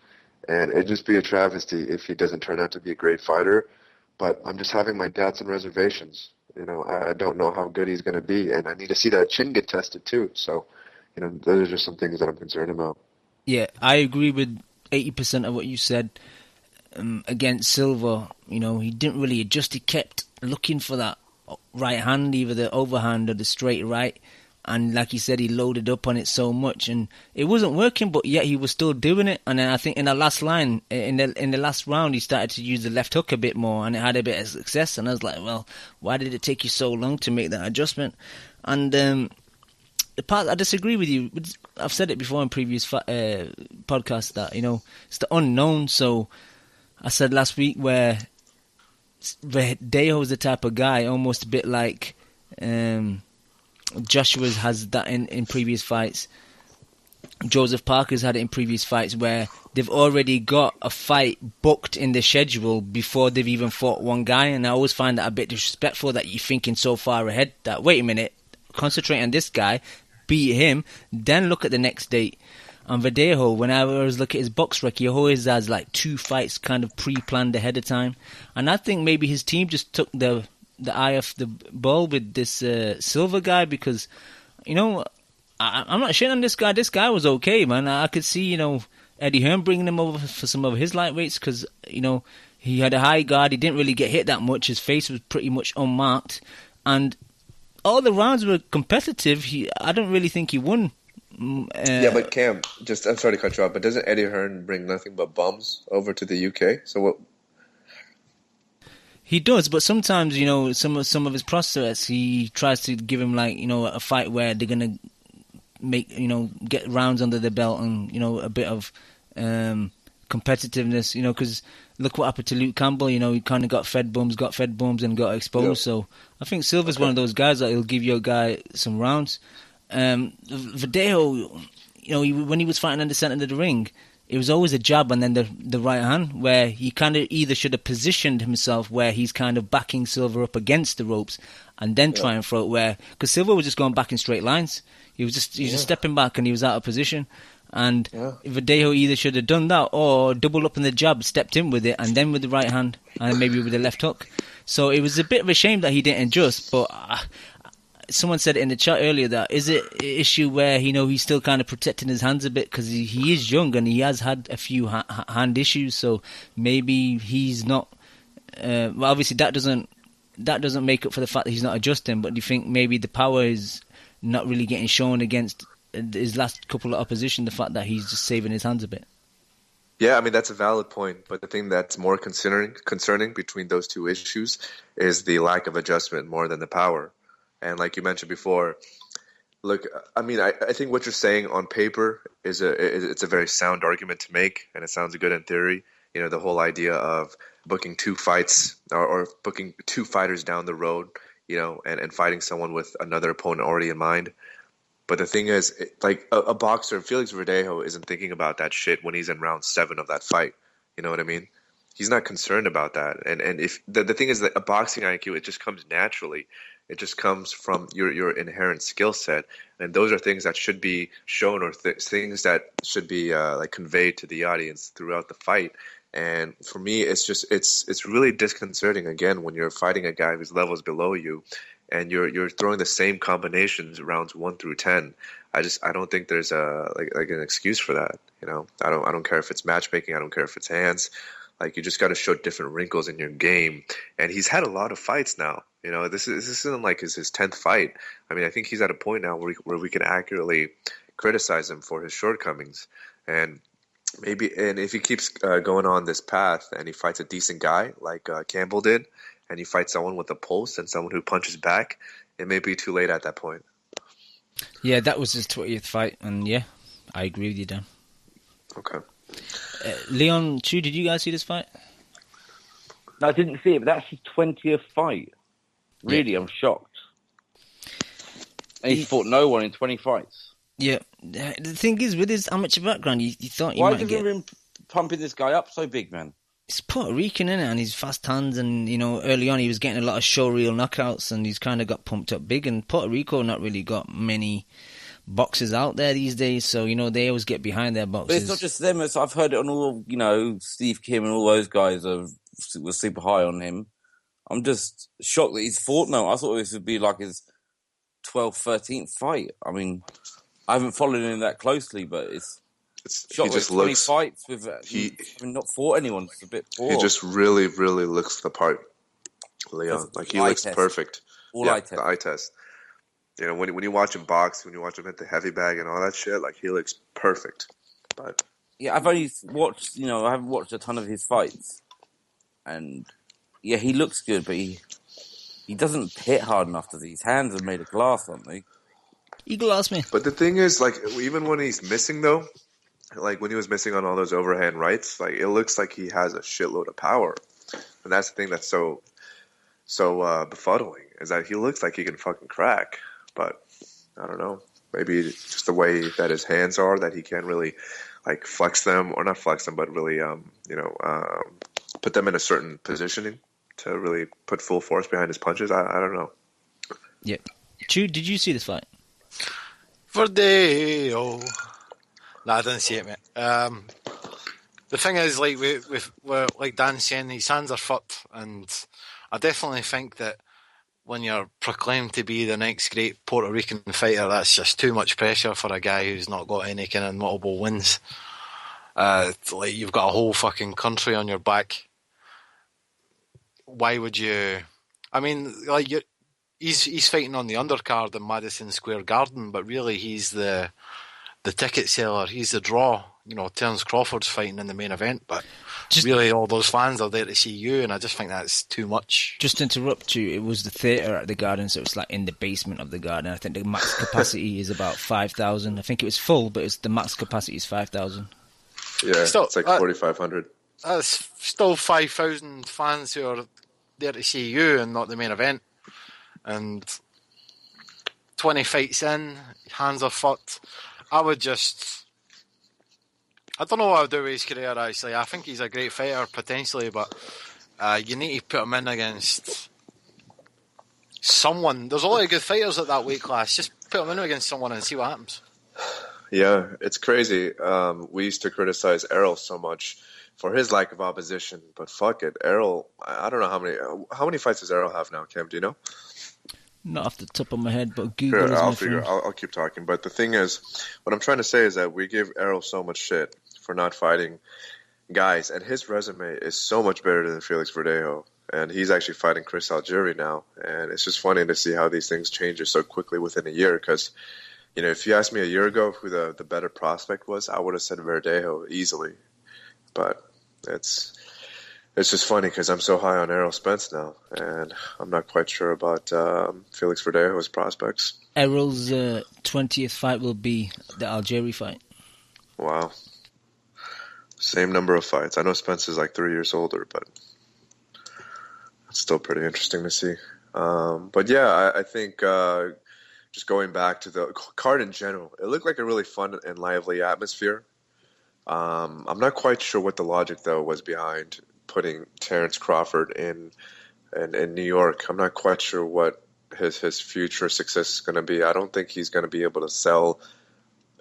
[SPEAKER 7] And it'd just be a travesty if he doesn't turn out to be a great fighter. But I'm just having my doubts and reservations. I don't know how good he's going to be, and I need to see that chin get tested too. So, those are just some things that I'm concerned about.
[SPEAKER 1] Yeah, I agree with 80% of what you said. Against Silva, he didn't really adjust. He kept looking for that right hand, either the overhand or the straight right. And like he said, he loaded up on it so much, and it wasn't working. But yet he was still doing it. And then I think in the last line, in the last round, he started to use the left hook a bit more, and it had a bit of success. And I was like, well, why did it take you so long to make that adjustment? And the part I disagree with you. I've said it before in previous podcasts that it's the unknown. So I said last week where Verdejo is the type of guy, almost a bit like Joshua's has that in previous fights. Joseph Parker's had it in previous fights where they've already got a fight booked in the schedule before they've even fought one guy. And I always find that a bit disrespectful that you're thinking so far ahead that, wait a minute, concentrate on this guy, beat him, then look at the next date. And Verdejo, when I always look at his box rec, he always has like 2 fights kind of pre-planned ahead of time. And I think maybe his team just took the eye off the ball with this Silva guy because, I'm not shitting on this guy. This guy was okay, man. I could see, Eddie Hearn bringing him over for some of his lightweights because, he had a high guard. He didn't really get hit that much. His face was pretty much unmarked. And all the rounds were competitive. I don't really think he won.
[SPEAKER 7] Yeah, but Cam, I'm sorry to cut you off, but doesn't Eddie Hearn bring nothing but bums over to the UK? So what?
[SPEAKER 1] He does, but sometimes, some of his prospects, he tries to give him a fight where they're gonna make, get rounds under the belt and a bit of competitiveness, because look what happened to Luke Campbell. He kind of got fed bums and got exposed. Yep. So I think Silva's one of those guys that he'll give your guy some rounds. Verdejo, when he was fighting in the center of the ring, it was always a jab and then the right hand, where he kind of either should have positioned himself where he's kind of backing Silva up against the ropes and then try and throw it where, because Silva was just going back in straight lines. He was just stepping back and he was out of position. And Verdejo either should have done that or doubled up in the jab, stepped in with it, and then with the right hand and maybe with the left hook. So it was a bit of a shame that he didn't adjust, but someone said it in the chat earlier that is it an issue where he's still kind of protecting his hands a bit because he is young and he has had a few hand issues, so maybe he's not. Well, obviously that doesn't make up for the fact that he's not adjusting. But do you think maybe the power is not really getting shown against his last couple of opposition? The fact that he's just saving his hands a bit.
[SPEAKER 7] Yeah, I mean that's a valid point, but the thing that's more concerning between those two issues is the lack of adjustment more than the power. And like you mentioned before, look, I mean, I think what you're saying on paper it's a very sound argument to make, and it sounds good in theory. The whole idea of booking 2 fights or booking 2 fighters down the road, and fighting someone with another opponent already in mind. But the thing is, like a boxer, Felix Verdejo isn't thinking about that shit when he's in round 7 of that fight. You know what I mean? He's not concerned about that. And if the thing is that a boxing IQ, it just comes naturally. It just comes from your inherent skill set, and those are things that should be shown or things that should be conveyed to the audience throughout the fight. And for me, it's really disconcerting again when you're fighting a guy whose level is below you, and you're throwing the same combinations rounds 1 through 10. I don't think there's a like an excuse for that. You know, I don't care if it's matchmaking. I don't care if it's hands. Like, you just got to show different wrinkles in your game. And he's had a lot of fights now. You know, this isn't like his 10th fight. I mean, I think he's at a point now where we can accurately criticize him for his shortcomings. And if he keeps going on this path and he fights a decent guy like Campbell did, and he fights someone with a pulse and someone who punches back, it may be too late at that point.
[SPEAKER 1] Yeah, that was his 20th fight. And yeah, I agree with you, Dan.
[SPEAKER 7] Okay.
[SPEAKER 1] Leon, Chu, did you guys see this fight?
[SPEAKER 3] No, I didn't see it, but that's his 20th fight. Really, yeah. I'm shocked. And he's fought no one in 20 fights. Yeah.
[SPEAKER 1] The thing is, with his amateur background, you thought you
[SPEAKER 3] might
[SPEAKER 1] get...
[SPEAKER 3] Why him pumping this guy up so big, man?
[SPEAKER 1] He's Puerto Rican, innit? And he's fast hands, and, you know, early on he was getting a lot of showreel knockouts, and he's kind of got pumped up big, and Puerto Rico not really got many boxers out there these days, so, you know, they always get behind their boxers.
[SPEAKER 3] But it's not just them. I've heard it on all, you know, Steve Kim and all those guys were super high on him. I'm just shocked that he's fought now. I thought this would be like his 12th, 13th fight. I mean, I haven't followed him that closely, but it's shocked. He just 20 fights with not fought anyone. It's a bit poor.
[SPEAKER 7] He just really, really looks the part, Leon. Like, he looks perfect. The eye test. You know, when you watch him box, when you watch him hit the heavy bag and all that shit, like, he looks perfect. But
[SPEAKER 3] yeah, I've only watched, you know, I haven't watched a ton of his fights, and yeah, he looks good, but he doesn't hit hard enough. His hands are made of glass, aren't they?
[SPEAKER 1] Eagle asked me.
[SPEAKER 7] But the thing is, like, even when he's missing though, like when he was missing on all those overhand rights, like, it looks like he has a shitload of power, and that's the thing that's so befuddling, is that he looks like he can fucking crack. But I don't know. Maybe just the way that his hands are, that he can't really like flex them, or not flex them, but really put them in a certain positioning to really put full force behind his punches. I don't know.
[SPEAKER 1] Yeah. Chu, did you see this fight?
[SPEAKER 2] Verdejo. No, I didn't see it, mate. The thing is, like with like Dan saying, his hands are fucked, and I definitely think that when you're proclaimed to be the next great Puerto Rican fighter, that's just too much pressure for a guy who's not got any kind of notable wins. Like, you've got a whole fucking country on your back. Why would you? I mean, like, he's fighting on the undercard in Madison Square Garden, but really he's the ticket seller. He's the draw. You know, Terence Crawford's fighting in the main event, but really all those fans are there to see you, and I just think that's too much.
[SPEAKER 1] Just to interrupt you, it was the theatre at the Garden, so it's like in the basement of the Garden. I think the max capacity is about 5,000. I think it was full, but the max capacity is 5,000.
[SPEAKER 7] Yeah, still, it's like 4,500.
[SPEAKER 2] That's still 5,000 fans who are there to see you and not the main event. And 20 fights in, hands are fucked. I don't know what I would do with his career, actually. I think he's a great fighter, potentially, but you need to put him in against someone. There's a lot of good fighters at that weight class. Just put him in against someone and see what happens.
[SPEAKER 7] Yeah, it's crazy. We used to criticize Errol so much for his lack of opposition, but fuck it. Errol, I don't know how many fights does Errol have now, Cam? Do you know?
[SPEAKER 1] Not off the top of my head, but Google is my friend.
[SPEAKER 7] I'll keep talking. But the thing is, what I'm trying to say is that we give Errol so much shit for not fighting guys, and his resume is so much better than Felix Verdejo, and he's actually fighting Chris Algieri now, and it's just funny to see how these things change so quickly within a year, because, you know, if you asked me a year ago who the better prospect was, I would have said Verdejo easily, but it's just funny because I'm so high on Errol Spence now, and I'm not quite sure about Felix Verdejo's prospects.
[SPEAKER 1] Errol's 20th fight will be the Algieri fight.
[SPEAKER 7] Wow. Same number of fights. I know Spence is like 3 years older, but it's still pretty interesting to see. But yeah, I think just going back to the card in general, it looked like a really fun and lively atmosphere. I'm not quite sure what the logic, though, was behind putting Terence Crawford in New York. I'm not quite sure what his future success is going to be. I don't think he's going to be able to sell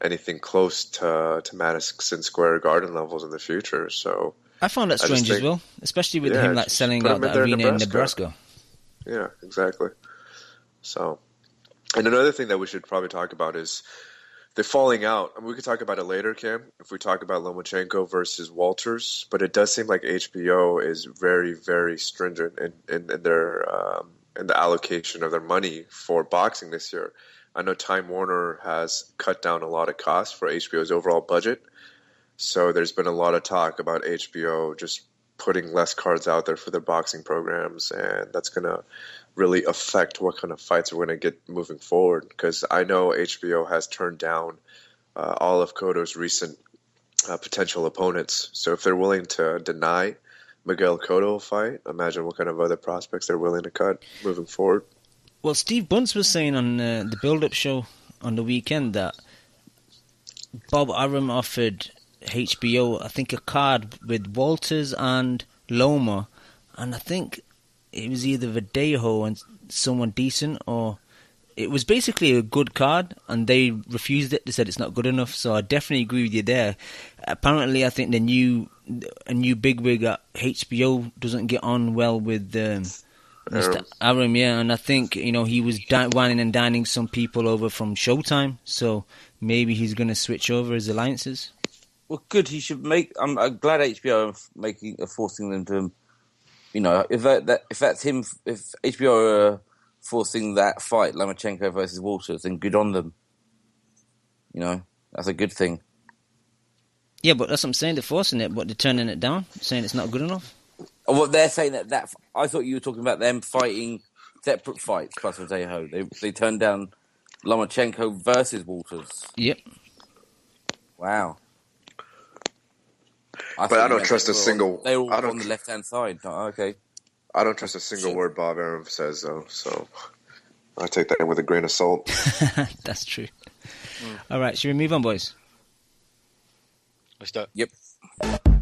[SPEAKER 7] anything close to Madison Square Garden levels in the future. So
[SPEAKER 1] I found that strange as well, especially with him like selling out that arena in Nebraska.
[SPEAKER 7] Yeah, exactly. So, and another thing that we should probably talk about is the falling out. I mean, we could talk about it later, Cam, if we talk about Lomachenko versus Walters. But it does seem like HBO is very, very stringent in their in the allocation of their money for boxing this year. I know Time Warner has cut down a lot of costs for HBO's overall budget. So there's been a lot of talk about HBO just putting less cards out there for their boxing programs, and that's going to really affect what kind of fights we're going to get moving forward. Because I know HBO has turned down all of Cotto's recent potential opponents. So if they're willing to deny Miguel Cotto a fight, imagine what kind of other prospects they're willing to cut moving forward.
[SPEAKER 1] Well, Steve Bunce was saying on the build-up show on the weekend that Bob Arum offered HBO, I think, a card with Walters and Loma, and I think it was either Verdejo and someone decent, or it was basically a good card, and they refused it. They said it's not good enough, so I definitely agree with you there. Apparently, I think a new bigwig at HBO doesn't get on well with Mr. Arum, yeah, and I think, he was whining and dining some people over from Showtime, so maybe he's going to switch over his alliances.
[SPEAKER 3] Well, good. He should make. I'm glad HBO are forcing them to. If that's him, if HBO are forcing that fight, Lomachenko versus Walters, then good on them. That's a good thing.
[SPEAKER 1] Yeah, but that's what I'm saying. They're forcing it, but they're turning it down, saying it's not good enough.
[SPEAKER 3] Well, they're saying that. I thought you were talking about them fighting separate fights plus Verdejo. They turned down Lomachenko versus Walters.
[SPEAKER 1] Yep.
[SPEAKER 3] Wow.
[SPEAKER 7] But I don't trust a single.
[SPEAKER 3] They're all on the left-hand side. Oh, okay.
[SPEAKER 7] I don't trust a single word Bob Arum says, though. So I take that with a grain of salt.
[SPEAKER 1] That's true. All right, should we move on, boys?
[SPEAKER 5] Let's do it.
[SPEAKER 3] Yep.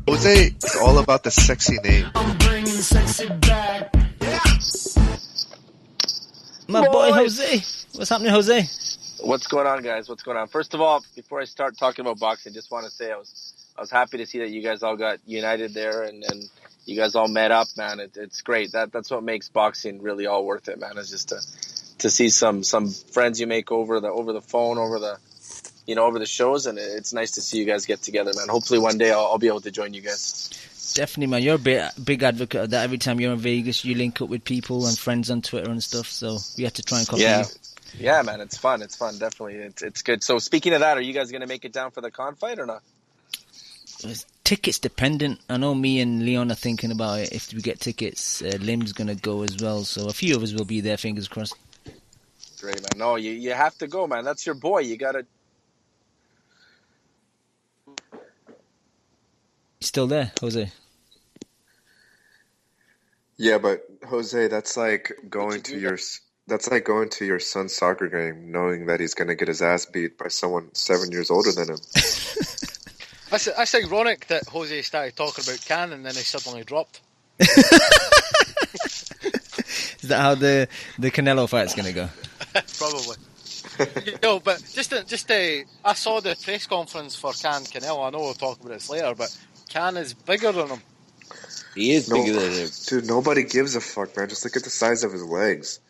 [SPEAKER 8] Jose is all about the sexy name.
[SPEAKER 9] I'm bringing sexy back.
[SPEAKER 1] My boy Jose. What's happening, Jose?
[SPEAKER 10] What's going on, guys? What's going on? First of all, before I start talking about boxing, just want to say I was happy to see that you guys all got united there and you guys all met up, man. It's great. That's what makes boxing really all worth it, man. It's just to see some friends you make over the phone, over the shows, and it's nice to see you guys get together, man. Hopefully one day I'll be able to join you guys.
[SPEAKER 1] Definitely, man. You're a big advocate of that. Every time you're in Vegas, you link up with people and friends on Twitter and stuff, so we have to try and copy you.
[SPEAKER 10] Yeah, man. It's fun. Definitely. It's good. So speaking of that, are you guys going to make it down for the con fight or not?
[SPEAKER 1] It's tickets dependent. I know me and Leon are thinking about it. If we get tickets, Lim's going to go as well, so a few of us will be there, fingers crossed.
[SPEAKER 10] Great, man. No, you have to go, man. That's your boy. You got to...
[SPEAKER 1] Still there, Jose?
[SPEAKER 7] Yeah, but Jose, that's like going to your son's soccer game, knowing that he's going to get his ass beat by someone 7 years older than him.
[SPEAKER 5] That's ironic that Jose started talking about Can and then he suddenly dropped.
[SPEAKER 1] Is that how the Canelo fight's going to go?
[SPEAKER 5] Probably. No, but I saw the press conference for Canelo. I know we'll talk about this later, but Can is bigger than him.
[SPEAKER 3] He is bigger than him.
[SPEAKER 7] Dude, nobody gives a fuck, man. Just look at the size of his legs.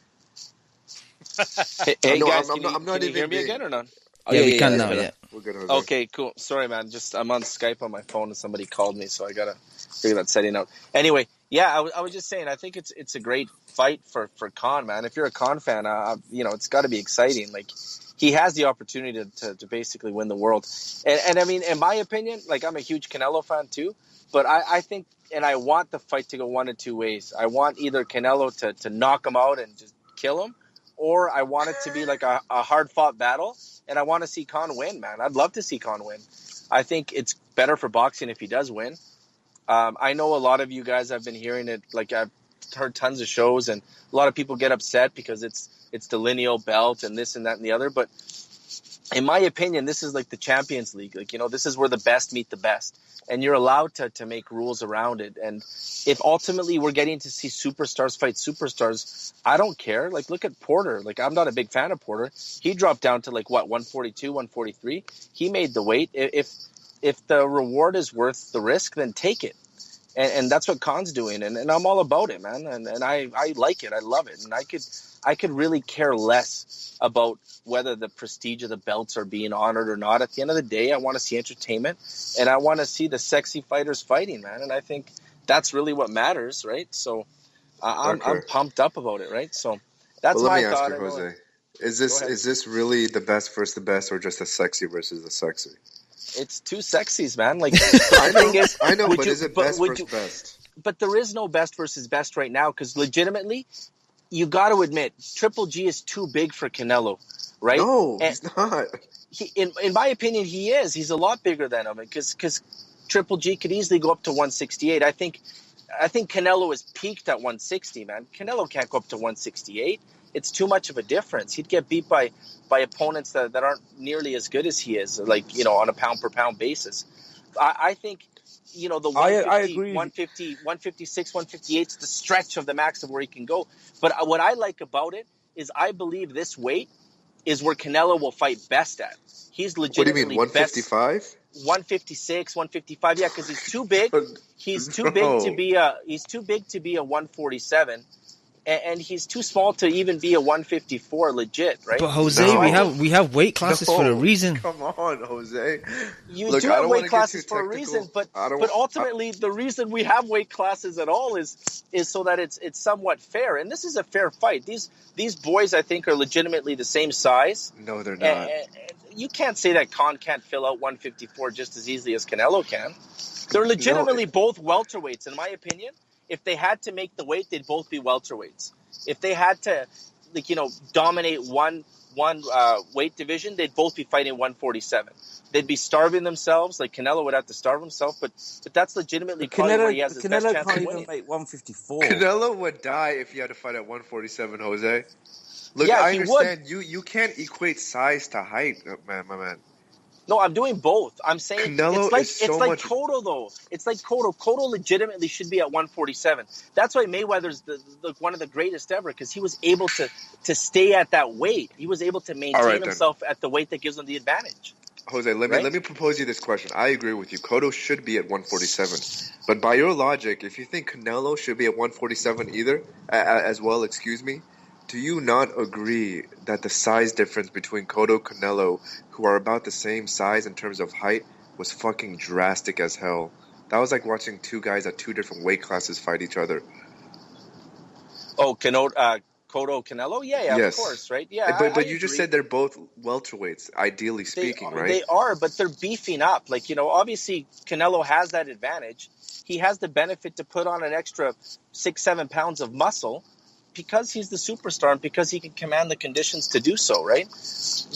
[SPEAKER 10] Hey guys, can you hear me again or not?
[SPEAKER 1] Yeah, we can now, yeah.
[SPEAKER 7] We're good, Jose.
[SPEAKER 10] Okay, cool. Sorry, man. I'm on Skype on my phone and somebody called me, so I gotta figure that setting out. Anyway, yeah, I was just saying, I think it's a great fight for Khan, man. If you're a Khan fan, it's got to be exciting. Like, he has the opportunity to basically win the world. And I mean, in my opinion, like, I'm a huge Canelo fan too, but I think, and I want the fight to go one of two ways. I want either Canelo to knock him out and just kill him, or I want it to be like a hard-fought battle, and I want to see Khan win, man. I'd love to see Khan win. I think it's better for boxing if he does win. I know a lot of you guys have been hearing it, like I've heard tons of shows, and a lot of people get upset because it's the lineal belt and this and that and the other, but in my opinion, this is like the Champions League. Like, this is where the best meet the best, and you're allowed to make rules around it. And if ultimately we're getting to see superstars fight superstars, I don't care. Like, look at Porter. Like, I'm not a big fan of Porter. He dropped down to 142, 143. He made the weight. If the reward is worth the risk, then take it. And that's what Khan's doing, and I'm all about it, man. And I like it. I love it. And I could really care less about whether the prestige of the belts are being honored or not. At the end of the day, I want to see entertainment, and I want to see the sexy fighters fighting, man. And I think that's really what matters, right? So I'm pumped up about it, right? So that's my thought.
[SPEAKER 7] Let me ask you, Jose. Is this really the best versus the best, or just the sexy versus the sexy?
[SPEAKER 10] It's two sexies, man. Like
[SPEAKER 7] I know, but is it best versus best?
[SPEAKER 10] But there is no best versus best right now, because legitimately, you got to admit, Triple G is too big for Canelo, right?
[SPEAKER 7] No, he's not.
[SPEAKER 10] In my opinion, he is. He's a lot bigger than him, because Triple G could easily go up to 168. I think Canelo is peaked at 160, man. Canelo can't go up to 168. It's too much of a difference. He'd get beat by opponents that aren't nearly as good as he is, like, on a pound-per-pound basis. I think, the 150, 156, 158 is the stretch of the max of where he can go. But what I like about it is I believe this weight is where Canelo will fight best at. He's legitimately
[SPEAKER 7] What do you mean, 155?
[SPEAKER 10] 156, 155, yeah, because he's too big. He's too big to be a 147. And he's too small to even be a 154 legit, right?
[SPEAKER 1] But Jose, we have weight classes for a reason.
[SPEAKER 7] Come on, Jose.
[SPEAKER 10] You do have weight classes for a reason, but ultimately the reason we have weight classes at all is so that it's somewhat fair. And this is a fair fight. These boys, I think, are legitimately the same size.
[SPEAKER 7] No, they're not.
[SPEAKER 10] And you can't say that Khan can't fill out 154 just as easily as Canelo can. They're legitimately both welterweights, in my opinion. If they had to make the weight, they'd both be welterweights. If they had to, dominate one weight division, they'd both be fighting 147. They'd be starving themselves. Like Canelo would have to starve himself, but that's legitimately probably where he has his best chance of winning.
[SPEAKER 3] Canelo can't even make 154.
[SPEAKER 7] Canelo would die if he had to fight at 147, Jose. Look, I understand you can't equate size to height, my man.
[SPEAKER 10] No, I'm doing both. I'm saying
[SPEAKER 7] Canelo
[SPEAKER 10] it's like Cotto, though. It's like Cotto. Cotto legitimately should be at 147. That's why Mayweather's one of the greatest ever, because he was able to stay at that weight. He was able to maintain himself at the weight that gives him the advantage.
[SPEAKER 7] Jose, let me propose you this question. I agree with you. Cotto should be at 147. But by your logic, if you think Canelo should be at 147 as well, do you not agree that the size difference between Cotto and Canelo, who are about the same size in terms of height, was fucking drastic as hell? That was like watching two guys at two different weight classes fight each other.
[SPEAKER 10] Oh, Cotto, Canelo? Yeah, yes. Of course, right? Yeah,
[SPEAKER 7] but you just said they're both welterweights, ideally speaking, right?
[SPEAKER 10] They are, but they're beefing up. Like, obviously Canelo has that advantage. He has the benefit to put on an extra 6-7 pounds of muscle, because he's the superstar and because he can command the conditions to do so, right?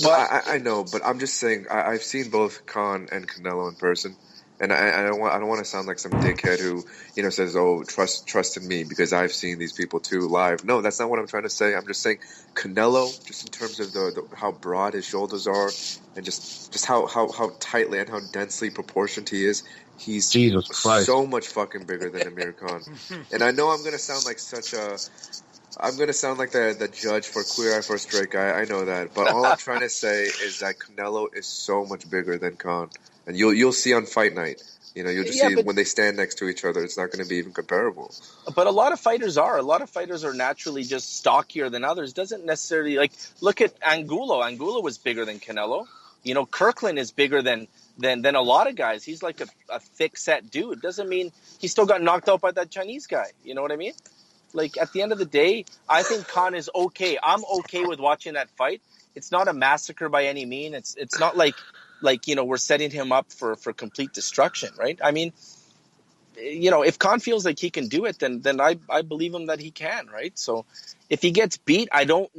[SPEAKER 7] But I know, but I'm just saying I've seen both Khan and Canelo in person, and I don't want to sound like some dickhead who says, "Oh, trust in me," because I've seen these people too live. No, that's not what I'm trying to say. I'm just saying Canelo, just in terms of the how broad his shoulders are, and just how tightly and how densely proportioned he is. He's so much fucking bigger than Amir Khan. And I know I'm gonna sound like the judge for Queer Eye for a Straight Guy. I know that, but all I'm trying to say is that Canelo is so much bigger than Khan, and you'll see on fight night. You'll just see when they stand next to each other. It's not going to be even comparable.
[SPEAKER 10] But a lot of fighters are. A lot of fighters are naturally just stockier than others. Doesn't necessarily look at Angulo. Angulo was bigger than Canelo. Kirkland is bigger than a lot of guys. He's like a thick set dude. Doesn't mean he still got knocked out by that Chinese guy. You know what I mean? Like, at the end of the day, I think Khan is okay. I'm okay with watching that fight. It's not a massacre by any means. It's not like we're setting him up for complete destruction, right? I mean, if Khan feels like he can do it, then I believe him that he can, right? So if he gets beat, I don't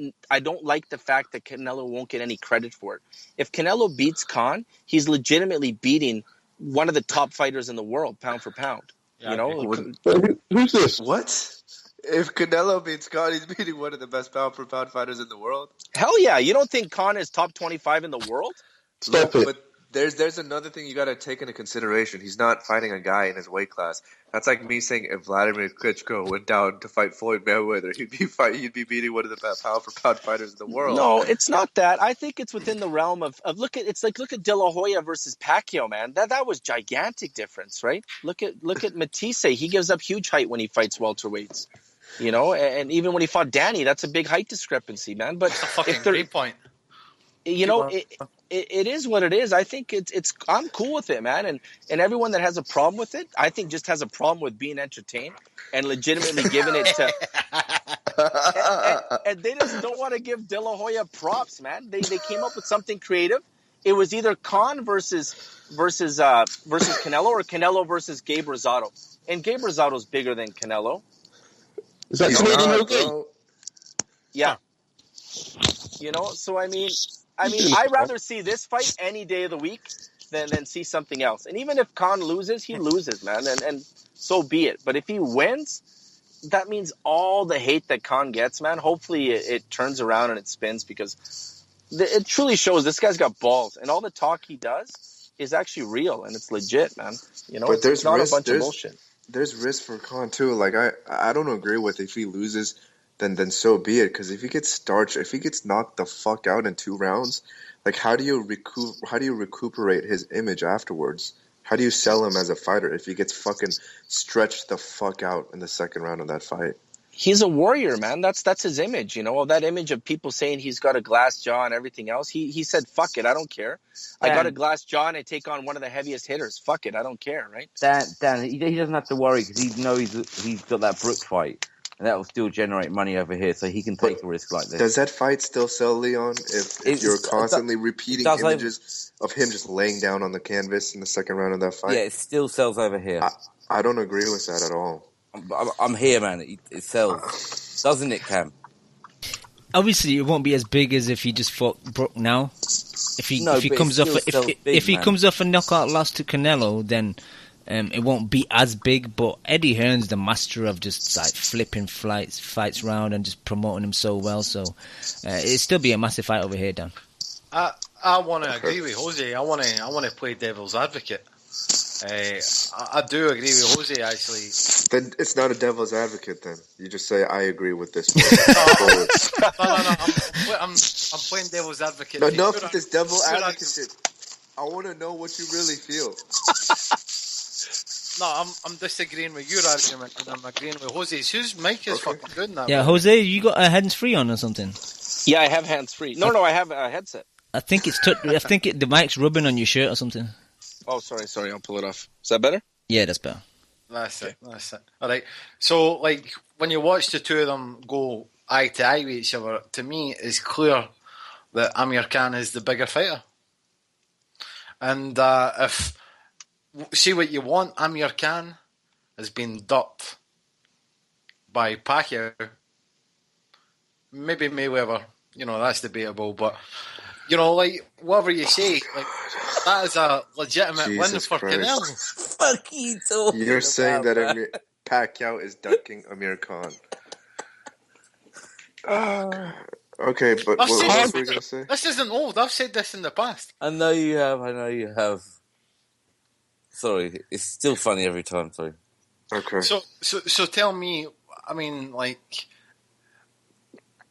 [SPEAKER 10] like the fact that Canelo won't get any credit for it. If Canelo beats Khan, he's legitimately beating one of the top fighters in the world, pound for pound.
[SPEAKER 7] Yeah, who's this? What? If Canelo beats Khan, he's beating one of the best pound-for-pound fighters in the world?
[SPEAKER 10] Hell yeah. You don't think Khan is top 25 in the world?
[SPEAKER 7] Stop it. There's another thing you got to take into consideration. He's not fighting a guy in his weight class. That's like me saying if Vladimir Klitschko went down to fight Floyd Mayweather, he'd be beating one of the pound for pound fighters in the world.
[SPEAKER 10] No, it's not that. I think it's within the realm of look at De La Hoya versus Pacquiao, man. That was gigantic difference, right? Look at Matisse. He gives up huge height when he fights welterweights. You know, and even when he fought Danny, that's a big height discrepancy, man. But
[SPEAKER 11] that's a fucking great point.
[SPEAKER 10] You know, it is what it is. I think it's I'm cool with it, man. And everyone that has a problem with it, I think just has a problem with being entertained and legitimately giving it to. and they just don't want to give De La Hoya props, man. They came up with something creative. It was either Khan versus Canelo or Canelo versus Gabe Rosado. And Gabe Rosado's bigger than Canelo.
[SPEAKER 4] Is that Canadian?
[SPEAKER 10] Yeah. You know, so I mean, I'd rather see this fight any day of the week than see something else. And even if Khan loses, he loses, man, and so be it. But if he wins, that means all the hate that Khan gets, man, hopefully it turns around and it spins, because it truly shows this guy's got balls. And all the talk he does is actually real, and it's legit, man. You know,
[SPEAKER 7] but
[SPEAKER 10] it's not a bunch of bullshit.
[SPEAKER 7] There's risk for Khan, too. Like, I don't agree with if he loses, then so be it. Because if he gets starched, if he gets knocked the fuck out in 2 rounds, like, how do you recuperate his image afterwards? How do you sell him as a fighter if he gets fucking stretched the fuck out in the second round of that fight?
[SPEAKER 10] He's a warrior, man. That's his image, you know, that image of people saying he's got a glass jaw and everything else. He said, fuck it, I don't care. I got a glass jaw and I take on one of the heaviest hitters. Fuck it, I don't care, right?
[SPEAKER 3] Dan, he doesn't have to worry because he knows he's got that Brooks fight. And that will still generate money over here, so he can take a risk like this.
[SPEAKER 7] Does that fight still sell, Leon, if you're constantly repeating images of him just laying down on the canvas in the second round of that fight?
[SPEAKER 3] Yeah, it still sells over here.
[SPEAKER 7] I don't agree with that at all.
[SPEAKER 3] I'm here, man. It sells. Doesn't it, Cam?
[SPEAKER 1] Obviously, it won't be as big as if he just fought Brook now. If he comes off a knockout loss to Canelo, then it won't be as big. But Eddie Hearn's the master of just like flipping fights round and just promoting him so well. So it'll still be a massive fight over here, Dan.
[SPEAKER 11] I want to agree with Jose. I want to play devil's advocate. I do agree with Jose, actually.
[SPEAKER 7] Then it's not a devil's advocate, then. You just say, I agree with this.
[SPEAKER 11] No. I'm playing devil's advocate.
[SPEAKER 7] No, enough with this devil advocate shit. I want to know what you really feel.
[SPEAKER 11] No, I'm disagreeing with your argument, and I'm agreeing with Jose's. Whose mic is fucking good now?
[SPEAKER 1] Yeah, Jose, you got hands free on or something?
[SPEAKER 10] Yeah, I have hands free. No, I have a headset.
[SPEAKER 1] I think the mic's rubbing on your shirt or something.
[SPEAKER 10] Oh, sorry, I'll pull it off. Is that better?
[SPEAKER 1] Yeah, that's better.
[SPEAKER 11] That's it. All right. So, like, when you watch the two of them go eye to eye with each other, to me, it's clear that Amir Khan is the bigger fighter. And if see what you want, Amir Khan has been ducked by Pacquiao. Maybe Mayweather. You know, that's debatable, but. You know, like, whatever you say, like, that is a legitimate win for Canelo.
[SPEAKER 3] Fuck you, talking
[SPEAKER 7] You're saying that Pacquiao is ducking Amir Khan. Okay, but what else were you going to say?
[SPEAKER 11] This isn't old. I've said this in the past.
[SPEAKER 3] I know you have. Sorry, it's still funny every time, sorry.
[SPEAKER 7] Okay.
[SPEAKER 11] So tell me, I mean, like...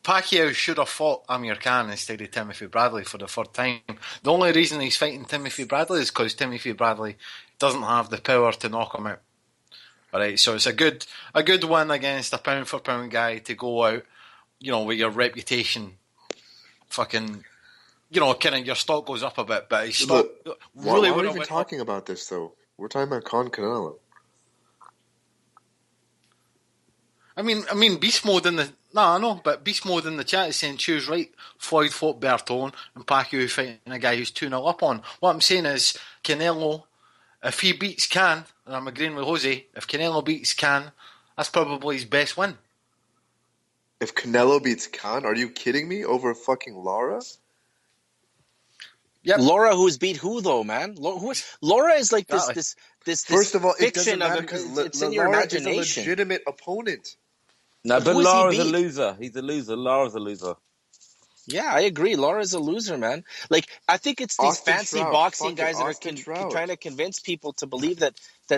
[SPEAKER 11] Pacquiao should have fought Amir Khan instead of Timothy Bradley for the third time. The only reason he's fighting Timothy Bradley is because Timothy Bradley doesn't have the power to knock him out. Alright, so it's a good win against a pound for pound guy to go out, you know, with your reputation fucking, you know, kind of your stock goes up a bit, but his stock really
[SPEAKER 7] why are we even talking about this though? We're talking about Canelo.
[SPEAKER 11] I mean, Beast Mode in the... No, I know, but Beast Mode in the chat is saying, choose right. Floyd fought Bertone and Pacquiao fighting a guy who's 2-0 up on. What I'm saying is, Canelo, if he beats Khan, and I'm agreeing with Jose, if Canelo beats Khan, that's probably his best win.
[SPEAKER 7] If Canelo beats Khan, are you kidding me? Over fucking Lara?
[SPEAKER 10] Yep. Laura, who's beat who though, man? Laura is like this.
[SPEAKER 7] First of all, it doesn't
[SPEAKER 10] fiction
[SPEAKER 7] matter because
[SPEAKER 10] it's in your imagination.
[SPEAKER 7] Is a legitimate opponent.
[SPEAKER 3] No, but Lara's a loser. He's a loser. Lara's a loser.
[SPEAKER 10] Yeah, I agree. Laura's a loser, man. Like, I think it's these
[SPEAKER 7] Austin
[SPEAKER 10] fancy
[SPEAKER 7] Trout,
[SPEAKER 10] boxing
[SPEAKER 7] fucking
[SPEAKER 10] guys that
[SPEAKER 7] Austin
[SPEAKER 10] are
[SPEAKER 7] Trout.
[SPEAKER 10] trying to convince people to believe that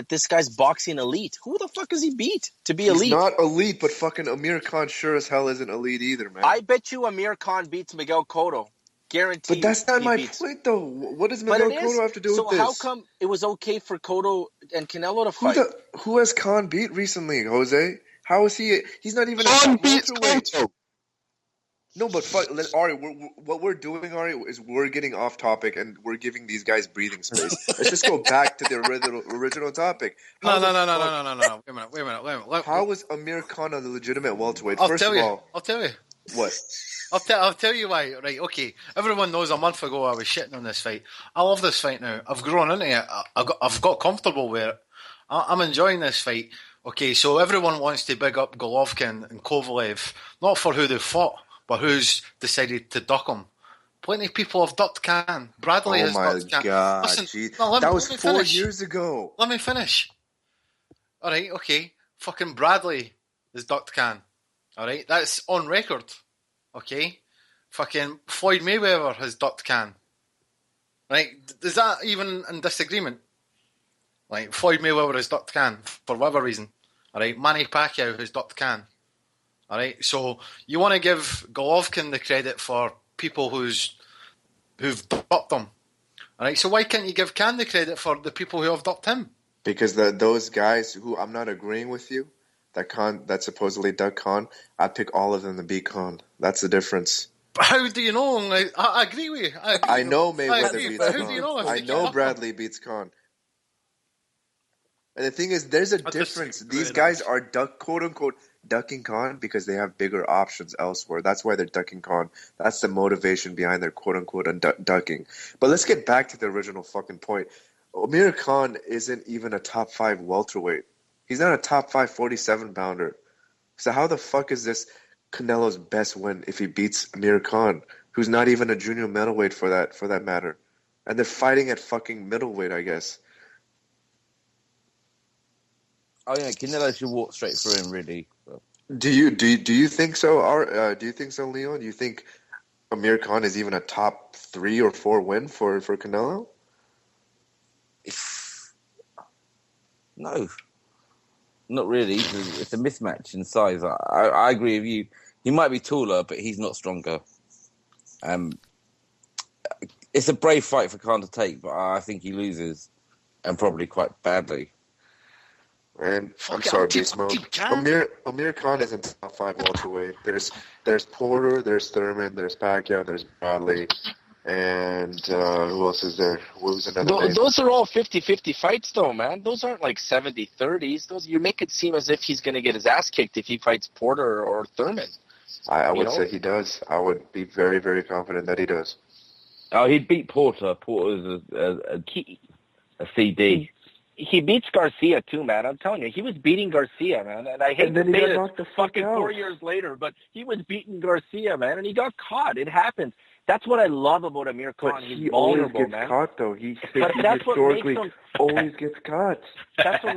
[SPEAKER 10] this guy's boxing elite. Who the fuck is he beat to be
[SPEAKER 7] He's
[SPEAKER 10] elite?
[SPEAKER 7] not elite, but fucking Amir Khan sure as hell isn't elite either, man.
[SPEAKER 10] I bet you Amir Khan beats Miguel Cotto. Guaranteed.
[SPEAKER 7] But that's not my point, though. What does Miguel Cotto have to do with this?
[SPEAKER 10] So how come it was okay for Cotto and Canelo to fight?
[SPEAKER 7] Who has Khan beat recently, Jose? How is he? He's not even a top welterweight. No, but Ari, what we're doing, Ari, is we're getting off topic and we're giving these guys breathing space. Let's just go back to the original topic.
[SPEAKER 11] No. Wait a minute.
[SPEAKER 7] How was Amir Khan a legitimate welterweight?
[SPEAKER 11] I'll tell you.
[SPEAKER 7] What?
[SPEAKER 11] I'll tell you why. Right, okay. Everyone knows a month ago I was shitting on this fight. I love this fight now. I've grown into it. I've got comfortable with it. I'm enjoying this fight. Okay, so everyone wants to big up Golovkin and Kovalev, not for who they fought, but who's decided to duck them. Plenty of people have ducked Khan. Bradley has ducked Khan.
[SPEAKER 7] Oh my God,
[SPEAKER 11] listen,
[SPEAKER 7] that was 4 years ago.
[SPEAKER 11] Let me finish. All right, okay. Fucking Bradley has ducked Khan. All right, that's on record. Okay, fucking Floyd Mayweather has ducked Khan. Right, is that even in disagreement? Like, Floyd Mayweather has ducked Khan for whatever reason. All right, Manny Pacquiao has ducked Khan. All right, so you want to give Golovkin the credit for people who've ducked him. All right, so why can't you give Khan the credit for the people who have ducked him?
[SPEAKER 7] Because those guys who I'm not agreeing with you, that supposedly ducked Khan, I'd pick all of them to beat Khan. That's the difference.
[SPEAKER 11] But how do you know? I agree with you.
[SPEAKER 7] I know Mayweather beats Khan.
[SPEAKER 11] How do you know?
[SPEAKER 7] I know Bradley beats Khan. And the thing is, there's a difference. These guys are quote-unquote ducking Khan because they have bigger options elsewhere. That's why they're ducking Khan. That's the motivation behind their quote-unquote ducking. But let's get back to the original fucking point. Amir Khan isn't even a top 5 welterweight. He's not a top 5 47-pounder. So how the fuck is this Canelo's best win if he beats Amir Khan, who's not even a junior middleweight for that matter? And they're fighting at fucking middleweight, I guess.
[SPEAKER 3] Oh yeah, Canelo should walk straight through him, really.
[SPEAKER 7] Do you think so? Do you think so, Leon? Do you think Amir Khan is even a top 3 or 4 win for Canelo?
[SPEAKER 3] No, not really. It's a mismatch in size. I agree with you. He might be taller, but he's not stronger. It's a brave fight for Khan to take, but I think he loses, and probably quite badly.
[SPEAKER 7] And I'm sorry, Beast Mode. Amir Khan isn't top 5 welterweight. There's Porter, there's Thurman, there's Pacquiao, there's Bradley, and who else is there? Who's another name?
[SPEAKER 10] Those are all 50-50 fights, though, man. Those aren't like 70-30s. Those you make it seem as if he's going to get his ass kicked if he fights Porter or Thurman.
[SPEAKER 7] I would say he does. I would be very, very confident that he does.
[SPEAKER 3] Oh, he'd beat Porter. Porter's a CD.
[SPEAKER 10] He beats Garcia too, man. I'm telling you, he was beating Garcia, man. And I hate to say it, fucking 4 years later, but he was beating Garcia, man, and he got caught. It happens. That's what I love about Amir Khan.
[SPEAKER 7] But
[SPEAKER 10] He's
[SPEAKER 7] he
[SPEAKER 10] vulnerable,
[SPEAKER 7] always gets
[SPEAKER 10] man.
[SPEAKER 7] caught, though. He
[SPEAKER 10] that's
[SPEAKER 7] historically always gets caught.
[SPEAKER 10] That's what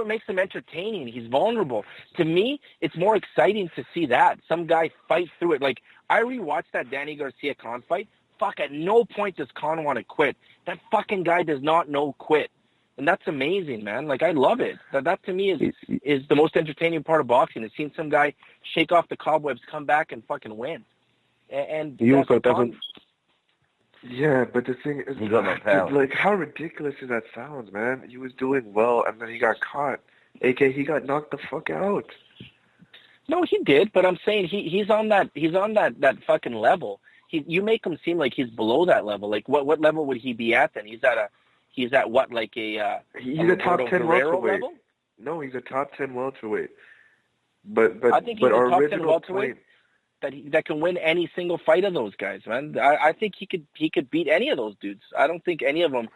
[SPEAKER 10] makes him entertaining. He's vulnerable. To me, it's more exciting to see that some guy fight through it. Like I rewatched that Danny Garcia Khan fight. Fuck, at no point does Khan want to quit. That fucking guy does not know quit. And that's amazing, man. Like, I love it. That to me is the most entertaining part of boxing, is seeing some guy shake off the cobwebs, come back, and fucking win. And
[SPEAKER 4] he also doesn't. Yeah, but the thing is,
[SPEAKER 3] like,
[SPEAKER 4] how ridiculous is that sounds, man? He was doing well, and then he got caught. AK, he got knocked the fuck out.
[SPEAKER 10] No, he did, but I'm saying he's on that fucking level. You make him seem like he's below that level. Like, what level would he be at then? He's at what, like he's
[SPEAKER 4] a top 10 welterweight. Level? No, he's a top 10 welterweight. But
[SPEAKER 10] I think he's a top 10 welterweight that can win any single fight of those guys, man. I think he could beat any of those dudes. I don't think any of them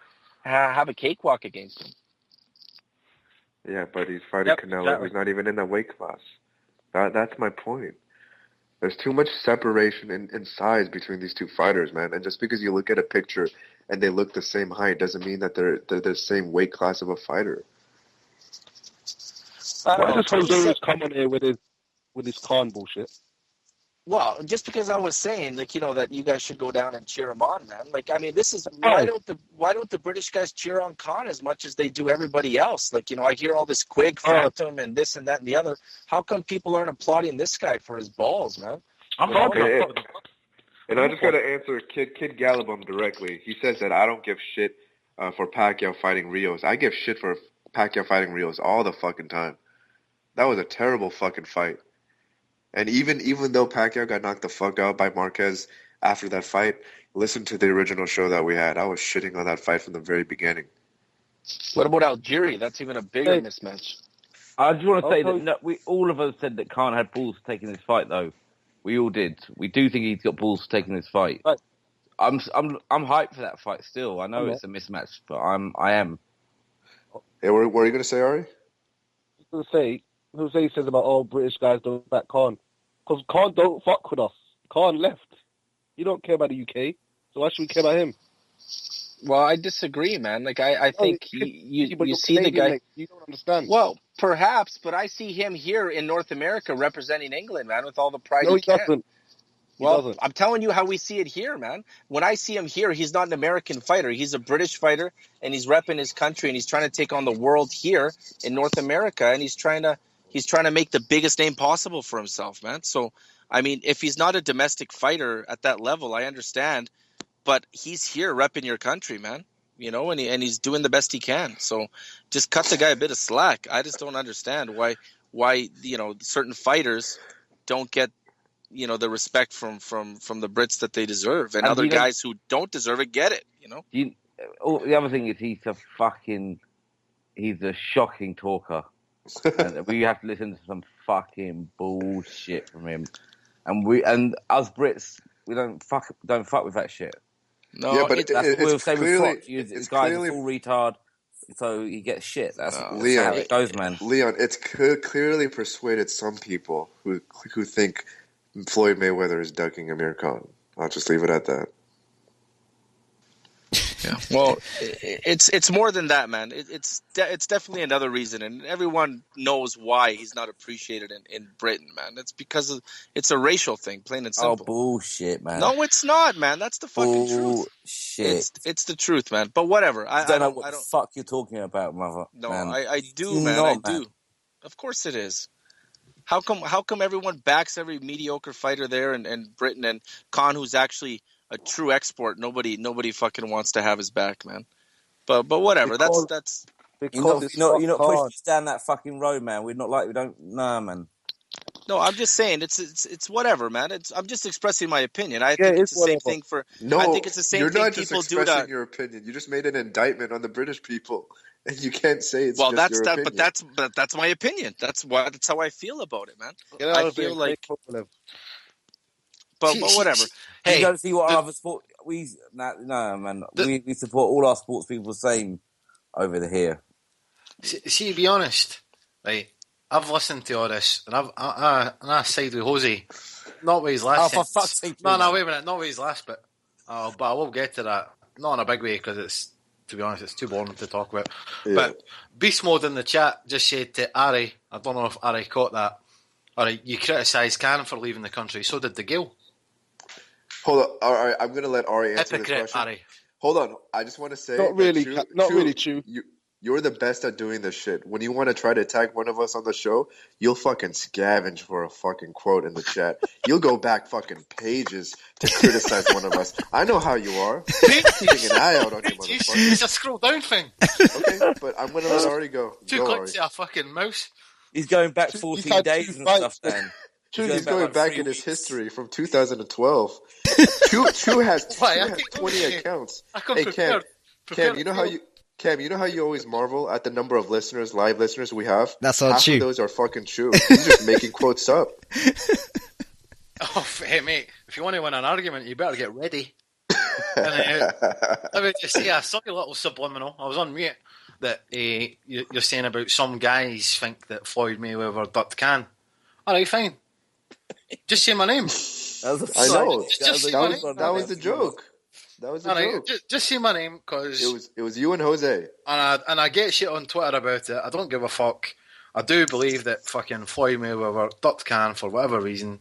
[SPEAKER 10] have a cakewalk against him.
[SPEAKER 4] Yeah, but he's fighting Canelo, who's not even in that weight class. That's my point. There's too much separation in size between these two fighters, man. And just because you look at a picture and they look the same height doesn't mean that they're the same weight class of a fighter.
[SPEAKER 12] Why does Jose come on here with his Khan bullshit?
[SPEAKER 10] Well, just because I was saying, like, that you guys should go down and cheer him on, man. Like, I mean, this is why don't the British guys cheer on Khan as much as they do everybody else? Like, I hear all this Quigg, Frampton, and this and that and the other. How come people aren't applauding this guy for his balls, man?
[SPEAKER 7] And I just got to answer Kid Gallibum directly. He says that I don't give shit for Pacquiao fighting Rios. I give shit for Pacquiao fighting Rios all the fucking time. That was a terrible fucking fight. And even though Pacquiao got knocked the fuck out by Marquez after that fight, listen to the original show that we had. I was shitting on that fight from the very beginning.
[SPEAKER 10] What about Algieri? That's even a bigger mismatch.
[SPEAKER 3] I just want to say that we all of us said that Khan had balls for taking this fight, though. We all did. We do think he's got balls for taking this fight. Right. I'm hyped for that fight still. I know it's a mismatch, but I am.
[SPEAKER 7] Hey, what are you going to say, Ari?
[SPEAKER 4] I was going to say, Jose says about British guys don't back Khan. Because Khan don't fuck with us. Khan left. You don't care about the UK, so why should we care about him?
[SPEAKER 10] Well, I disagree, man. Like, I think you see the guy.
[SPEAKER 4] You don't understand.
[SPEAKER 10] Well, perhaps, but I see him here in North America representing England, man, with all the pride he can.
[SPEAKER 4] Doesn't.
[SPEAKER 10] Well, I'm telling you how we see it here, man. When I see him here, he's not an American fighter. He's a British fighter, and he's repping his country, and he's trying to take on the world here in North America, and he's trying to make the biggest name possible for himself, man. So, I mean, if he's not a domestic fighter at that level, I understand, but he's here repping your country, man. And he's doing the best he can. So, just cut the guy a bit of slack. I just don't understand why certain fighters don't get the respect from the Brits that they deserve, and other guys who don't deserve it get it.
[SPEAKER 3] The other thing is he's a shocking talker. And we have to listen to some fucking bullshit from him, and us Brits, we don't fuck with that shit.
[SPEAKER 10] No,
[SPEAKER 7] yeah, but it's clearly
[SPEAKER 3] this guy's a full retard, so he gets shit. That's how
[SPEAKER 7] Leon.
[SPEAKER 3] it goes, man.
[SPEAKER 7] Leon, it's clearly persuaded some people who think Floyd Mayweather is ducking Amir Khan. I'll just leave it at that.
[SPEAKER 10] Yeah. Well, it's more than that, man. It's definitely another reason, and everyone knows why he's not appreciated in Britain, man. It's because it's a racial thing, plain and simple.
[SPEAKER 3] Oh, bullshit, man.
[SPEAKER 10] No, it's not, man. That's the fucking truth.
[SPEAKER 3] Bullshit.
[SPEAKER 10] It's the truth, man. But whatever. I
[SPEAKER 3] don't know what the fuck you're talking about, mother.
[SPEAKER 10] No,
[SPEAKER 3] man.
[SPEAKER 10] I do, man. I do. Of course it is. How come everyone backs every mediocre fighter there in Britain, and Khan, who's actually a true export, nobody fucking wants to have his back, man. But whatever. That's
[SPEAKER 3] you're not pushing us down that fucking road, man. Nah, man.
[SPEAKER 10] No, I'm just saying it's whatever, man. I'm just expressing my opinion. I think it's the same thing for.
[SPEAKER 7] No,
[SPEAKER 10] I think it's the same
[SPEAKER 7] you're
[SPEAKER 10] thing
[SPEAKER 7] not just
[SPEAKER 10] people do.
[SPEAKER 7] Expressing your opinion. You just made an indictment on the British people, and you can't say it's
[SPEAKER 10] well.
[SPEAKER 7] Just your opinion.
[SPEAKER 10] But that's my opinion. That's how I feel about it, man. I feel like. But whatever.
[SPEAKER 3] Hey, you don't see what our other sport. No, man. We support all our sports people the same over here.
[SPEAKER 11] See, to be honest, right? I've listened to all this, and I side with Jose. Not with his last.
[SPEAKER 3] For fuck's sake!
[SPEAKER 11] No, wait a minute. Not with his last bit. But I will get to that. Not in a big way, because to be honest, it's too boring to talk about. Yeah. But Beast Mode in the chat just said to Ari, I don't know if Ari caught that. Ari, you criticised Khan for leaving the country. So did the Gill.
[SPEAKER 7] Hold on. All right, I'm going to let Ari answer this question.
[SPEAKER 11] Ari.
[SPEAKER 7] Hold on. I just want to say...
[SPEAKER 4] Not really true.
[SPEAKER 7] You're the best at doing this shit. When you want to try to attack one of us on the show, you'll fucking scavenge for a fucking quote in the chat. You'll go back fucking pages to criticize one of us. I know how you are. Keeping an eye out on you, motherfucker.
[SPEAKER 11] It's a scroll down thing.
[SPEAKER 7] Okay, but I'm going to let Ari go.
[SPEAKER 11] Two clicks to a fucking mouse.
[SPEAKER 3] He's going back 14 days and stuff, Dan.
[SPEAKER 7] He's going back in his history from 2012. Chu has 20 accounts. Hey, Cam, you know how you always marvel at the number of live listeners we have?
[SPEAKER 1] That's all
[SPEAKER 7] Half
[SPEAKER 1] true.
[SPEAKER 7] Of those are fucking true. He's just making quotes up.
[SPEAKER 11] Oh, hey, mate, if you want to win an argument, you better get ready. Let me just say a subtle little subliminal. I was on mute that you're saying about some guys think that Floyd Mayweather ducked Khan. All right, fine. Just say my name.
[SPEAKER 7] I know. That was the joke. That was a joke.
[SPEAKER 11] Just say my name, because
[SPEAKER 7] it was you and Jose.
[SPEAKER 11] And I get shit on Twitter about it. I don't give a fuck. I do believe that fucking Floyd Mayweather ducked Khan for whatever reason.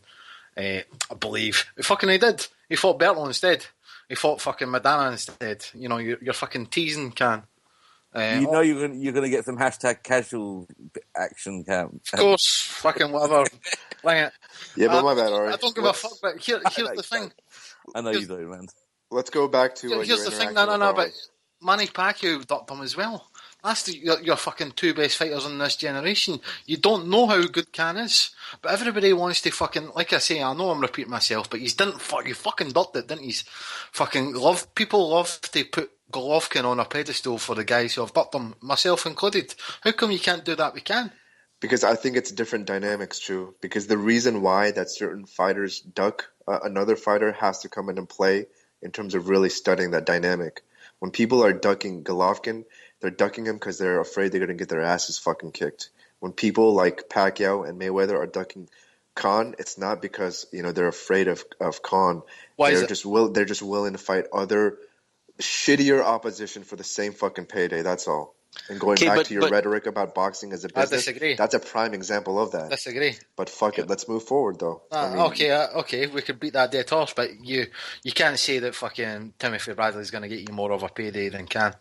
[SPEAKER 11] I believe. He did. He fought Berto instead. He fought fucking Madonna instead. You know, you're fucking teasing, Can.
[SPEAKER 3] You're gonna get some hashtag casual action, Cam.
[SPEAKER 11] Of course, fucking whatever. Like,
[SPEAKER 7] Yeah, but my bad, Ari.
[SPEAKER 11] I don't give a fuck. But here's the thing.
[SPEAKER 3] I know you do, man.
[SPEAKER 7] Let's go back to
[SPEAKER 11] here's the thing. No, but Manny Pacquiao ducked him as well. That's your fucking two best fighters in this generation. You don't know how good Can is, but everybody wants to fucking, like I say, I know I'm repeating myself, but you fucking ducked it, didn't you? People love to put Golovkin on a pedestal for the guys who have ducked him, myself included. How come you can't do that with Can?
[SPEAKER 7] Because I think it's different dynamics, Drew. Because the reason why that certain fighters duck another fighter has to come in and play in terms of really studying that dynamic. When people are ducking Golovkin, they're ducking him because they're afraid they're going to get their asses fucking kicked. When people like Pacquiao and Mayweather are ducking Khan, it's not because they're afraid of Khan. They're just willing to fight other shittier opposition for the same fucking payday. That's all. And going back to your rhetoric about boxing as a business,
[SPEAKER 11] I disagree.
[SPEAKER 7] That's a prime example of that.
[SPEAKER 11] Disagree.
[SPEAKER 7] But fuck it, let's move forward though.
[SPEAKER 11] Okay, we could beat that dead horse, but you can't say that fucking Timothy Bradley's going to get you more of a payday than Can.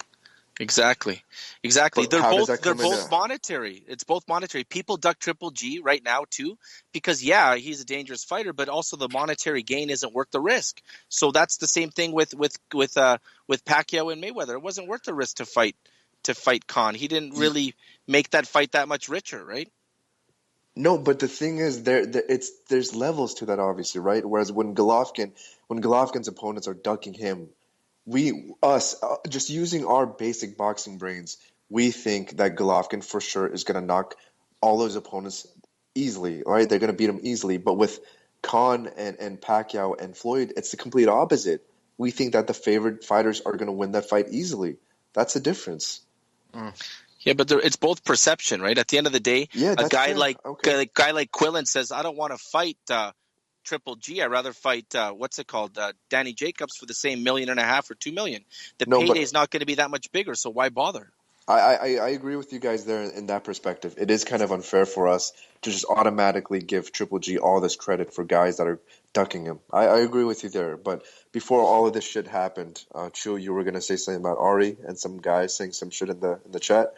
[SPEAKER 10] Exactly.
[SPEAKER 7] But
[SPEAKER 10] They're both monetary. It's both monetary. People duck Triple G right now too, because he's a dangerous fighter, but also the monetary gain isn't worth the risk. So that's the same thing with Pacquiao and Mayweather. It wasn't worth the risk to fight Khan. He didn't really make that fight that much richer, right?
[SPEAKER 7] No, but the thing is, there's levels to that, obviously, right? Whereas when Golovkin's opponents are ducking him, just using our basic boxing brains, we think that Golovkin for sure is going to knock all those opponents easily, right? They're going to beat him easily. But with Khan and Pacquiao and Floyd, it's the complete opposite. We think that the favored fighters are going to win that fight easily. That's the difference.
[SPEAKER 10] Yeah, but it's both perception, right? At the end of the day, a guy like Quillen says, "I don't want to fight Triple G. I'd rather fight Danny Jacobs for the same $1.5 million or $2 million. The payday is not going to be that much bigger, so why bother?"
[SPEAKER 7] I agree with you guys there in that perspective. It is kind of unfair for us to just automatically give Triple G all this credit for guys that are ducking him. I agree with you there. But before all of this shit happened, Chu, you were going to say something about Ari and some guys saying some shit in the chat.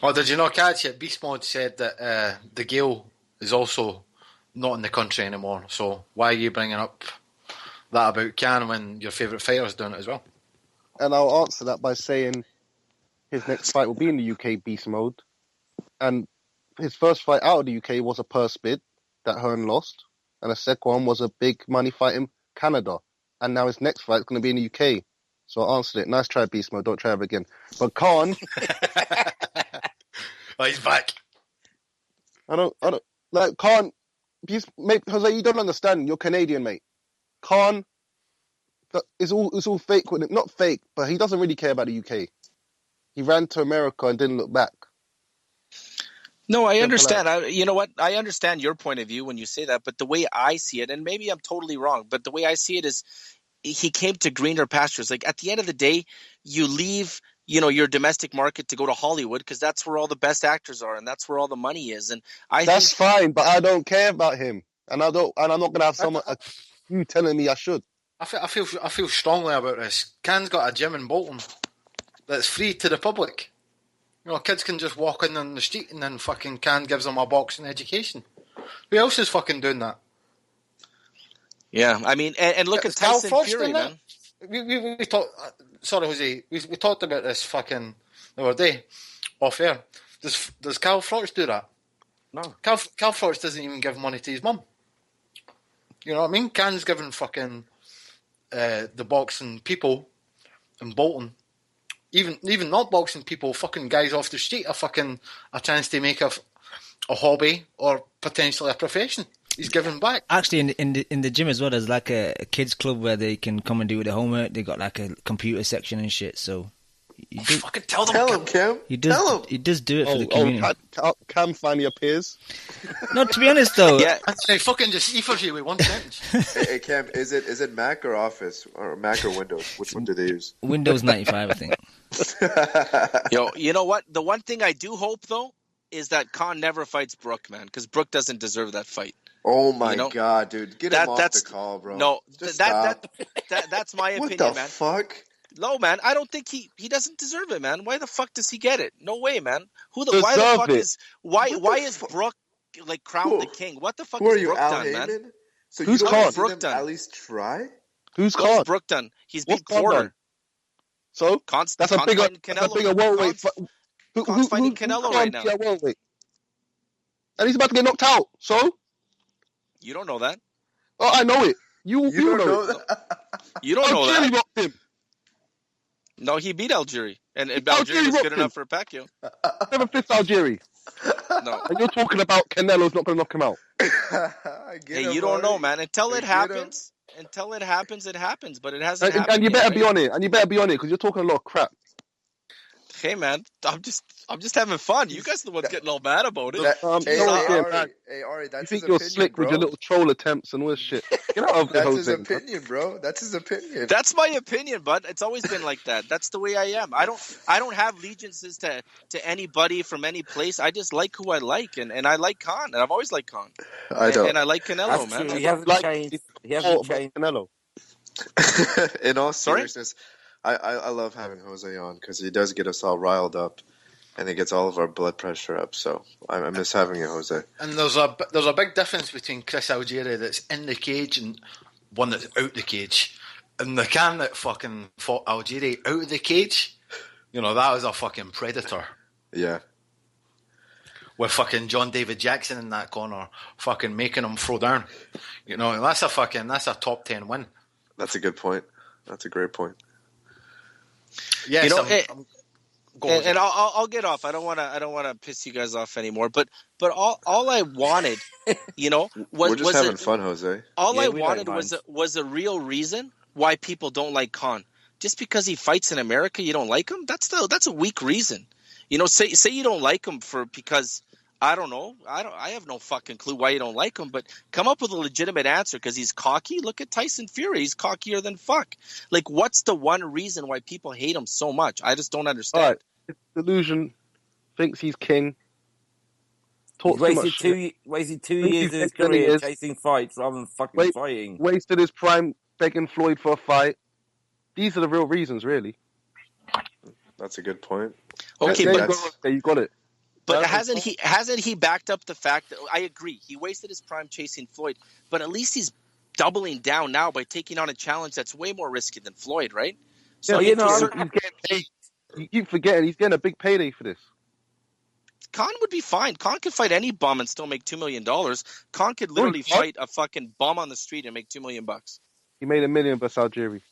[SPEAKER 11] Oh, did you not catch it? Beast Mode said that the Gale is also not in the country anymore. So why are you bringing up that about Can when your favourite fighter's doing it as well?
[SPEAKER 4] And I'll answer that by saying his next fight will be in the UK, Beast Mode. And his first fight out of the UK was a purse bid that Hearn lost. And the second one was a big money fight in Canada. And now his next fight is going to be in the UK. So I answered it. Nice try, Beast Mode. Don't try it again. But Khan...
[SPEAKER 11] Oh, he's back.
[SPEAKER 4] I don't like Khan. Mate, Jose, you don't understand. You're Canadian, mate. Khan, it's all fake with him. Not fake, but he doesn't really care about the UK. He ran to America and didn't look back.
[SPEAKER 10] No, I understand. You know what? I understand your point of view when you say that, but the way I see it, and maybe I'm totally wrong, but the way I see it is he came to greener pastures. Like, at the end of the day, you leave your domestic market to go to Hollywood because that's where all the best actors are and that's where all the money is. And
[SPEAKER 4] that's fine, but I don't care about him, and I'm not going to have you telling me I should.
[SPEAKER 11] I feel strongly about this. Can's got a gym in Bolton that's free to the public. Kids can just walk in on the street and then fucking Can gives them a boxing education. Who else is fucking doing that?
[SPEAKER 10] Yeah, I mean, and look at Tyson Fury, man.
[SPEAKER 11] We talked. Sorry, Jose. We talked about this fucking the other day off air. Does Carl Frampton do that?
[SPEAKER 3] No.
[SPEAKER 11] Carl Frampton doesn't even give money to his mum. You know what I mean? Can's giving fucking the boxing people in Bolton, even not boxing people, fucking guys off the street, a chance to make a hobby or potentially a profession. He's giving back.
[SPEAKER 1] Actually, in the gym as well, there's like a kids club where they can come and do their homework. They got like a computer section and shit. So
[SPEAKER 11] fucking tell him, Cam.
[SPEAKER 1] He does do it for the community.
[SPEAKER 4] Cam finally appears.
[SPEAKER 1] No, to be honest though,
[SPEAKER 11] yeah, he fucking just ephors you with one sentence.
[SPEAKER 7] Hey Cam, is it Mac or Office or Mac or Windows? Which one do they use?
[SPEAKER 1] Windows 95, I think.
[SPEAKER 10] Yo, you know what? The one thing I do hope though is that Khan never fights Brooke, man, because Brooke doesn't deserve that fight.
[SPEAKER 7] Oh my god, dude! Get him off the call, bro.
[SPEAKER 10] No,
[SPEAKER 7] stop.
[SPEAKER 10] That's my opinion,
[SPEAKER 7] What the
[SPEAKER 10] man.
[SPEAKER 7] fuck?
[SPEAKER 10] No, man, I don't think he doesn't deserve it, man. Why the fuck does he get it? No way, man. Why is Brooke like crowned the king? What the fuck has Brooke done, man?
[SPEAKER 7] So
[SPEAKER 4] who's
[SPEAKER 7] Brooke
[SPEAKER 10] Brooke done?
[SPEAKER 7] At least try.
[SPEAKER 4] Who's
[SPEAKER 10] What's Brooke done? He's beat Porter.
[SPEAKER 4] So that's a bigger welterweight.
[SPEAKER 10] Who's fighting Canelo right now?
[SPEAKER 4] And he's about to get knocked out. So
[SPEAKER 10] you don't know that.
[SPEAKER 4] Oh, I know it. You
[SPEAKER 7] don't know
[SPEAKER 4] it.
[SPEAKER 7] that.
[SPEAKER 10] You don't know that.
[SPEAKER 4] Algieri rocked him.
[SPEAKER 10] No, he beat Algieri, and Algieri was good enough for Pacquiao.
[SPEAKER 4] 7-5 Algieri.
[SPEAKER 10] No,
[SPEAKER 4] and you're talking about Canelo's not going to knock him out.
[SPEAKER 10] Hey, you don't know, man. Until it happens, it happens. But it hasn't happened.
[SPEAKER 4] And you better be on it. Because you're talking a lot of crap.
[SPEAKER 10] Hey, man, I'm just having fun. You guys are the ones getting all mad about it.
[SPEAKER 7] Hey, Ari, that's
[SPEAKER 4] you think
[SPEAKER 7] his
[SPEAKER 4] you're
[SPEAKER 7] opinion,
[SPEAKER 4] slick
[SPEAKER 7] bro.
[SPEAKER 4] with your little troll attempts and all this shit. Get out of
[SPEAKER 7] That's his opinion, bro. That's his opinion.
[SPEAKER 10] That's my opinion, bud. It's always been like that. That's the way I am. I don't have allegiances to anybody from any place. I just like who I like, and I like Khan, and I've always liked Khan.
[SPEAKER 7] I don't.
[SPEAKER 10] And I like Canelo, man.
[SPEAKER 3] He hasn't changed. He hasn't changed.
[SPEAKER 4] Canelo.
[SPEAKER 7] In all seriousness, I love having Jose on because he does get us all riled up, and he gets all of our blood pressure up. So I miss having you, Jose.
[SPEAKER 11] And there's a big difference between Chris Algieri that's in the cage and one that's out the cage. And the can that fucking fought Algieri out of the cage, that was a fucking predator.
[SPEAKER 7] Yeah.
[SPEAKER 11] With fucking John David Jackson in that corner, fucking making him throw down. That's a top 10 win.
[SPEAKER 7] That's a good point. That's a great point.
[SPEAKER 11] Yes,
[SPEAKER 10] and I'll get off. I don't want to piss you guys off anymore. But all I wanted, was
[SPEAKER 7] we're just having fun, Jose.
[SPEAKER 10] All I wanted was a real reason why people don't like Khan. Just because he fights in America, you don't like him? That's a weak reason. Say you don't like him because I don't know. I have no fucking clue why you don't like him, but come up with a legitimate answer because he's cocky. Look at Tyson Fury. He's cockier than fuck. Like, what's the one reason why people hate him so much? I just don't understand.
[SPEAKER 4] All right. It's delusion. Thinks he's king.
[SPEAKER 3] Wasted 2 years of his career chasing fights rather than fucking fighting.
[SPEAKER 4] Wasted his prime begging Floyd for a fight. These are the real reasons, really.
[SPEAKER 7] That's a good point.
[SPEAKER 10] Okay,
[SPEAKER 4] you got it.
[SPEAKER 10] But hasn't he backed up the fact that I agree he wasted his prime chasing Floyd, but at least he's doubling down now by taking on a challenge that's way more risky than Floyd, right? So
[SPEAKER 4] he's getting paid. You keep forgetting he's getting a big payday for this.
[SPEAKER 10] Khan would be fine. Khan could fight any bum and still make $2 million. Khan could literally fight a fucking bum on the street and make $2 million.
[SPEAKER 4] He made $1 million by Algieri.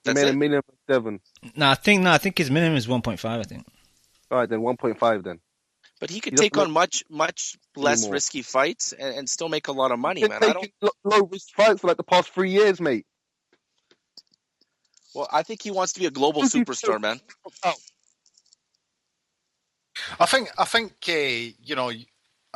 [SPEAKER 4] He made $1 million by Devon.
[SPEAKER 1] I think his minimum is 1.5. I think.
[SPEAKER 4] All right, then 1.5 then.
[SPEAKER 10] But he could take on much less risky fights and still make a lot of money, man.
[SPEAKER 4] Low risk fights for like the past 3 years, mate.
[SPEAKER 10] Well, I think he wants to be a global superstar, man.
[SPEAKER 11] I think I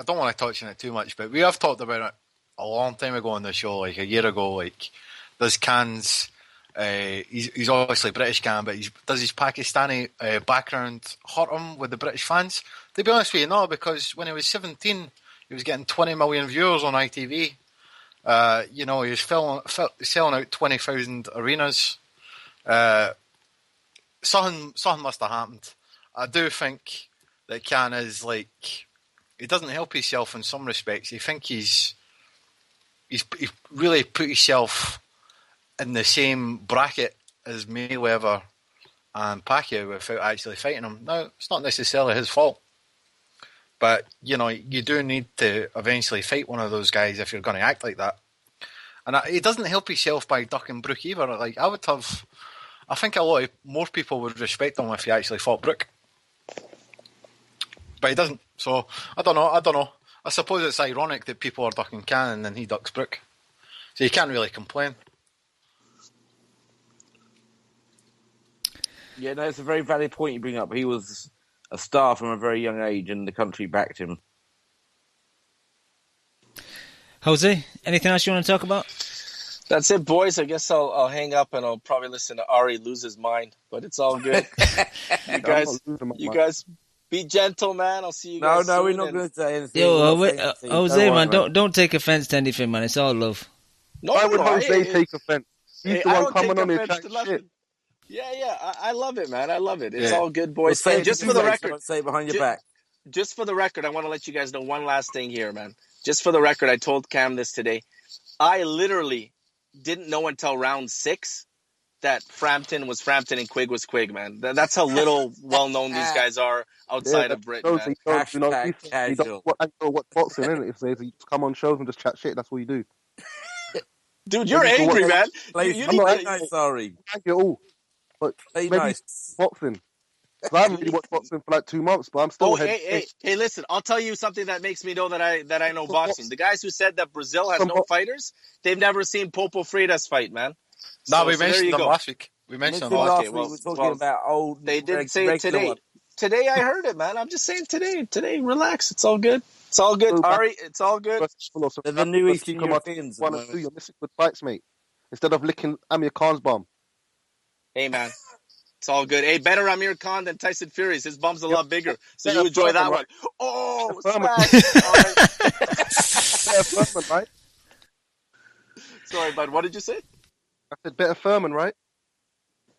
[SPEAKER 11] don't want to touch on it too much, but we have talked about it a long time ago on the show, like a year ago. Like, does Khan's he's obviously British Khan, but does his Pakistani background hurt him with the British fans? To be honest with you, no, because when he was 17, he was getting 20 million viewers on ITV. He was selling out 20,000 arenas. Something must have happened. I do think that Khan is he doesn't help himself in some respects. I think he's really put himself in the same bracket as Mayweather and Pacquiao without actually fighting him. Now, it's not necessarily his fault, but you do need to eventually fight one of those guys if you're going to act like that. And he doesn't help himself by ducking Brook either. I think a lot more people would respect him if he actually fought Brook, but he doesn't. So I don't know. I suppose it's ironic that people are ducking Khan and then he ducks Brook, so you can't really complain.
[SPEAKER 3] Yeah, no, it's a very valid point you bring up. He was a star from a very young age, and the country backed him.
[SPEAKER 1] Jose, anything else you want to talk about?
[SPEAKER 10] That's it, boys. I guess I'll hang up and I'll probably listen to Ari lose his mind, but it's all good. You guys Be gentle, man. I'll see you guys
[SPEAKER 3] No,
[SPEAKER 10] soon.
[SPEAKER 3] we're not going to say anything.
[SPEAKER 1] Yo, Jose, man, don't take offense to anything, man. It's all love.
[SPEAKER 4] Why would Jose take offense? He's the one coming on here chatting shit.
[SPEAKER 10] Yeah, I love it, man. I love it. It's all good, boys. Hey, just for the record,
[SPEAKER 3] say it behind your back.
[SPEAKER 10] Just for the record, I want to let you guys know one last thing here, man. Just for the record, I told Cam this today. I literally didn't know until round 6 that Frampton was Frampton and Quigg was Quigg, man. That's how little well-known these guys are outside of Britain, man.
[SPEAKER 4] You don't watch boxing, innit? If they just come on shows and just chat shit, that's what you do.
[SPEAKER 10] Dude, you're angry, man.
[SPEAKER 4] I'm not sorry. Thank you all. But maybe boxing. I haven't really watched boxing for like 2 months, but I'm still.
[SPEAKER 10] Hey, listen! I'll tell you something that makes me know that I know boxing. The guys who said that Brazil has no fighters, they've never seen Popo Freitas fight, man.
[SPEAKER 11] No, we mentioned them last week. We mentioned them last week.
[SPEAKER 3] We were talking about old.
[SPEAKER 10] They didn't say it today. Today I heard it, man. I'm just saying today. Today, relax. It's all good. It's all good, Ari. It's all good.
[SPEAKER 3] They're the new Eastern Europeans.
[SPEAKER 4] You're missing good fights, mate. Instead of licking Amir Khan's bum.
[SPEAKER 10] Hey, man. It's all good. Hey, better Amir Khan than Tyson Fury's. His bum's a lot bigger. So you enjoy that one. Oh, smash.
[SPEAKER 4] Right?
[SPEAKER 10] Sorry, bud. What did you say?
[SPEAKER 4] I said better Furman, right?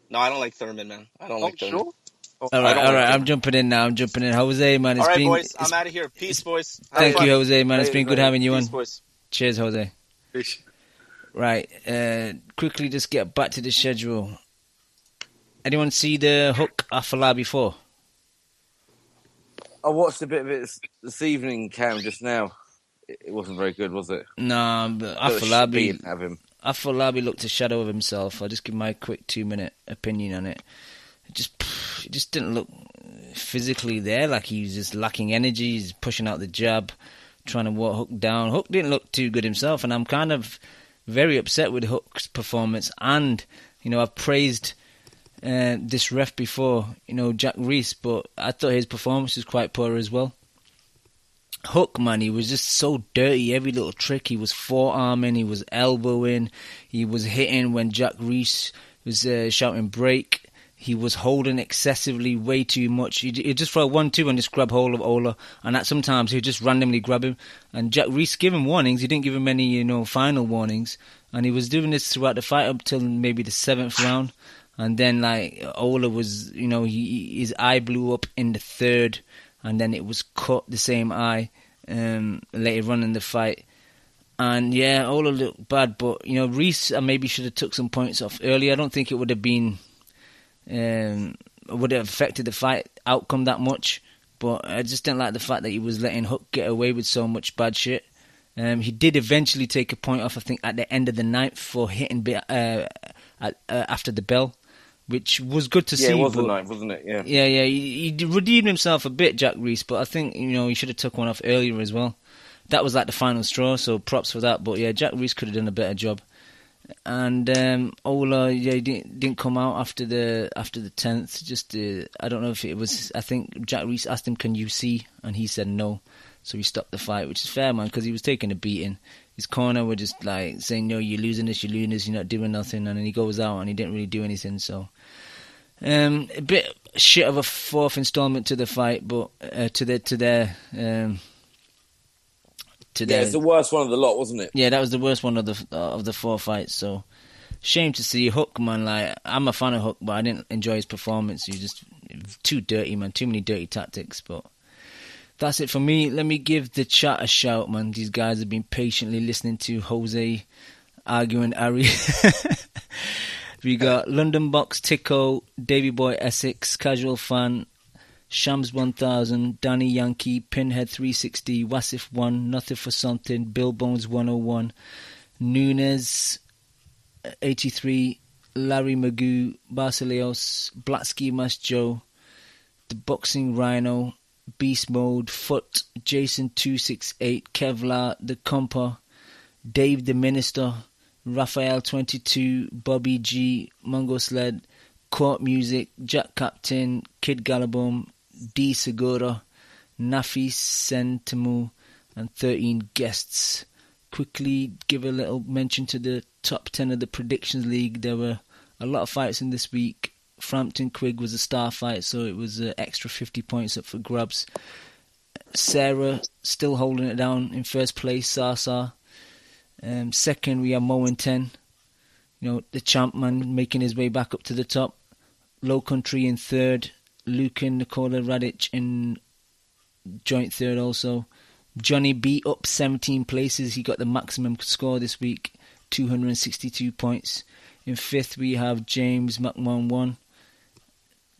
[SPEAKER 10] No, I don't like Thurman, man. I don't like Thurman.
[SPEAKER 4] Sure?
[SPEAKER 1] All right. I'm jumping in now. Jose, man.
[SPEAKER 10] All right, boys. I'm out of here. Peace, boys.
[SPEAKER 1] Thank you, Jose, man. It's been good having you on.
[SPEAKER 10] Boys.
[SPEAKER 1] Cheers, Jose.
[SPEAKER 11] Peace.
[SPEAKER 1] Right. Quickly, just get back to the schedule. Anyone see the Hook Afala before?
[SPEAKER 3] I watched a bit of it this evening, Cam, just now. It wasn't very good, was it?
[SPEAKER 1] No, but Afalabi looked a shadow of himself. I'll just give my quick 2-minute opinion on it. It just didn't look physically there, like he was just lacking energy. He's pushing out the jab, trying to walk Hook down. Hook didn't look too good himself, and I'm kind of very upset with Hook's performance. And, I've praised this ref before, Jack Reese, but I thought his performance was quite poor as well. Hook, man, he was just so dirty. Every little trick, he was forearming, he was elbowing, he was hitting when Jack Reese was shouting break. He was holding excessively, way too much. He'd just throw 1-2 and just grab hold of Ola, and that sometimes he'd just randomly grab him. And Jack Reese gave him warnings. He didn't give him any, final warnings. And he was doing this throughout the fight up till maybe the 7th round. And then, Ola was, his eye blew up in the 3rd, and then it was cut, the same eye, later on in the fight. And, yeah, Ola looked bad, but, Reese maybe should have took some points off early. I don't think it would have been, would have affected the fight outcome that much, but I just didn't like the fact that he was letting Hook get away with so much bad shit. He did eventually take a point off, I think, at the end of the 9th for hitting after the bell, which was good to see.
[SPEAKER 3] Yeah, it was the 9th, wasn't it? Yeah.
[SPEAKER 1] Yeah. He redeemed himself a bit, Jack Reese, but I think, he should have took one off earlier as well. That was like the final straw, so props for that. But yeah, Jack Reese could have done a better job. And Ola, he didn't come out after the 10th. Just I don't know if it was. I think Jack Reese asked him, "Can you see?" and he said no, so he stopped the fight, which is fair, man, because he was taking a beating. His corner were just saying, "No, you're losing this, you're not doing nothing," and then he goes out and he didn't really do anything. So a bit shit of a 4th installment to the fight, but to their.
[SPEAKER 3] Yeah, it's the worst one of the lot, wasn't it?
[SPEAKER 1] Yeah, that was the worst one of the 4 fights. So, shame to see Hook, man. I'm a fan of Hook, but I didn't enjoy his performance. He was just too dirty, man. Too many dirty tactics. But that's it for me. Let me give the chat a shout, man. These guys have been patiently listening to Jose arguing Ari. We got London Box, Tico, Davy Boy Essex, Casual Fan, Shams 1000, Danny Yankee, Pinhead 360, Wasif 1, Nothing for Something, Bill Bones 101, Nunez 83, Larry Magoo, Basileos, Blacksky Mas Joe, The Boxing Rhino, Beast Mode, Foot, Jason 268, Kevlar, The Compa, Dave the Minister, Raphael 22, Bobby G, Mungo Sled, Court Music, Jack Captain, Kid Galabum, D Segura, Nafi Sentamu, and 13 guests. Quickly give a little mention to the top 10 of the Predictions League. There were a lot of fights in this week. Frampton Quigg was a star fight, so it was an extra 50 points up for grabs. Sarah still holding it down in first place, Sasa. Second, we have Mo and 10. The champ man making his way back up to the top. Low Country in third. Luke and Nikola Radic in joint third also. Johnny B up 17 places. He got the maximum score this week, 262 points. In fifth, we have James McMahon 1.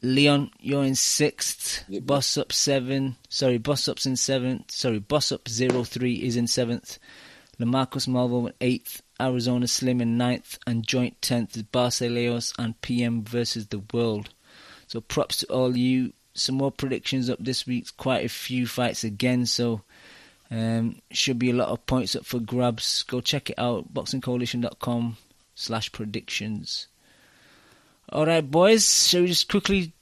[SPEAKER 1] Leon, you're in sixth.
[SPEAKER 3] Yep.
[SPEAKER 1] Boss Up 7. Boss Up's in seventh. Boss Up 03 is in seventh. Lamarcus Malvo in eighth. Arizona Slim in ninth. And joint 10th is Barcelos and PM versus the World. So props to all you. Some more predictions up this week. Quite a few fights again. So should be a lot of points up for grabs. Go check it out. boxingcoalition.com/predictions. Alright, boys. Shall we just quickly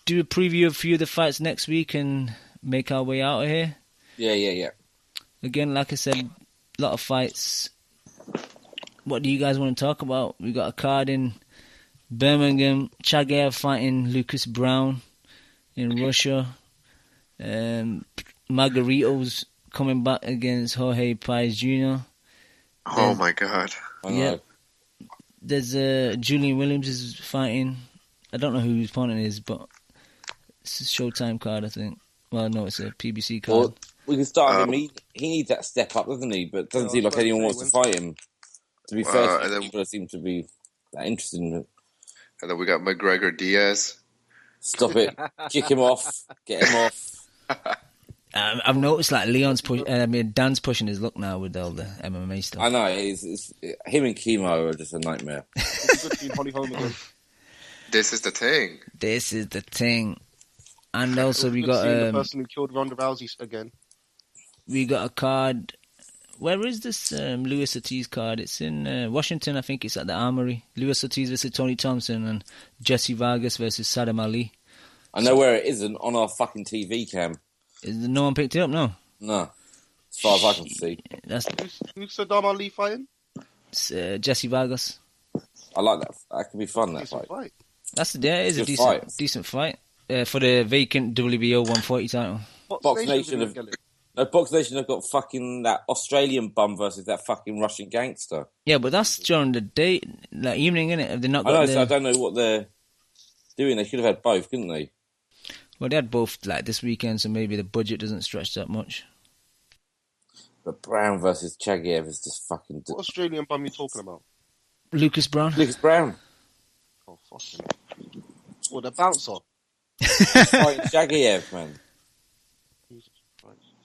[SPEAKER 1] do a preview of a few of the fights next week and make our way out of here?
[SPEAKER 3] Yeah.
[SPEAKER 1] Again, like I said, a lot of fights. What do you guys want to talk about? We got a card in Birmingham. Chagayev fighting Lucas Brown in Russia. Margarito's coming back against Jorge Paez Jr.
[SPEAKER 7] Oh my God.
[SPEAKER 1] Yeah. There's Julian Williams is fighting. I don't know who his opponent is, but it's a Showtime card, I think. Well, no, it's a PBC card.
[SPEAKER 3] Well, we can start with him. He needs that step up, doesn't he? But it doesn't seem like anyone wants to fight him. To be fair, people seem to be that interested in it.
[SPEAKER 7] And then we got McGregor Diaz.
[SPEAKER 3] Stop it. Kick him off. Get him off.
[SPEAKER 1] I've noticed like Dan's pushing his luck now with all the MMA stuff.
[SPEAKER 3] I know, it's him and Chemo are just a nightmare.
[SPEAKER 7] This is the thing.
[SPEAKER 1] This is the thing. And also we got
[SPEAKER 4] the person who killed Ronda Rousey again.
[SPEAKER 1] We got a card. Where is this Luis Ortiz card? It's in Washington, I think it's at the Armory. Luis Ortiz versus Tony Thompson and Jesse Vargas versus Saddam Ali.
[SPEAKER 3] I know where it isn't, on our fucking TV cam.
[SPEAKER 1] No one picked it up, no?
[SPEAKER 3] No. As far as I can see.
[SPEAKER 4] Who's Saddam Ali fighting?
[SPEAKER 1] It's, Jesse Vargas.
[SPEAKER 3] I like that. That could be fun, that fight.
[SPEAKER 1] It is a decent fight. For the vacant WBO 140 title.
[SPEAKER 3] Box Nation have got fucking that Australian bum versus that fucking Russian gangster.
[SPEAKER 1] Yeah, but that's during the day, like evening, innit? Have they not got
[SPEAKER 3] so I don't know what they're doing. They should have had both, couldn't they?
[SPEAKER 1] Well, they had both like this weekend, so maybe the budget doesn't stretch that much.
[SPEAKER 3] But Brown versus Chagayev is just fucking...
[SPEAKER 4] What Australian bum are you talking about?
[SPEAKER 1] Lucas Brown.
[SPEAKER 3] Lucas Brown.
[SPEAKER 4] Oh, fucking... What, the bouncer?
[SPEAKER 3] Fighting Chagayev, man.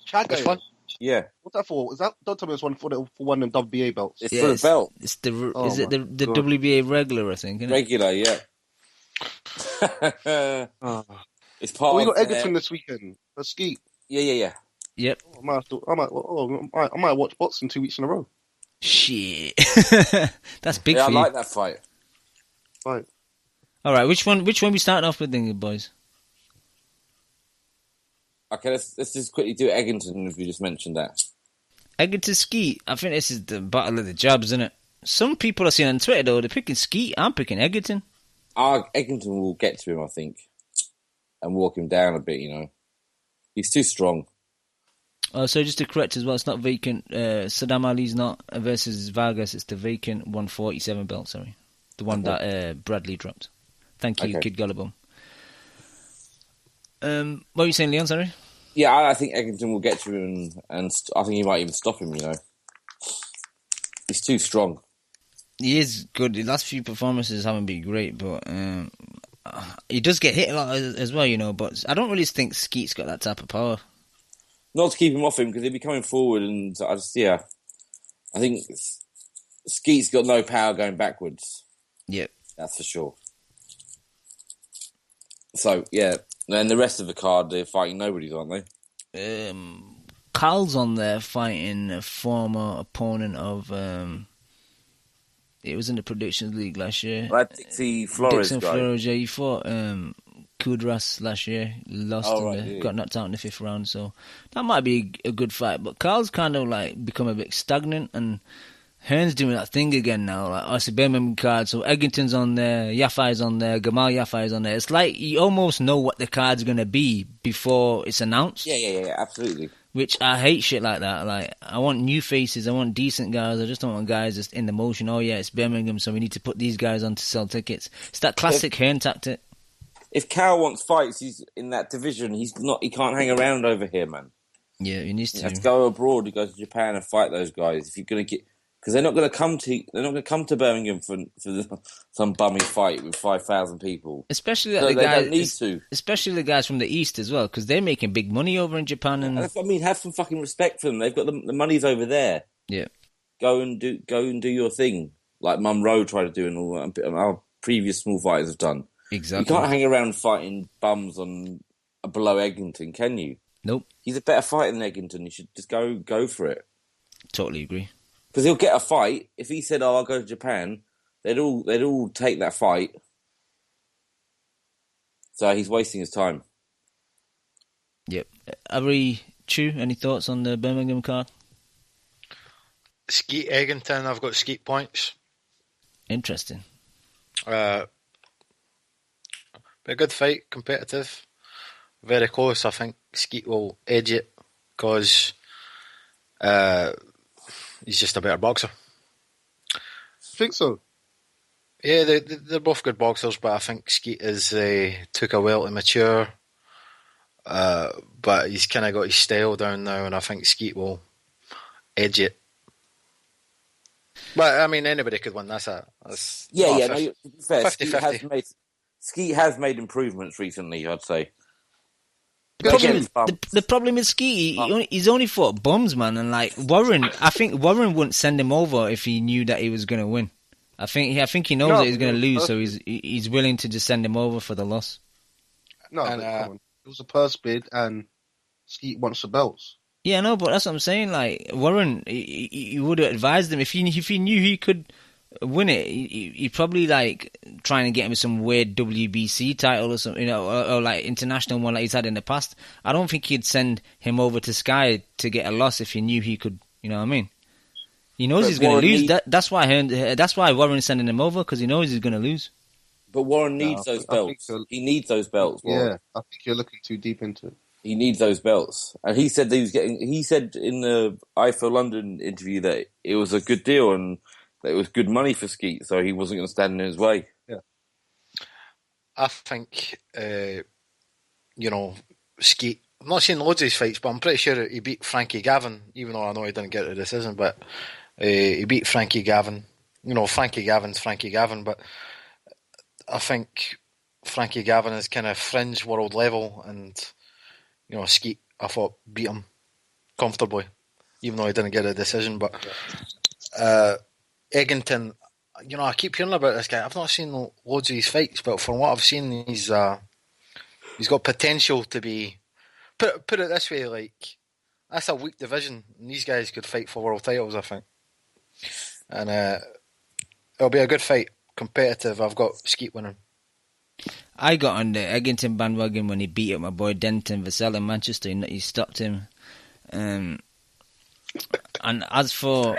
[SPEAKER 4] Chagayev?
[SPEAKER 3] Yeah.
[SPEAKER 4] What's that for? Is that? Don't tell me it's one for one of the WBA belts.
[SPEAKER 3] It's for the belt.
[SPEAKER 1] It's the the WBA regular, I think, isn't it?
[SPEAKER 3] Regular, yeah. It's part
[SPEAKER 4] we
[SPEAKER 3] of
[SPEAKER 4] got Egerton this weekend. A skeet.
[SPEAKER 3] Yeah.
[SPEAKER 1] Yep.
[SPEAKER 4] I might watch boxing 2 weeks in a row.
[SPEAKER 1] Shit. That's big
[SPEAKER 3] for
[SPEAKER 1] you.
[SPEAKER 3] I like that fight.
[SPEAKER 4] Right.
[SPEAKER 1] All right, which one we starting off with then, boys?
[SPEAKER 3] Okay, let's just quickly do Egerton if you just mentioned that.
[SPEAKER 1] Egerton Skeet. I think this is the battle of the jabs, isn't it? Some people are saying on Twitter though, they're picking Skeet. I'm picking Egerton.
[SPEAKER 3] Egerton will get to him, I think, and walk him down a bit, you know. He's too strong.
[SPEAKER 1] So just to correct as well, it's not vacant. Saddam Ali's not versus Vargas. It's the vacant 147 belt, sorry. The one that Bradley dropped. Thank you, Kid Gullibum. What were you saying, Leon, sorry?
[SPEAKER 3] Yeah, I think Egerton will get to him, and I think he might even stop him, you know. He's too strong.
[SPEAKER 1] He is good. The last few performances haven't been great, but he does get hit a lot as well, you know, but I don't really think Skeet's got that type of power.
[SPEAKER 3] Not to keep him off him, because he'll be coming forward, and I think Skeet's got no power going backwards.
[SPEAKER 1] Yep.
[SPEAKER 3] That's for sure. So, yeah, and the rest of the card, they're fighting nobodies, aren't they?
[SPEAKER 1] Carl's on there fighting a former opponent of... it was in the Predictions League last year.
[SPEAKER 3] That Dixie Flores
[SPEAKER 1] Dixon
[SPEAKER 3] guy.
[SPEAKER 1] Flores, yeah, he fought Kudras last year. Lost got knocked out in the 5th round, so that might be a good fight. But Carl's kind of like become a bit stagnant, and Hearn's doing that thing again now. Like, it's a Birmingham card, so Egginton's on there, Yafai's on there, Gamal Yafai's on there. It's like you almost know what the card's going to be before it's announced.
[SPEAKER 3] Yeah, absolutely.
[SPEAKER 1] Which I hate shit like that. Like, I want new faces, I want decent guys, I just don't want guys just in the motion. Oh yeah, it's Birmingham, so we need to put these guys on to sell tickets. It's that classic Hearn tactic.
[SPEAKER 3] If Cal wants fights, he's in that division. He can't hang around over here, man.
[SPEAKER 1] Yeah, he needs to.
[SPEAKER 3] He has to go abroad. He goes to Japan and fight those guys. If you're going to get, because they're not going to come to Birmingham for some bummy fight with 5,000 people.
[SPEAKER 1] Especially that
[SPEAKER 3] so
[SPEAKER 1] the
[SPEAKER 3] they
[SPEAKER 1] guys,
[SPEAKER 3] don't need to.
[SPEAKER 1] Especially the guys from the East as well, because they're making big money over in Japan. And
[SPEAKER 3] I mean, have some fucking respect for them. They've got the money's over there.
[SPEAKER 1] Yeah,
[SPEAKER 3] go and do your thing, like Munro tried to do, and all that. Our previous small fighters have done.
[SPEAKER 1] Exactly.
[SPEAKER 3] You can't hang around fighting bums below Eggington, can you?
[SPEAKER 1] Nope.
[SPEAKER 3] He's a better fighter than Eggington. You should just go for it.
[SPEAKER 1] Totally agree.
[SPEAKER 3] Because he'll get a fight. If he said, "Oh, I'll go to Japan," they'd all take that fight. So he's wasting his time.
[SPEAKER 1] Yep. Avery Chu, any thoughts on the Birmingham card?
[SPEAKER 11] Skeet Eggington, I've got Skeet points.
[SPEAKER 1] Interesting.
[SPEAKER 11] Be a good fight, competitive, very close. I think Skeet will edge it because he's just a better boxer.
[SPEAKER 4] Think so?
[SPEAKER 11] Yeah, they're both good boxers, but I think Skeet took a while to mature. But he's kind of got his style down now, and I think Skeet will edge it. But I mean, anybody could win. That's fair.
[SPEAKER 3] 50-50. Skeet has made improvements recently, I'd say.
[SPEAKER 1] The problem is Skeet. He's only fought bums, man, and like Warren. I think Warren wouldn't send him over if he knew that he was going to win. I think he knows that he's going to lose, so he's willing to just send him over for the loss.
[SPEAKER 4] No, come on. It was a purse bid, and Skeet wants the belts.
[SPEAKER 1] Yeah, no, but that's what I'm saying. Like Warren, he would have advised him if he knew he could win it. He'd probably like trying to get him some weird WBC title or something, or like international one like he's had in the past. I don't think he'd send him over to Sky to get a loss if he knew he could. You know what I mean? He knows he's going to lose. That's why Warren's sending him over, because he knows he's going to lose.
[SPEAKER 3] But Warren needs those belts. He needs those belts. Warren.
[SPEAKER 4] Yeah, I think you're looking too deep into it.
[SPEAKER 3] He needs those belts, and he said he said in the I for London interview that it was a good deal and that it was good money for Skeet, so he wasn't going to stand in his way.
[SPEAKER 4] Yeah,
[SPEAKER 11] I think Skeet. I'm not seeing loads of his fights, but I'm pretty sure he beat Frankie Gavin, even though I know he didn't get the decision. But he beat Frankie Gavin. Frankie Gavin's Frankie Gavin, but I think Frankie Gavin is kind of fringe world level, and Skeet, I thought, beat him comfortably, even though he didn't get a decision. But Eggington, I keep hearing about this guy. I've not seen loads of his fights, but from what I've seen, he's got potential to be. Put it this way, like, that's a weak division, and these guys could fight for world titles, I think. And it'll be a good fight, competitive. I've got Skeet winning.
[SPEAKER 1] I got on the Eggington bandwagon when he beat up my boy Denton Vassell in Manchester. He stopped him. And as for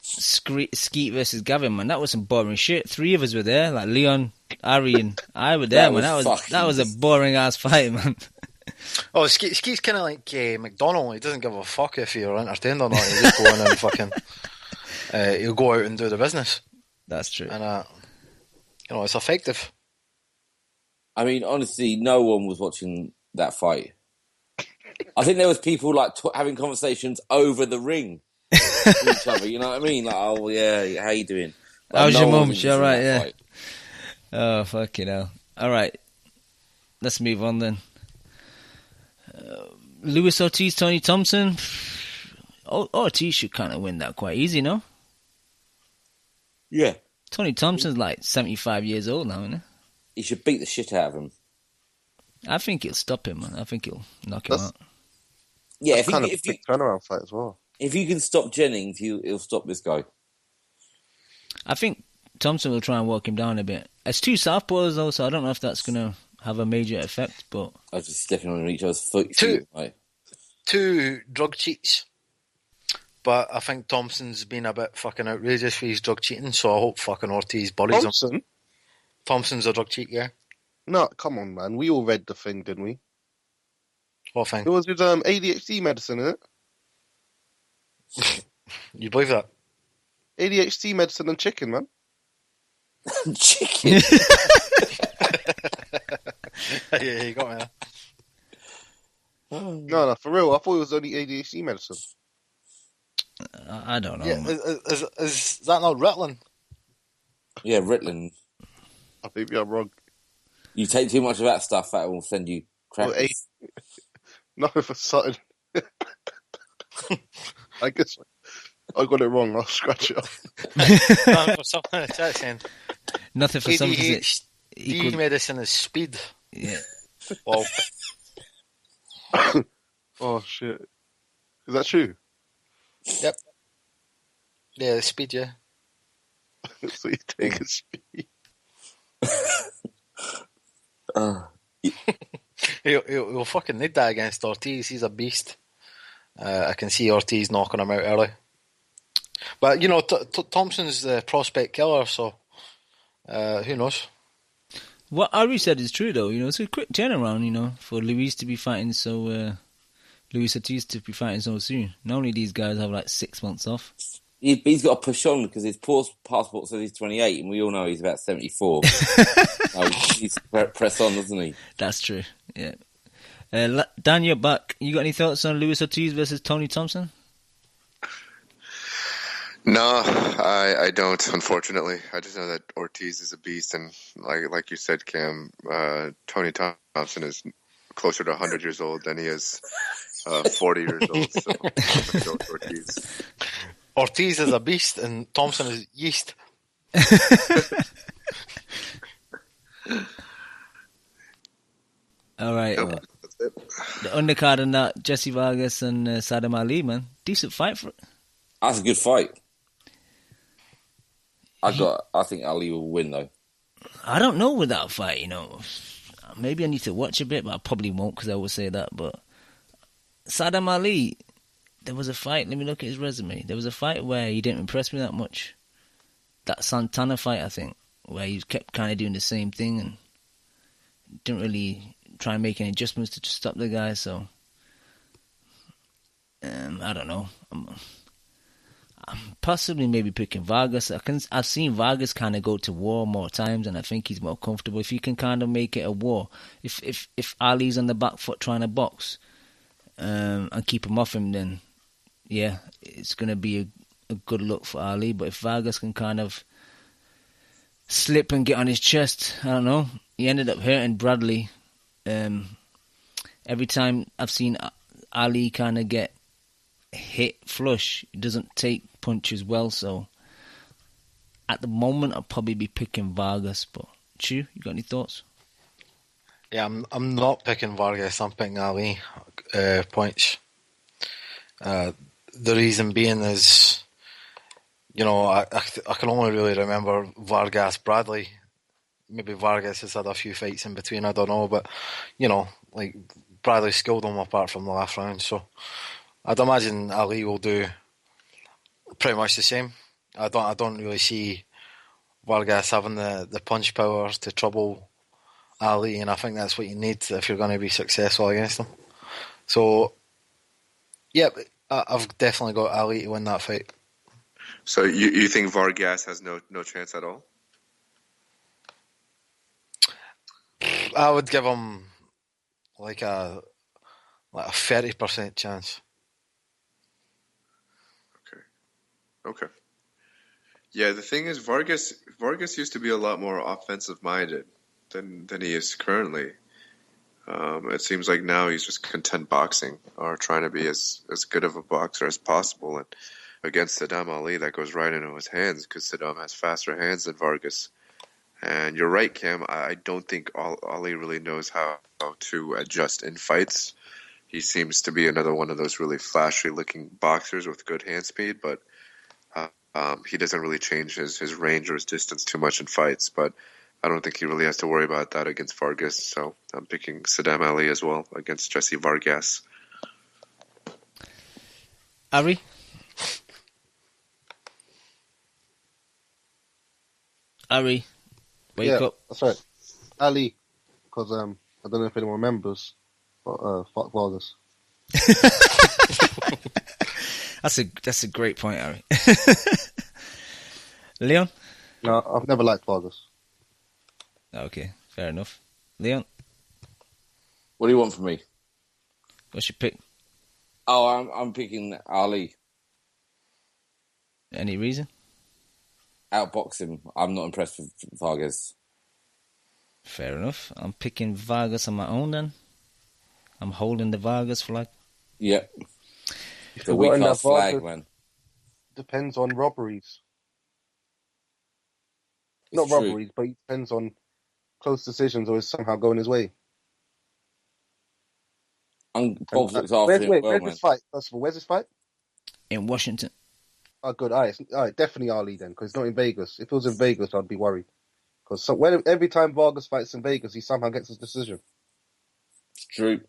[SPEAKER 1] Skeet versus Gavin, man, that was some boring shit. 3 of us were there, like Leon, Ari, and I were there, man. That was a boring ass fight, man.
[SPEAKER 11] Oh, Skeet's kind of like McDonald. He doesn't give a fuck if you're entertained or not. He just go in and fucking he'll go out and do the business.
[SPEAKER 1] That's true.
[SPEAKER 11] And it's effective.
[SPEAKER 3] I mean, honestly, no one was watching that fight. I think there was people like having conversations over the ring with each other. You know what I mean? Like, oh yeah, how you doing? Like,
[SPEAKER 1] how's your mum? She all right? Yeah. Fight. Oh fucking hell! All right, let's move on then. Luis Ortiz, Tony Thompson. Ortiz should kind of win that quite easy, no?
[SPEAKER 3] Yeah.
[SPEAKER 1] Tony Thompson's like 75 years old now, isn't he?
[SPEAKER 3] He should beat the shit out of him.
[SPEAKER 1] I think he'll stop him, man. I think he'll knock him out.
[SPEAKER 3] Yeah,
[SPEAKER 4] if kind of a big turnaround fight as well.
[SPEAKER 3] If you can stop Jennings, he'll stop this guy.
[SPEAKER 1] I think Thompson will try and walk him down a bit. It's 2 southpaws though, so I don't know if that's going to have a major effect. But
[SPEAKER 3] I was just stepping on each other's foot.
[SPEAKER 11] Two drug cheats. but I think Thompson's been a bit fucking outrageous for his drug cheating, so I hope fucking Ortiz buries him. Thompson's a drug cheat, yeah.
[SPEAKER 4] No, come on, man. We all read the thing, didn't we?
[SPEAKER 11] What thing?
[SPEAKER 4] It was his ADHD medicine, isn't it?
[SPEAKER 11] You believe that?
[SPEAKER 4] ADHD medicine and chicken, man.
[SPEAKER 3] Chicken?
[SPEAKER 11] Yeah, you got me there.
[SPEAKER 4] No, for real. I thought it was only ADHD medicine.
[SPEAKER 1] I don't know.
[SPEAKER 11] Yeah, is that not Ritalin?
[SPEAKER 3] Yeah, Ritalin.
[SPEAKER 4] I think you're wrong.
[SPEAKER 3] You take too much of that stuff, that will send you crap.
[SPEAKER 4] No, for something. I guess I got it wrong. I'll scratch it off.
[SPEAKER 11] Nothing for something. That's saying.
[SPEAKER 1] Nothing for something.
[SPEAKER 11] ADHD medicine is speed.
[SPEAKER 1] Yeah.
[SPEAKER 11] Well.
[SPEAKER 4] Oh shit! Is that true?
[SPEAKER 11] Yep. Yeah, speed. Yeah.
[SPEAKER 4] So you take a speed.
[SPEAKER 11] He'll fucking need that against Ortiz. He's a beast. I can see Ortiz knocking him out early. But, you know, Thompson's the prospect killer, so who knows?
[SPEAKER 1] What Ari said is true, though. You know, it's a quick turnaround, you know, for Luis to be fighting Luis Ortiz to be fighting so soon. Normally these guys have like 6 months off.
[SPEAKER 3] He's got to push on because his passport says he's 28, and we all know he's about 74. So he needs to press on, doesn't he?
[SPEAKER 1] That's true, yeah. Dan, you're back. You got any thoughts on Luis Ortiz versus Tony Thompson?
[SPEAKER 7] No, I don't, unfortunately. I just know that Ortiz is a beast, and like you said, Cam, Tony Thompson is closer to 100 years old than he is 40 years old, so I'm going with Ortiz.
[SPEAKER 11] Ortiz is a beast, and Thompson is yeast.
[SPEAKER 1] All right.
[SPEAKER 7] That's it.
[SPEAKER 1] The undercard and that, Jesse Vargas and Saddam Ali, man. Decent fight for it.
[SPEAKER 3] That's a good fight. I think Ali will win, though.
[SPEAKER 1] I don't know with that fight, you know. Maybe I need to watch a bit, but I probably won't because I will say that. But Saddam Ali, there was a fight. Let me look at his resume. There was a fight where he didn't impress me that much. That Santana fight, I think, where he kept kind of doing the same thing and didn't really try and make any adjustments to stop the guy. So I don't know. I'm possibly maybe picking Vargas. I've seen Vargas kind of go to war more times, and I think he's more comfortable. If you can kind of make it a war, if Ali's on the back foot trying to box and keep him off him, then yeah, it's going to be a good look for Ali. But if Vargas can kind of slip and get on his chest, I don't know. He ended up hurting Bradley. Every time I've seen Ali kind of get hit flush, he doesn't take punches well, so at the moment I'll probably be picking Vargas. But Chu, you got any thoughts?
[SPEAKER 11] Yeah, I'm not picking Vargas. I'm picking Ali points. The reason being is, you know, I can only really remember Vargas Bradley. Maybe Vargas has had a few fights in between, I don't know, but you know, like Bradley skilled him apart from the last round, so I'd imagine Ali will do pretty much the same. I don't really see Vargas having the punch power to trouble Ali, and I think that's what you need if you're going to be successful against him. So, yeah, I've definitely got Ali to win that fight.
[SPEAKER 7] So you think Vargas has no chance at all?
[SPEAKER 11] I would give him like a 30% chance.
[SPEAKER 7] Okay. Yeah, the thing is, Vargas used to be a lot more offensive minded than he is currently. It seems like now he's just content boxing or trying to be as good of a boxer as possible. And against Saddam Ali, that goes right into his hands because Saddam has faster hands than Vargas. And you're right, Cam. I don't think Ali really knows how to adjust in fights. He seems to be another one of those really flashy-looking boxers with good hand speed, but he doesn't really change his range or his distance too much in fights. But I don't think he really has to worry about that against Vargas. So I'm picking Saddam Ali as well against Jesse Vargas.
[SPEAKER 1] Ari? Ari, wake up. That's
[SPEAKER 4] right. Ali, because I don't know if anyone remembers, but fuck Vargas.
[SPEAKER 1] That's a great point, Ari. Leon?
[SPEAKER 4] No, I've never liked Vargas.
[SPEAKER 1] Okay, fair enough. Leon?
[SPEAKER 3] What do you want from me?
[SPEAKER 1] What's your pick?
[SPEAKER 3] Oh, I'm picking Ali.
[SPEAKER 1] Any reason?
[SPEAKER 3] Outbox him. I'm not impressed with Vargas.
[SPEAKER 1] Fair enough. I'm picking Vargas on my own then. I'm holding the Vargas flag.
[SPEAKER 3] Yep. The weak-ass flag, man.
[SPEAKER 4] Depends on robberies. Not robberies, but it depends on close decisions or is somehow going his way.
[SPEAKER 3] Bob's looks after him well,
[SPEAKER 4] where's this fight? First of all, where's this fight?
[SPEAKER 1] In Washington.
[SPEAKER 4] Oh, good. All right, definitely Ali then, because it's not in Vegas. If it was in Vegas, I'd be worried. Because every time Vargas fights in Vegas, he somehow gets his decision.
[SPEAKER 3] It's true.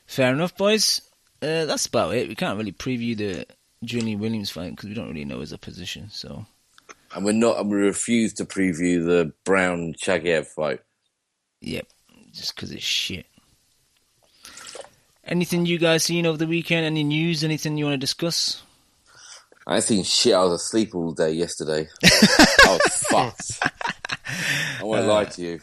[SPEAKER 1] Fair enough, boys. That's about it. We can't really preview the Julian Williams fight because we don't really know his opposition. So,
[SPEAKER 3] and we refuse to preview the Brown Chagiev fight.
[SPEAKER 1] Yep, just because it's shit. Anything you guys seen over the weekend? Any news? Anything you want to discuss?
[SPEAKER 3] I ain't seen shit. I was asleep all day yesterday. I was fucked. I won't lie to you.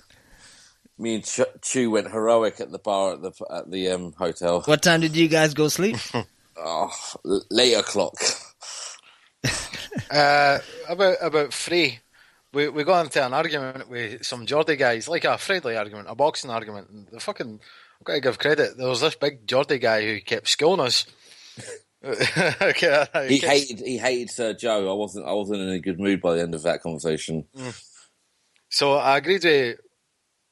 [SPEAKER 3] Me and Chu went heroic at the bar at the hotel.
[SPEAKER 1] What time did you guys go sleep?
[SPEAKER 3] Late o'clock.
[SPEAKER 11] About 3. We got into an argument with some Geordie guys, like a friendly argument, a boxing argument. And I've got to give credit. There was this big Geordie guy who kept schooling us.
[SPEAKER 3] He hated Sir Joe. I wasn't in a good mood by the end of that conversation.
[SPEAKER 11] So I agreed with.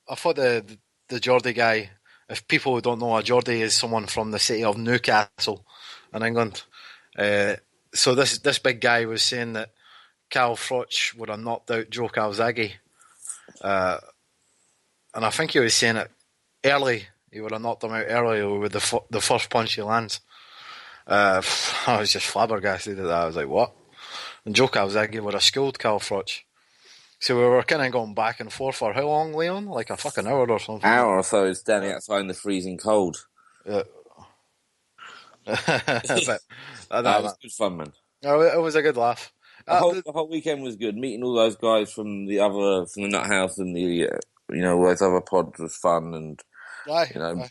[SPEAKER 11] I thought the Geordie guy. If people don't know, a Geordie is someone from the city of Newcastle in England. So this big guy was saying that Carl Froch would have knocked out Joe Calzaghe, and I think he was saying it early. He would have knocked him out early with the first punch he lands. I was just flabbergasted at that. I was like, what? And Joe Calzaghe would have schooled Carl Froch. So we were kind of going back and forth for how long, Leon? Like a fucking hour or something.
[SPEAKER 3] Hour or so, standing outside in the freezing cold.
[SPEAKER 11] Yeah.
[SPEAKER 3] That was good fun, man.
[SPEAKER 11] It was a good laugh.
[SPEAKER 3] The whole weekend was good. Meeting all those guys from the Nut House and the those other pods was fun, and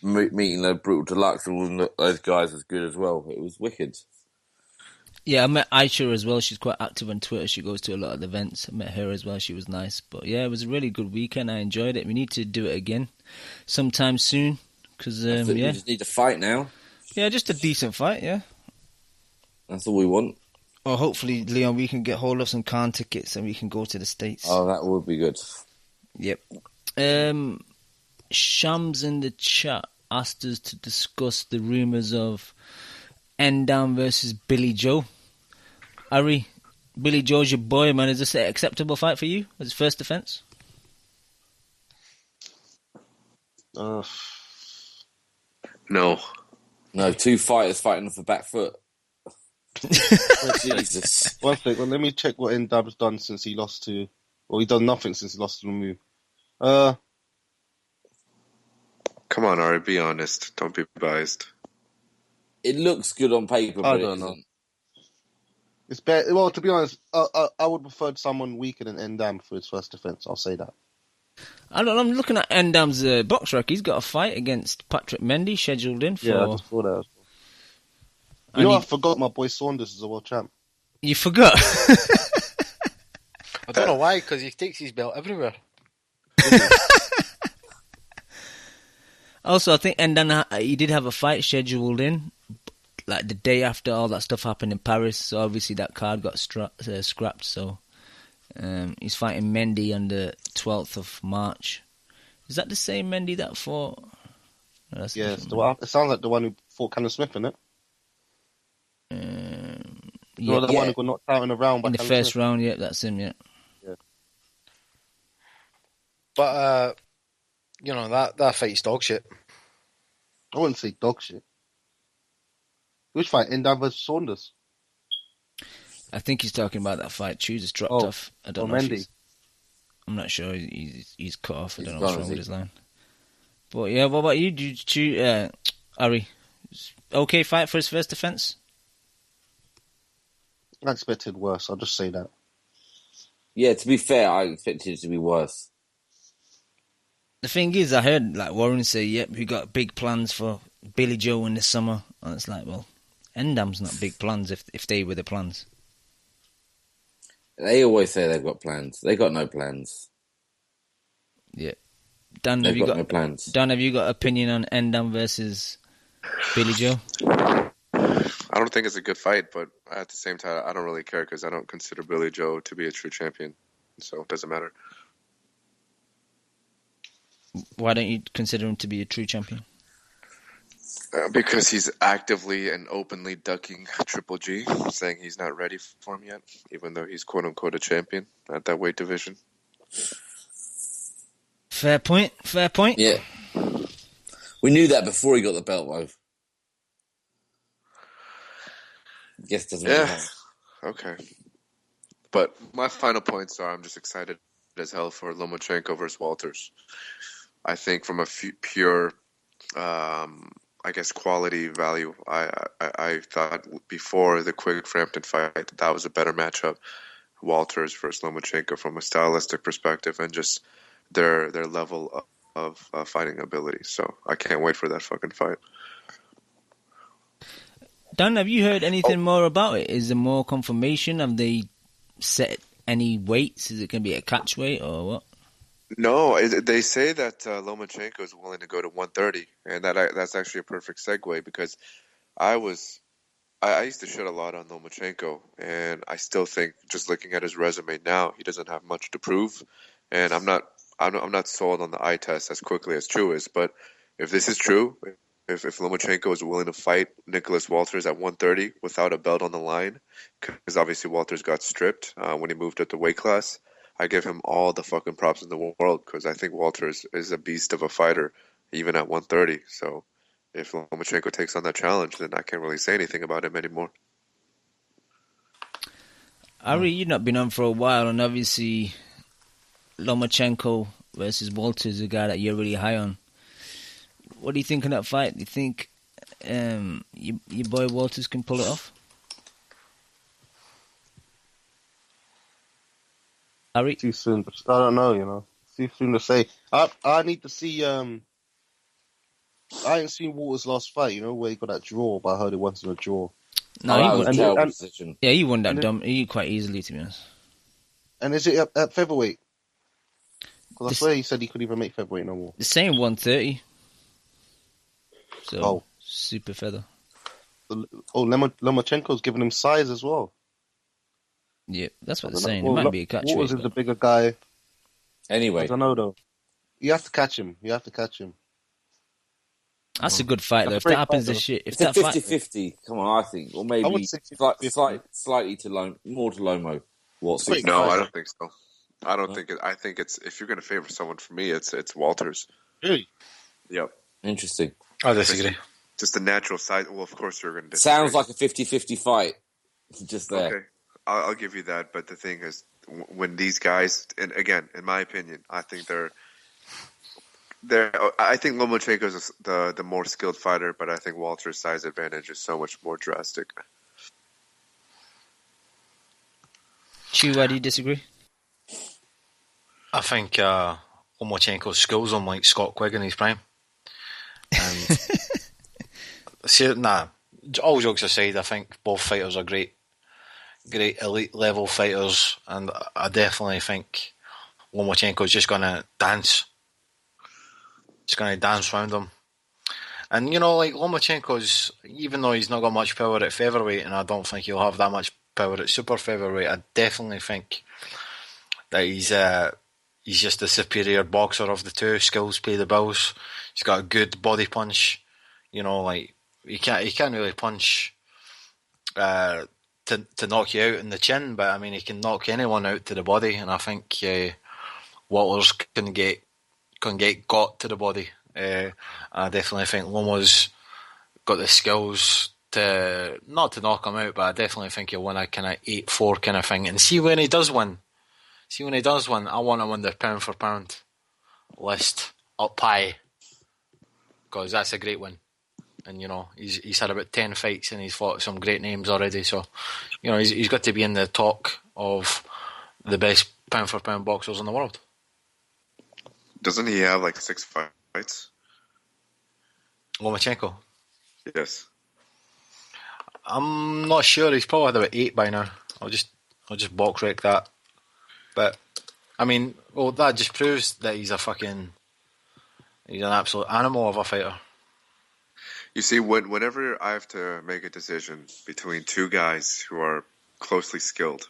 [SPEAKER 3] meeting the Brutal Deluxe and all those guys was good as well. It was wicked.
[SPEAKER 1] Yeah, I met Aisha as well. She's quite active on Twitter. She goes to a lot of the events. I met her as well. She was nice. But yeah, it was a really good weekend. I enjoyed it. We need to do it again sometime soon. Cause,
[SPEAKER 3] we just need to fight now.
[SPEAKER 1] Yeah, just a decent fight, yeah.
[SPEAKER 3] That's all we want.
[SPEAKER 1] Or hopefully, Leon, we can get hold of some Khan tickets and we can go to the States.
[SPEAKER 3] Oh, that would be good.
[SPEAKER 1] Yep. Shams in the chat asked us to discuss the rumours of Endam versus Billy Joe. Ari, Billy Joe's your boy, man. Is this an acceptable fight for you as first defence?
[SPEAKER 7] No.
[SPEAKER 3] No, 2 fighters fighting off the back foot. Jesus.
[SPEAKER 4] One second, well, let me check what Endam's done since he lost to... Well, he's done nothing since he lost to Lamu.
[SPEAKER 7] Come on, Ari, be honest. Don't be biased.
[SPEAKER 3] It looks good on paper, but I don't know.
[SPEAKER 4] It's better. Well, to be honest, I would prefer someone weaker than Endam for his first defence. I'll say that.
[SPEAKER 1] I'm looking at Endam's box record. He's got a fight against Patrick Mendy scheduled in for...
[SPEAKER 4] Yeah, I just saw that as well. I forgot my boy Saunders is a world champ.
[SPEAKER 1] You forgot?
[SPEAKER 11] I don't know why, because he takes his belt everywhere.
[SPEAKER 1] Also, I think Endam, he did have a fight scheduled in, like the day after all that stuff happened in Paris. So obviously that card got scrapped. So he's fighting Mendy on the 12th of March. Is that the same Mendy that fought? No,
[SPEAKER 4] it sounds like the one who fought Callum Smith, isn't it?
[SPEAKER 1] Yeah,
[SPEAKER 4] the one who got knocked out in the round by
[SPEAKER 1] in the
[SPEAKER 4] Callum
[SPEAKER 1] first
[SPEAKER 4] Smith.
[SPEAKER 1] round. Yeah, that's him. Yeah.
[SPEAKER 11] But that fight's dog shit.
[SPEAKER 4] I wouldn't say dog shit. Which fight? Endam versus Saunders?
[SPEAKER 1] I think he's talking about that fight. Chu just dropped off. I don't know. I'm not sure. He's cut off. I don't know what's wrong with his line. But yeah, what about you? Ari, okay fight for his first defense?
[SPEAKER 4] I expected worse. I'll just say that.
[SPEAKER 3] Yeah, to be fair, I expected it to be worse.
[SPEAKER 1] The thing is, I heard like Warren say, "Yep, we got big plans for Billy Joe in the summer," and it's like, well, Endam's not big plans if they were the plans.
[SPEAKER 3] They always say they've got plans. They got no plans.
[SPEAKER 1] Yeah. Dan,
[SPEAKER 3] have you got no plans?
[SPEAKER 1] Dan, have you got opinion on Endam versus Billy Joe?
[SPEAKER 7] I don't think it's a good fight, but at the same time, I don't really care because I don't consider Billy Joe to be a true champion, so it doesn't matter.
[SPEAKER 1] Why don't you consider him to be a true champion?
[SPEAKER 7] Because he's actively and openly ducking Triple G, saying he's not ready for him yet, even though he's quote-unquote a champion at that weight division.
[SPEAKER 1] Fair point.
[SPEAKER 3] Yeah. We knew that before he got the belt, though. Guess doesn't really matter.
[SPEAKER 7] Okay. But my final points are I'm just excited as hell for Lomachenko versus Walters. I think from a pure, I guess, quality value, I thought before the Quigg Frampton fight that was a better matchup. Walters versus Lomachenko from a stylistic perspective and just their level of fighting ability. So I can't wait for that fucking fight.
[SPEAKER 1] Dan, have you heard anything more about it? Is there more confirmation? Have they set any weights? Is it going to be a catch weight or what?
[SPEAKER 7] No, they say that Lomachenko is willing to go to 130, and that's actually a perfect segue because I used to shit a lot on Lomachenko, and I still think just looking at his resume now, he doesn't have much to prove, and I'm not sold on the eye test as quickly as True is, but if this is true, if Lomachenko is willing to fight Nicholas Walters at 130 without a belt on the line, because obviously Walters got stripped when he moved up the weight class, I give him all the fucking props in the world because I think Walters is a beast of a fighter, even at 130. So if Lomachenko takes on that challenge, then I can't really say anything about him anymore.
[SPEAKER 1] Ari, you've not been on for a while, and obviously Lomachenko versus Walters is a guy that you're really high on. What do you think of that fight? Do you think your boy Walters can pull it off? Ari?
[SPEAKER 4] Too soon. I don't know, Too soon to say. I need to see... I ain't seen Walters' last fight, where he got that draw, but I heard it wasn't a draw.
[SPEAKER 1] No, he won. Yeah, he won that quite easily, to be honest.
[SPEAKER 4] And is it at featherweight? Because I swear he said he couldn't even make featherweight no more.
[SPEAKER 1] The same 130. So, super feather.
[SPEAKER 4] Lomachenko's giving him size as well.
[SPEAKER 1] Yeah, that's what they're saying. It might be a catch.
[SPEAKER 4] Walters is the bigger guy.
[SPEAKER 3] Anyway.
[SPEAKER 4] I don't know, though. You have to catch him.
[SPEAKER 1] That's a good fight, though. If that happens, this shit.
[SPEAKER 3] It's a 50-50. Come on, I think. Or maybe slightly more to Lomo.
[SPEAKER 7] No, I don't think so. I don't think it. I think it's, if you're going to favor someone for me, it's Walters.
[SPEAKER 4] Really?
[SPEAKER 7] Yep.
[SPEAKER 3] Interesting.
[SPEAKER 11] I disagree.
[SPEAKER 7] Just the natural size. Well, of course you're going to disagree.
[SPEAKER 3] Sounds like a 50-50 fight. Just there.
[SPEAKER 7] Okay. I'll give you that, but the thing is, when these guys, and again, in my opinion, I think I think Lomachenko is the more skilled fighter, but I think Walter's size advantage is so much more drastic.
[SPEAKER 1] Chu, why do you disagree?
[SPEAKER 11] I think Lomachenko's skills on like Scott Quigg in his prime. And all jokes aside, I think both fighters are great elite level fighters, and I definitely think Lomachenko's just going to dance. Just going to dance around him. And, like Lomachenko's, even though he's not got much power at featherweight, and I don't think he'll have that much power at super featherweight, I definitely think that he's just the superior boxer of the two. Skills pay the bills. He's got a good body punch. He can't really punch to knock you out in the chin, but I mean he can knock anyone out to the body, and I think Walters can get got to the body. I definitely think Loma's got the skills not to knock him out, but I definitely think he'll win a kind of 8-4 kind of thing. And see when he does win, I want him on the pound for pound list up high, because that's a great win. And he's had about 10 fights and he's fought some great names already. So he's got to be in the talk of the best pound for pound boxers in the world.
[SPEAKER 7] Doesn't he have like 6 fights?
[SPEAKER 11] Lomachenko?
[SPEAKER 7] Yes.
[SPEAKER 11] I'm not sure. He's probably had about 8 by now. I'll just box wreck that. But I mean, that just proves that he's an absolute animal of a fighter.
[SPEAKER 7] You see, whenever I have to make a decision between two guys who are closely skilled,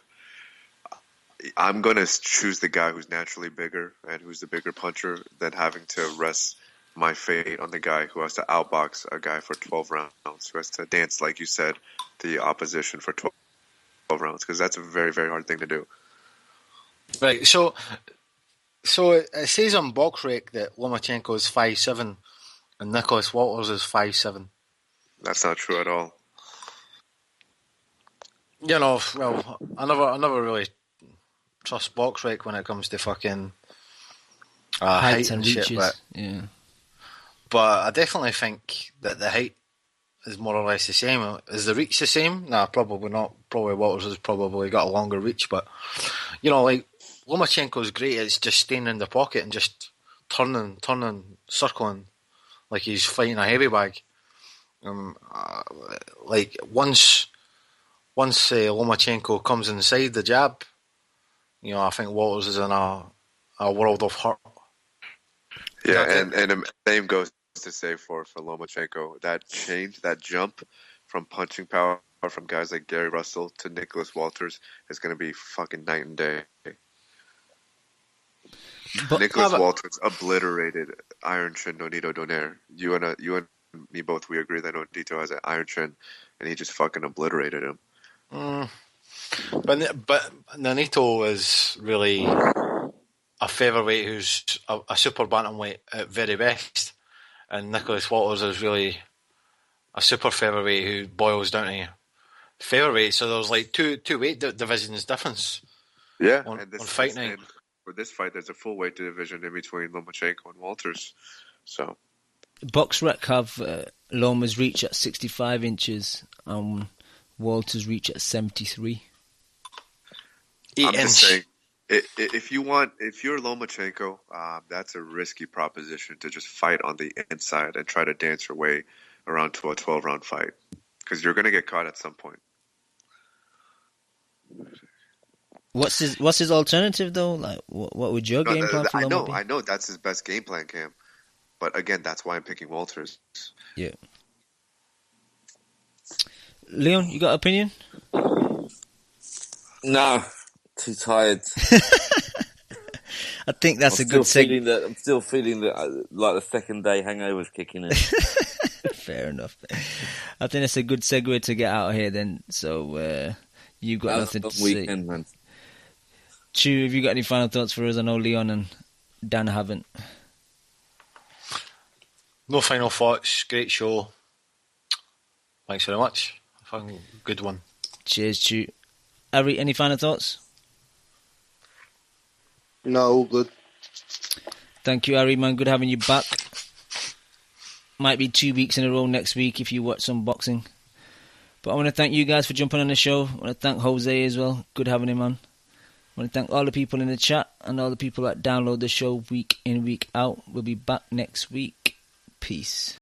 [SPEAKER 7] I'm going to choose the guy who's naturally bigger and who's the bigger puncher than having to rest my fate on the guy who has to outbox a guy for 12 rounds, who has to dance, like you said, the opposition for 12 rounds, because that's a very, very hard thing to do.
[SPEAKER 11] Right, so it says on BoxRec that Lomachenko is 5'7", and Nicholas Walters is 5'7".
[SPEAKER 7] That's not true at all.
[SPEAKER 11] Well, I never really trust BoxRec when it comes to fucking height and
[SPEAKER 1] reaches.
[SPEAKER 11] Shit, but I definitely think that the height is more or less the same. Is the reach the same? Nah, probably not. Probably Walters has probably got a longer reach, but like Lomachenko's great. It's just staying in the pocket and just turning, circling like he's fighting a heavy bag. Like once Lomachenko comes inside the jab, I think Walters is in a world of hurt.
[SPEAKER 7] Yeah, and the same goes to say for Lomachenko. That change, that jump from punching power from guys like Gary Russell to Nicholas Walters is going to be fucking night and day. But Nicholas Walters obliterated Iron Chin Nonito Donaire. You and me both, we agree that Nonito has an Iron Chin, and he just fucking obliterated him.
[SPEAKER 11] But Nonito is really a featherweight who's a super bantamweight at very best, and Nicholas Walters is really a super featherweight who boils down to featherweight. So there's like two weight divisions difference.
[SPEAKER 7] Yeah,
[SPEAKER 11] on
[SPEAKER 7] and
[SPEAKER 11] fight night.
[SPEAKER 7] And for this fight, there's a full weight division in between Lomachenko and Walters. So
[SPEAKER 1] BoxRec have Loma's reach at 65 inches and Walters' reach at 73.
[SPEAKER 7] I'm just saying, if you're Lomachenko, that's a risky proposition to just fight on the inside and try to dance your way around to a 12-round fight, because you're going to get caught at some point.
[SPEAKER 1] What's his alternative though? Like, what would your game plan for Loma be?
[SPEAKER 7] I know that's his best game plan, Cam. But again, that's why I'm picking Walters.
[SPEAKER 1] Yeah. Leon, you got an opinion?
[SPEAKER 3] No, too tired.
[SPEAKER 1] I think that's a good segue.
[SPEAKER 3] I'm still feeling that like the second day hangover's kicking in.
[SPEAKER 1] Fair enough. I think it's a good segue to get out of here then. So you've got nothing to say.
[SPEAKER 3] Man.
[SPEAKER 1] Chew, have you got any final thoughts for us? I know Leon and Dan haven't.
[SPEAKER 11] No final thoughts. Great show. Thanks very much. Fucking good one.
[SPEAKER 1] Cheers, Chew. Ari, any final thoughts?
[SPEAKER 4] No, all good.
[SPEAKER 1] Thank you, Ari, man. Good having you back. Might be 2 weeks in a row next week if you watch some boxing. But I want to thank you guys for jumping on the show. I want to thank Jose as well. Good having him on. I want to thank all the people in the chat and all the people that download the show week in, week out. We'll be back next week. Peace.